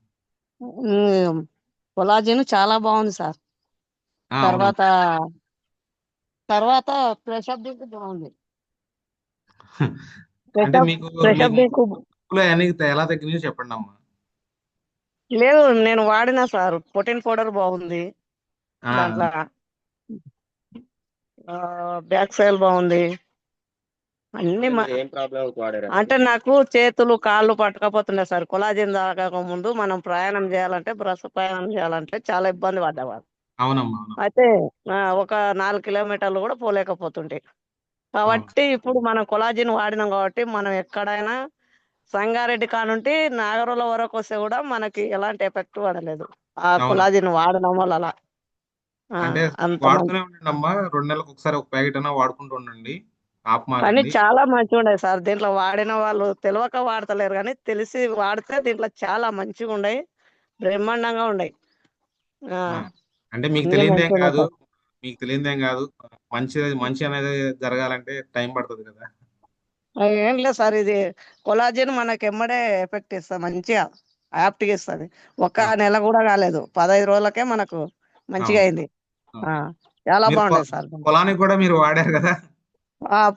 కొలాజిన్ చాలా బాగుంది సార్. అవునమ్మా. తర్వాత తర్వాత ప్రెషర్ డ్రింక్ బాగుంది. అంటే మీకు ప్రెషర్ డ్రింక్ అన్ని ఎలా తగ్గినాయో చెప్పండి అమ్మా. లేదు, నేను వాడినా సార్. ప్రోటీన్ పౌడర్ బాగుంది ఆ, దాంట్లో. బ్యాక్ సైల్ బాగుంది. అన్ని ఏం ప్రాబ్లం వాడారు? అంటే నాకు చేతులు కాళ్ళు పట్టకపోతుండే సార్. కొలాజిన్ తాగక ముందు మనం ప్రయాణం చేయాలంటే, బస్సు ప్రయాణం చేయాలంటే చాలా ఇబ్బంది పడ్డేవారు. అవునమ్మా అవునమ్మా. అయితే ఒక 4 కిలోమీటర్లు కూడా పోలేకపోతుండే. కాబట్టి ఇప్పుడు మనం కొలాజిన్ వాడినాం కాబట్టి మనం ఎక్కడైనా సంగారెడ్డి కానుంటి నాగరోల వరకు వస్తే కూడా మనకి ఎలాంటి ఎఫెక్ట్ పడలేదు ఆ అవును. కొలాజిన్ వాడడం వల్ల. అలా అంటే అంత వాడుతూనే ఉండండి అమ్మా, 2 నెలలకు ఒకసారి ఒక ప్యాకెట్ అయినా వాడుకుంటూ ఉండండి, ఆపు కానీ మాకండి. చాలా మంచిగా ఉండే సార్. దీంట్లో వాడిన వాళ్ళు తెలియక వాడతలేరు, కానీ తెలిసి వాడితే దీంట్లో చాలా మంచిగా ఉన్నాయి, బ్రహ్మాండంగా ఉన్నాయి. ఆ, అంటే మీకు అన్ని తెలియదేం మంచిగా ఉన్నాయి కాదు, సార్. మీకు తెలియదేం కాదు. మంచి మంచి అనేది జరగాలంటే టైం పడుతుంది కదా. ఏం లేదు సార్, ఇది కొలాజిన్ మనకి ఎమ్మడే ఎఫెక్ట్ ఇస్తుంది, మంచిగా యాప్ట్గా ఇస్తుంది. ఒక ఆ, నెల కూడా కాలేదు, 15 రోజులకే మనకు మంచిగా అవును అయింది. అవును. ఆ, చాలా మీరు బాగుండేది సార్. పొలానికి కూడా మీరు వాడారు కదా.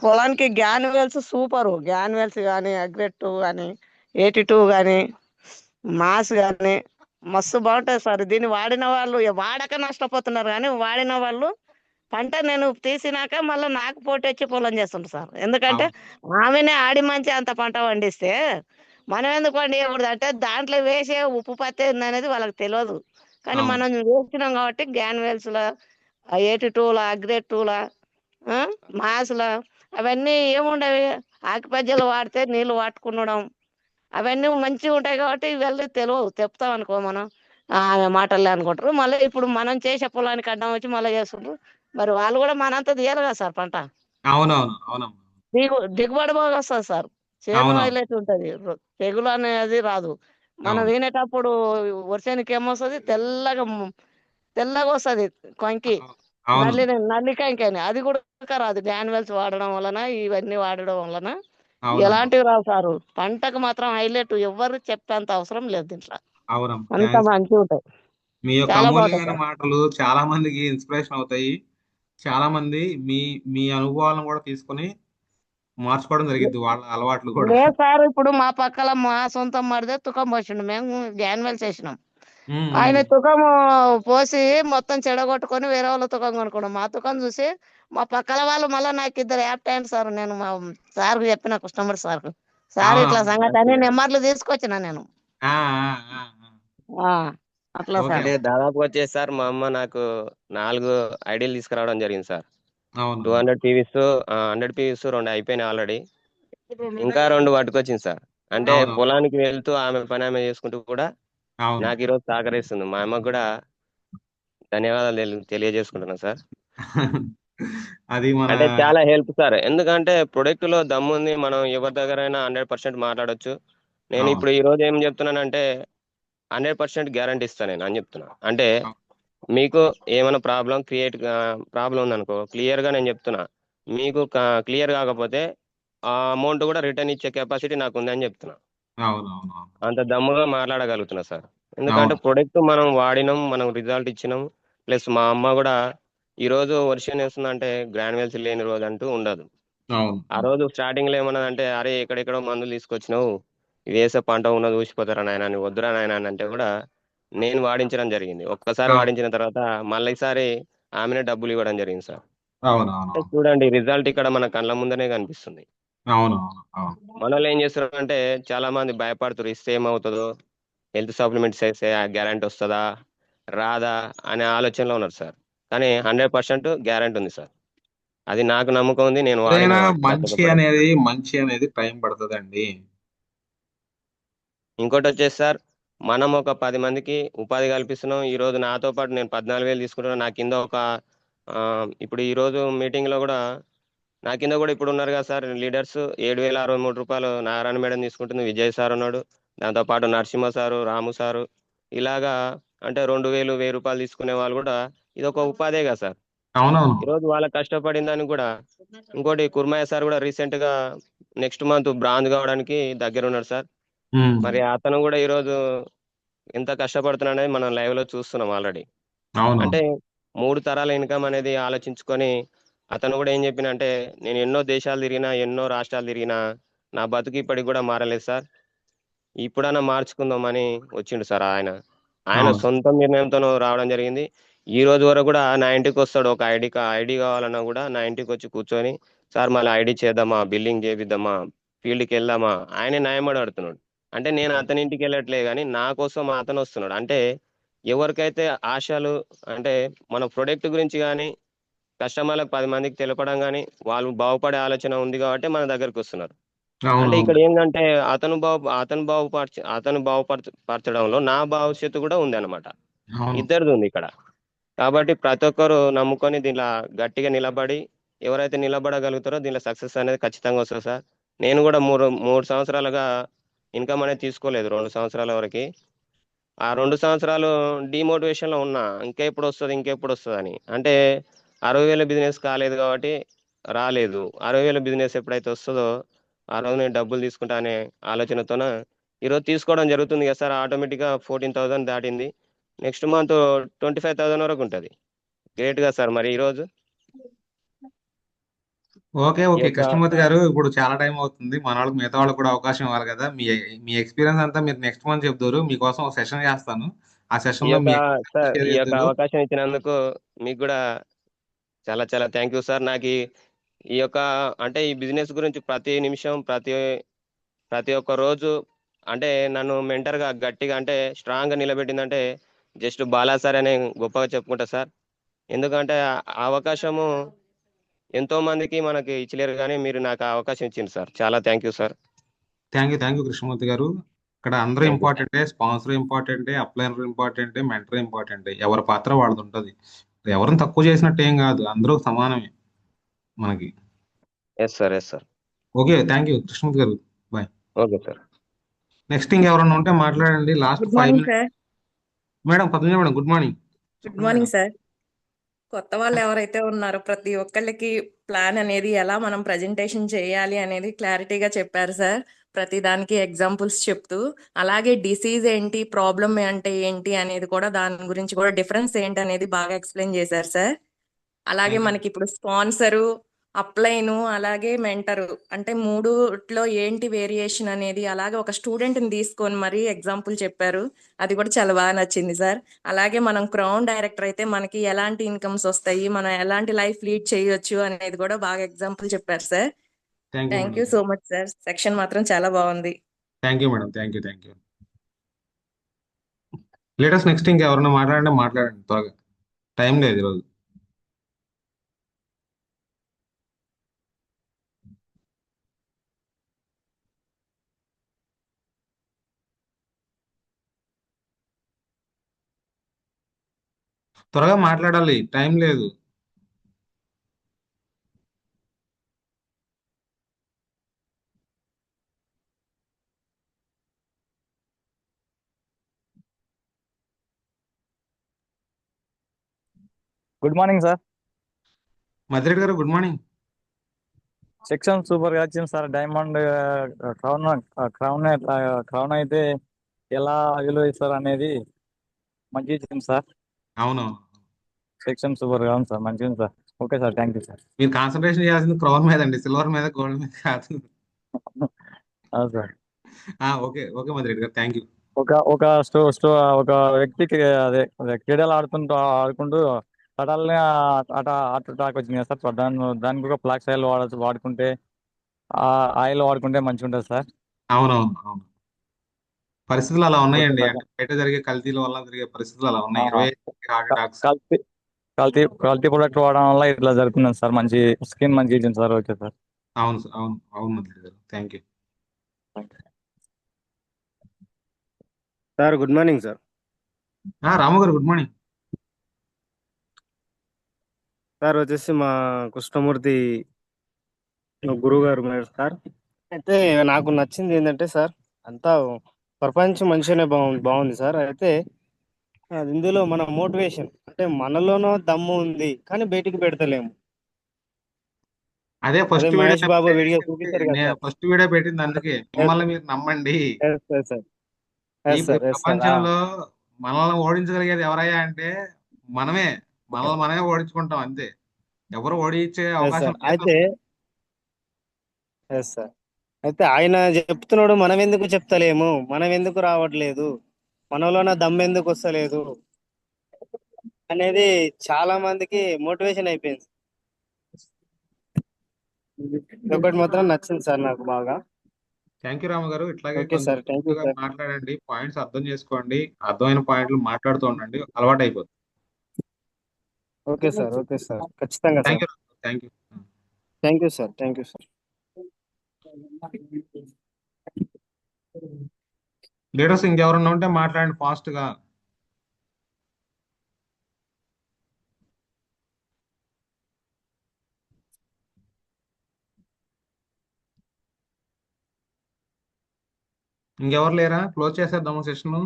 పొలానికి గ్యాన్యువల్స్ సూపరు. గ్యాన్యువల్స్ కానీ, అగ్రెట్ కానీ, 82 కానీ, మాస్ కానీ మస్తు బాగుంటుంది సార్. దీన్ని వాడిన వాళ్ళు వాడక నష్టపోతున్నారు, కానీ వాడిన వాళ్ళు పంట నేను తీసినాక మళ్ళీ నాకు పోటీ వచ్చి పొలం చేస్తుంటారు సార్. ఎందుకంటే అవును ఆమెనే ఆడి మంచి అంత పంట పండిస్తే మనం ఎందుకు పండియకూడదు? అంటే దాంట్లో వేసే ఉప్పు పత్తి ఏందనేది వాళ్ళకి తెలియదు, కానీ అవును మనం వేస్తున్నాం కాబట్టి గ్యాన్యువల్స్లో, 82ల, అగ్రెట్టుల, మాసుల అవన్నీ ఏముండవి. ఆకుపచ్చలు వాడితే నీళ్లు పట్టుకునడం అవన్నీ మంచిగా ఉంటాయి కాబట్టి వెళ్ళి తెలియవు. చెప్తాం అనుకో మనం, ఆమె మాటలే అనుకుంటారు. మళ్ళీ ఇప్పుడు మనం చేసే పొలానికి అడ్డం వచ్చి మళ్ళీ చేస్తుంటారు. మరి వాళ్ళు కూడా మనంతా తీయరు కదా సార్ పంట. అవునవును అవునమ్మా. దిగుబడి బాగా వస్తుంది సార్. చేను అవునవును హైలైట్ ఉంటుంది, తెగులు అనేది రాదు. మనం అవును వినేటప్పుడు వర్షానికి ఏమొస్తుంది, తెల్లగా వస్తుంది కొంకి, అవును నల్లికాయని. అది కూడా రాదు గ్రాన్యువల్స్ వాడడం వలన, ఇవన్నీ వాడడం వలన అవునమ్మా. ఎలాంటివి రావు సారు. పంటకు మాత్రం హైలైట్, ఎవరు చెప్పేంత అవసరం లేదు దీంట్లో, అవునమ్మా, అంత థ్యాంక్స్. మంచిగా ఉంటాయి. మీ యొక్క చాలా బాగుంటాయి అమూల్యమైన సార్. మాటలు చాలా మందికి ఇన్స్పిరేషన్ అవుతాయి. చాలా మంది మీ మీ అనుభవాలను కూడా తీసుకొని మార్చుకోవడం జరిగింది వాళ్ళ అలవాట్లు కూడా. లేదు సార్, ఇప్పుడు మా పక్కల మా సొంతం మరిదే తుకం పోసిండు, మేము గ్రాన్యువల్స్ వేసినాం. ఉమ్, ఆయన ఉమ్. తుకము పోసి మొత్తం చెడగొట్టుకొని వేరే వాళ్ళ తుకం కొనుక్కున్నాం. మా తుకం చూసి మా పక్కల వాళ్ళు మళ్ళీ నాకు 2 యాప్ట్ అయ్యాను సార్. నేను మా సార్కు చెప్పిన, కస్టమర్ సార్కు, సార్ ఇట్లా అవునవును. సంగతి అని నెంబర్లు తీసుకొచ్చిన నేను. ఆ, ఆ, ఆ, ఆ. ఆ, అట్లా ఓకే సార్. అంటే దాదాపు వచ్చేసి సార్ మా అమ్మ నాకు 4 ఐడీలు తీసుకురావడం జరిగింది సార్. అవును 200 పీవీస్, 100 పీవీస్ 2 అయిపోయినాయి ఆల్రెడీ. ఇంకా 2 పట్టుకొచ్చింది సార్. అంటే అవును పొలానికి వెళ్తూ ఆమె పని ఆమె చేసుకుంటూ కూడా అవును. నాకు ఈరోజు సహకరిస్తుంది. మా అమ్మకు కూడా ధన్యవాదాలు తెలియజేసుకుంటున్నాను సార్. అది మన అంటే చాలా హెల్ప్ సార్. ఎందుకంటే ప్రొడక్ట్ లో దమ్ము ఉంది, మనం ఎవరి దగ్గరైనా 100% మాట్లాడొచ్చు. నేను అవును ఇప్పుడు ఈ రోజు ఏం చెప్తున్నానంటే 100% గ్యారంటీ ఇస్తాను నేను అని చెప్తున్నా. అంటే మీకు ఏమైనా ప్రాబ్లం ఉందనుకో క్లియర్ గా నేను చెప్తున్నా. మీకు క్లియర్ కాకపోతే ఆ అమౌంట్ కూడా రిటర్న్ ఇచ్చే కెపాసిటీ నాకు ఉందని చెప్తున్నా. అవును అవును అవును అంత దమ్ముగా మాట్లాడగలుగుతున్నా సార్. ఎందుకంటే అవును ప్రొడక్ట్ మనం వాడినాం, మనం రిజల్ట్ ఇచ్చినాం. ప్లస్ మా అమ్మ కూడా ఈ రోజు వర్షం వేస్తుందంటే గ్రాన్యువల్స్ లేని రోజు అంటూ ఉండదు. అవును ఆ రోజు స్టార్టింగ్ లో ఏమన్నదంటే అరే ఎక్కడెక్కడో మందులు తీసుకొచ్చినావు, ఇవి వేసే పంట ఉన్నది ఊసిపోతారా నాయన అని వద్దురా నాయన అని అంటే కూడా నేను వాడించడం జరిగింది. ఒక్కసారి అవును వాడించిన తర్వాత మళ్ళీ ఈసారి ఆమెనే డబ్బులు ఇవ్వడం జరిగింది సార్. అవును అంటే అవును చూడండి రిజల్ట్ ఇక్కడ మన కళ్ళ ముందనే కనిపిస్తుంది. అవును అవును అవును మనోళ్ళు ఏం చేస్తున్నారు అంటే చాలా మంది భయపడుతున్నారు ఇస్తే ఏమవుతుందో, హెల్త్ సప్లిమెంట్స్ వేస్తే గ్యారంటీ వస్తుందా రాదా అనే ఆలోచనలో ఉన్నారు సార్. కానీ 100% గ్యారంటీ ఉంది సార్. అది నాకు నమ్మకం ఉంది, నేను వాడిన ఏదైనా వాటి ప్రతి ఒక్క ప్రొడక్ట్. మంచి అనేది టైం పడుతుందండి. ఇంకోటి వచ్చేసి సార్, మనం ఒక 10 మందికి ఉపాధి కల్పిస్తున్నాం. ఈ రోజు నాతో పాటు నేను 14,000 తీసుకుంటున్నా. నా కింద ఒక ఇప్పుడు ఈ రోజు మీటింగ్ లో కూడా నా కింద కూడా ఇప్పుడు ఉన్నారు కదా సార్ లీడర్స్, రూ. 7,063 నారాయణ మేడం తీసుకుంటుంది, విజయ్ సార్ ఉన్నాడు, దాంతో పాటు నరసింహ సారు, రాము సారు, ఇలాగా అంటే 2,000 రూపాయలు తీసుకునే వాళ్ళు కూడా ఇది ఒక ఉపాధే కదా సార్. అవునవును ఈ రోజు వాళ్ళ కష్టపడిన దానికి కూడా ఇంకోటి కుర్మయ్య సార్ కూడా రీసెంట్ గా నెక్స్ట్ మంత్ బ్రాంజ్ కావడానికి దగ్గర ఉన్నాడు సార్. ఉమ్, మరి అతను కూడా ఈరోజు ఎంత కష్టపడుతున్నాడు అనేది మనం లైవ్ లో చూస్తున్నాం ఆల్రెడీ. అవునవును అంటే 3 తరాల ఇన్కమ్ అనేది ఆలోచించుకొని అతను కూడా ఏం చెప్పినంటే నేను ఎన్నో దేశాలు తిరిగినా, ఎన్నో రాష్ట్రాలు తిరిగినా నా బతుకు ఇప్పటికి కూడా మారలేదు సార్, ఇప్పుడన్నా మార్చుకుందామని వచ్చిండు సార్ ఆయన. ఆయన అవును సొంత నిర్ణయంతో రావడం జరిగింది. ఈ రోజు వరకు కూడా నా ఇంటికి వస్తాడు, ఒక ఐడి కావాలన్నా కూడా నా ఇంటికి వచ్చి కూర్చొని సార్ మళ్ళీ ఐడి చేద్దామా, బిల్లింగ్ చేపిద్దామా, ఫీల్డ్కి వెళ్దామా ఆయనే న్యాయమడి ఆడుతున్నాడు. అంటే నేను అతని ఇంటికి వెళ్ళట్లే కానీ నా కోసం అతను వస్తున్నాడు. అంటే ఎవరికైతే ఆశలు అంటే మన ప్రొడక్ట్ గురించి కానీ కస్టమర్లకు 10 మందికి తెలపడం కానీ వాళ్ళు బాగుపడే ఆలోచన ఉంది కాబట్టి మన దగ్గరికి వస్తున్నారు. అంటే అవునవును ఇక్కడ ఏంటంటే అతను బాగుపరచడంలో నా భవిష్యత్తు కూడా ఉంది అనమాట. అవును ఇద్దరిది ఉంది ఇక్కడ. కాబట్టి ప్రతి ఒక్కరు నమ్ముకొని దీనిలో గట్టిగా నిలబడి ఎవరైతే నిలబడగలుగుతారో దీనిలో సక్సెస్ అనేది ఖచ్చితంగా వస్తుంది సార్. నేను కూడా మూడు మూడు సంవత్సరాలుగా ఇన్కమ్ అనేది తీసుకోలేదు, 2 సంవత్సరాల వరకు. ఆ 2 సంవత్సరాలు డిమోటివేషన్ లో ఉన్నా, ఇంకెప్పుడు వస్తుంది ఇంకెప్పుడు వస్తుంది అని. అంటే 60,000 బిజినెస్ కాలేదు కాబట్టి రాలేదు, 60,000 బిజినెస్ ఎప్పుడైతే వస్తుందో ఆ రోజు నేను డబ్బులు తీసుకుంటా అనే ఆలోచనతోన ఈరోజు తీసుకోవడం జరుగుతుంది కదా సార్. ఆటోమేటిక్గా 14,000 దాటింది. నెక్స్ట్ మంత్ 25,000 వరకు ఉంటుంది. గ్రేట్ గా సార్ మరి ఈరోజు ఓకే ఈ ఓకే యొక్క కృష్ణమూర్తి గారు, ఇప్పుడు చాలా టైం అవుతుంది, మన వాళ్ళకి మిగతా వాళ్ళకి కూడా అవకాశం ఇవ్వాలి కదా. మీ ఎక్స్పీరియన్స్ అంతా మీరు నెక్స్ట్ మంత్ చెప్తారు, మీకోసం ఒక సెషన్ చేస్తాను. ఆ ఈ సెషన్ లో యొక్క మీ ఎక్స్పీరియన్స్ సార్ షేర్ ఈ యొక్క చేద్దరు. అవకాశం ఇచ్చినందుకు మీకు కూడా చాలా చాలా థ్యాంక్ యూ సార్. నాకు ఈ యొక్క అంటే ఈ బిజినెస్ గురించి ప్రతి నిమిషం ప్రతి ఒక్క రోజు అంటే నన్ను మెంటర్ గా గట్టిగా అంటే స్ట్రాంగ్ గా నిలబెట్టిందంటే జస్ట్ బాలా సార్ అనే గొప్పగా చెప్పుకుంటా సార్. ఎందుకంటే ఆ అవకాశము ఎంతో మందికి మనకి ఇచ్చలేరు కానీ మీరు నాకు ఆ అవకాశం ఇచ్చింది సార్. చాలా thank you sir. Thank you Krishnamurthy గారు. ఇక్కడ అందరూ థ్యాంక్ యూ సార్. ఇంపార్టెంటే, స్పాన్సర్ ఇంపార్టెంటే, అప్లైనర్ ఇంపార్టెంటే, మెంటర్ ఇంపార్టెంటే, ఎవరి పాత్ర వాళ్ళది ఉంటుంది. ఎవరిని తక్కువ చేసినట్టు ఏం కాదు, అందరూ సమానమే మనకి. Yes sir, yes sir. Okay thank you Krishnamurthy గారు. బాయ్. Okay sir. నెక్స్ట్ ఇంకెవరన్నా ఉంటే మాట్లాడండి, last good 5 morning minutes. Sir. Madam Padmaja madam, good morning. Good చెప్పండి మేడం. Morning sir. కొత్త వాళ్ళు ఎవరైతే ఉన్నారో ప్రతి ఒక్కళ్ళకి ప్లాన్ అనేది ఎలా మనం ప్రజెంటేషన్ చేయాలి అనేది క్లారిటీగా చెప్పారు సార్. ప్రతి దానికి ఎగ్జాంపుల్స్ చెప్తూ, అలాగే డిసీజ్ ఏంటి, ప్రాబ్లమ్ అంటే ఏంటి అనేది కూడా, దాని గురించి కూడా డిఫరెన్స్ ఏంటి అనేది బాగా ఎక్స్ప్లెయిన్ చేశారు సార్. అలాగే థ్యాంక్ యూ. మనకి ఇప్పుడు స్పాన్సరు, అప్లైను, అలాగే మెంటరు అంటే మూడుట్లో ఏంటి వేరియేషన్ అనేది, అలాగే ఒక స్టూడెంట్ ని తీసుకొని మరీ ఎగ్జాంపుల్ చెప్పారు. అది కూడా చాలా బాగా నచ్చింది సార్. అలాగే మనం క్రౌన్ డైరెక్టర్ అయితే మనకి ఎలాంటి ఇన్కమ్స్ వస్తాయి, మనం ఎలాంటి లైఫ్ లీడ్ చేయొచ్చు అనేది కూడా బాగా ఎగ్జాంపుల్ చెప్పారు sir. Thank you thank madam. You so much sir. Section మాత్రం చాలా బాగుంది. Thank you madam. Thank you. Latest next ఇంకెవరన్నా మాట్లాడండి, మాట్లాడండి త్వరగా, టైం లేదు ఈరోజు. త్వరగా మాట్లాడాలి, టైం లేదు. Good morning sir. మధురెడ్డి గారు గుడ్ మార్నింగ్. సెక్షన్ సూపర్ గా వచ్చింది sir. Diamond crown crown crown అయితే ఎలా విలువ ఇస్తారు అనేది మంచిగా ఇచ్చింది సార్. అవును, సెక్షన్ సూపర్ గా ఉంది సార్. మంచిగా ఉంది sir. Okay sir, thank you sir. మీరు కాన్సన్ట్రేషన్ చేయాల్సింది క్రౌన్ మీద అండి, సిల్వర్ మీద గోల్డ్ మీద కాదు. అవును సార్. ఓకే ఓకే మధురెడ్డి గారు, థ్యాంక్ యూ. ఒక ఒక ఒక వ్యక్తికి అదే క్రీడలు ఆడుకుంటూ సడన్గా హార్ట్ అటాక్ వచ్చింది కదా సార్. దానికి ఒక ఫ్లాక్స్ ఆయిల్ వాడుకుంటే ఆ ఆయిల్ వాడుకుంటే మంచిగా ఉంటుంది సార్. అవునవును అవును, పరిస్థితులు అలా ఓకే ఉన్నాయండి. సార్. అంటే బయట జరిగే కల్తీల వల్ల జరిగే పరిస్థితులు అలా ఉన్నాయి. 25 హార్ట్ అటాక్స్. కల్తీ కల్తీ ప్రొడక్ట్ వాడడం వల్ల ఇట్లా జరుగుతుంది సార్. మంచి స్కిన్ మంచిగా ఇచ్చింది సార్. Okay sir. అవును సార్, అవును అవును మధురెడ్డి గారు, thank you. Sir good morning sir. Ramu గారు గుడ్ మార్నింగ్. సార్ వచ్చేసి మా కృష్ణమూర్తి గురువు గారు ఉన్నారు సార్. అయితే నాకు నచ్చింది ఏంటంటే సార్, అంతా ప్రపంచం మంచిగానే బాగుంది సార్. అయితే అది ఇందులో మన మోటివేషన్ అంటే మనలోనో దమ్ము ఉంది కానీ బయటికి పెడతలేము. అదే అదే first video Mahesh Babu video చూపించారు కదా సార్. ఫస్ట్ వీడియో పెట్టింది అందుకే, మిమ్మల్ని మీరు నమ్మండి. సార్ ఈ ఎస్ సార్ ప్రపంచంలో మనల్ని ఓడించగలిగేది ఎవరయ్యా అంటే మనమే. మనమే ఓడించుకుంటాం అంతే. ఎవరు ఓడించే అవకాశం సార్. లేదు. అయితే ఎస్ సార్. అయితే ఆయన చెప్తున్నాడు, మనం ఎందుకు చెప్తలేము, మనం ఎందుకు రావట్లేదు, మనలోన దమ్ ఎందుకు వస్తలేదు అనేది చాలా మందికి మోటివేషన్ అయిపోయింది. ఒకటి మాత్రం నచ్చింది సార్ నాకు బాగా. థ్యాంక్ యూ రాము గారు. ఇట్లాగే ఓకే కొంచెం సార్, థ్యాంక్ యూ గా సార్. మాట్లాడండి, పాయింట్స్ అర్థం చేసుకోండి, అర్థమైన పాయింట్లు మాట్లాడుతూ ఉండండి, అలవాటు అయిపోతుంది. ఓకే సార్, ఓకే సార్, ఖచ్చితంగా thank sir. You, thank you. Thank you sir, thank you sir. Leaders ఇంకెవరన్నా ఉంటే మాట్లాడండి ఫాస్ట్ గా. ఇంకెవరు లేరా? క్లోజ్ చేసేద్దాము సెషన్.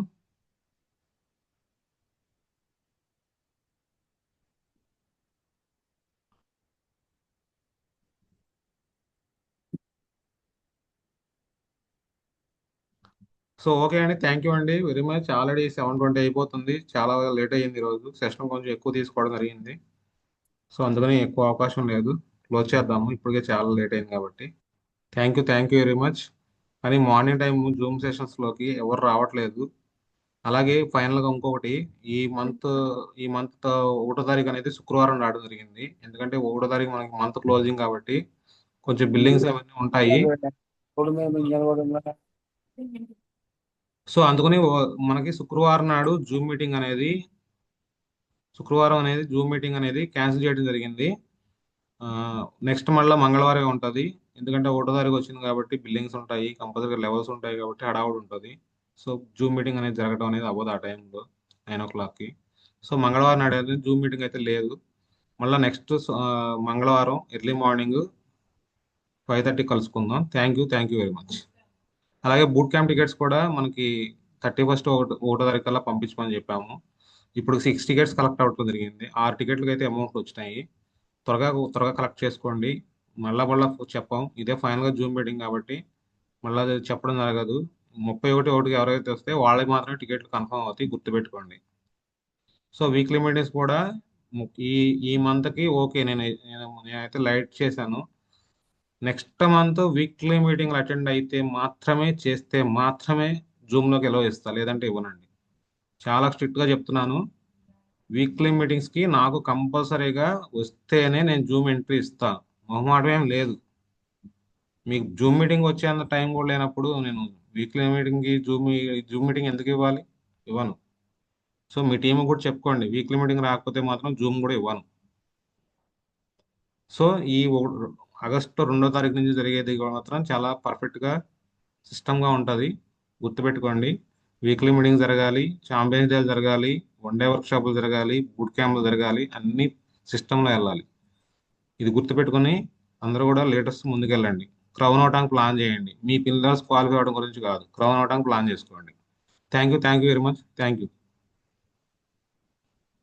సో ఓకే అండి, థ్యాంక్ యూ అండి వెరీ మచ్. ఆల్రెడీ 7:20 అయిపోతుంది, చాలా లేట్ అయ్యింది ఈరోజు. సెషన్ కొంచెం ఎక్కువ తీసుకోవడం జరిగింది, సో అందుకని ఎక్కువ అవకాశం లేదు. క్లోజ్ చేద్దాము, ఇప్పటికే చాలా లేట్ అయింది కాబట్టి. Thank you very much. కానీ మార్నింగ్ టైం జూమ్ సెషన్స్లోకి ఎవరు రావట్లేదు. అలాగే ఫైనల్గా ఇంకొకటి, ఈ మంత్ 1వ తారీఖు అనేది శుక్రవారం రావడం జరిగింది. ఎందుకంటే 1వ తారీఖు మనకి మంత్ క్లోజింగ్ కాబట్టి కొంచెం బిల్లింగ్స్ అవన్నీ ఉంటాయి. సో అందుకని మనకి శుక్రవారం నాడు జూమ్ మీటింగ్ అనేది క్యాన్సిల్ చేయడం జరిగింది. నెక్స్ట్ మళ్ళీ మంగళవారం ఉంటుంది. ఎందుకంటే 1వ తారీఖు వచ్చింది కాబట్టి బిల్లింగ్స్ ఉంటాయి, కంపల్సరీగా లెవెల్స్ ఉంటాయి కాబట్టి హడావుడి ఉంటుంది. సో జూమ్ మీటింగ్ అనేది జరగడం అనేది అవ్వదు ఆ టైంలో 9 o'clockకి. సో మంగళవారం నాడు అనేది జూమ్ మీటింగ్ అయితే లేదు. మళ్ళీ నెక్స్ట్ మంగళవారం ఎర్లీ మార్నింగ్ 5:30 కలుసుకుందాం. Thank you very much. అలాగే బూట్ క్యాంప్ టికెట్స్ కూడా మనకి 31st 1వ తారీఖు కల్లా పంపించమని చెప్పాము. ఇప్పుడు 6 టికెట్స్ కలెక్ట్ అవ్వడం జరిగింది. 6 టికెట్లకి అయితే అమౌంట్ వచ్చినాయి. త్వరగా కలెక్ట్ చేసుకోండి. మళ్ళా చెప్పాం, ఇదే ఫైనల్గా జూమ్ మీటింగ్ కాబట్టి మళ్ళీ అది చెప్పడం జరగదు. 31కి ఎవరైతే వస్తే వాళ్ళకి మాత్రమే టికెట్లు కన్ఫర్మ్ అవుతాయి, గుర్తుపెట్టుకోండి. సో వీక్లీ మీటింగ్స్ కూడా ఈ మంత్కి ఓకే, నేనైతే లైట్ చేశాను. నెక్స్ట్ మంత్ వీక్లీ మీటింగ్లు అటెండ్ చేస్తే మాత్రమే జూమ్లోకి ఎలా ఇస్తా, లేదంటే ఇవ్వనండి. చాలా స్ట్రిక్ట్గా చెప్తున్నాను. వీక్లీ మీటింగ్స్కి నాకు కంపల్సరీగా వస్తేనే నేను జూమ్ ఎంట్రీ ఇస్తా, మొహమాటం ఏం లేదు. మీకు జూమ్ మీటింగ్ వచ్చేంత టైం కూడా లేనప్పుడు నేను వీక్లీ మీటింగ్కి జూమ్ మీటింగ్ ఎందుకు ఇవ్వను. సో మీ టీం కూడా చెప్పుకోండి, వీక్లీ మీటింగ్ రాకపోతే మాత్రం జూమ్ కూడా ఇవ్వను. సో ఈ ఆగస్టు 2వ తారీఖు నుంచి జరిగేది మాత్రం చాలా పర్ఫెక్ట్గా సిస్టమ్గా ఉంటుంది, గుర్తుపెట్టుకోండి. వీక్లీ మీటింగ్ జరగాలి, ఛాంపియన్స్ డే జరగాలి, 1 day వర్క్షాపులు జరగాలి, బూట్ క్యాంపులు జరగాలి, అన్ని సిస్టంలో వెళ్ళాలి. ఇది గుర్తుపెట్టుకొని అందరూ కూడా లేటెస్ట్ ముందుకెళ్ళండి. క్రౌన్ అవడానికి ప్లాన్ చేయండి. మీ పిల్లర్స్ క్వాలిఫై అవడం గురించి కాదు, క్రౌన్ అవడానికి ప్లాన్ చేసుకోండి. Thank you very much. Thank you.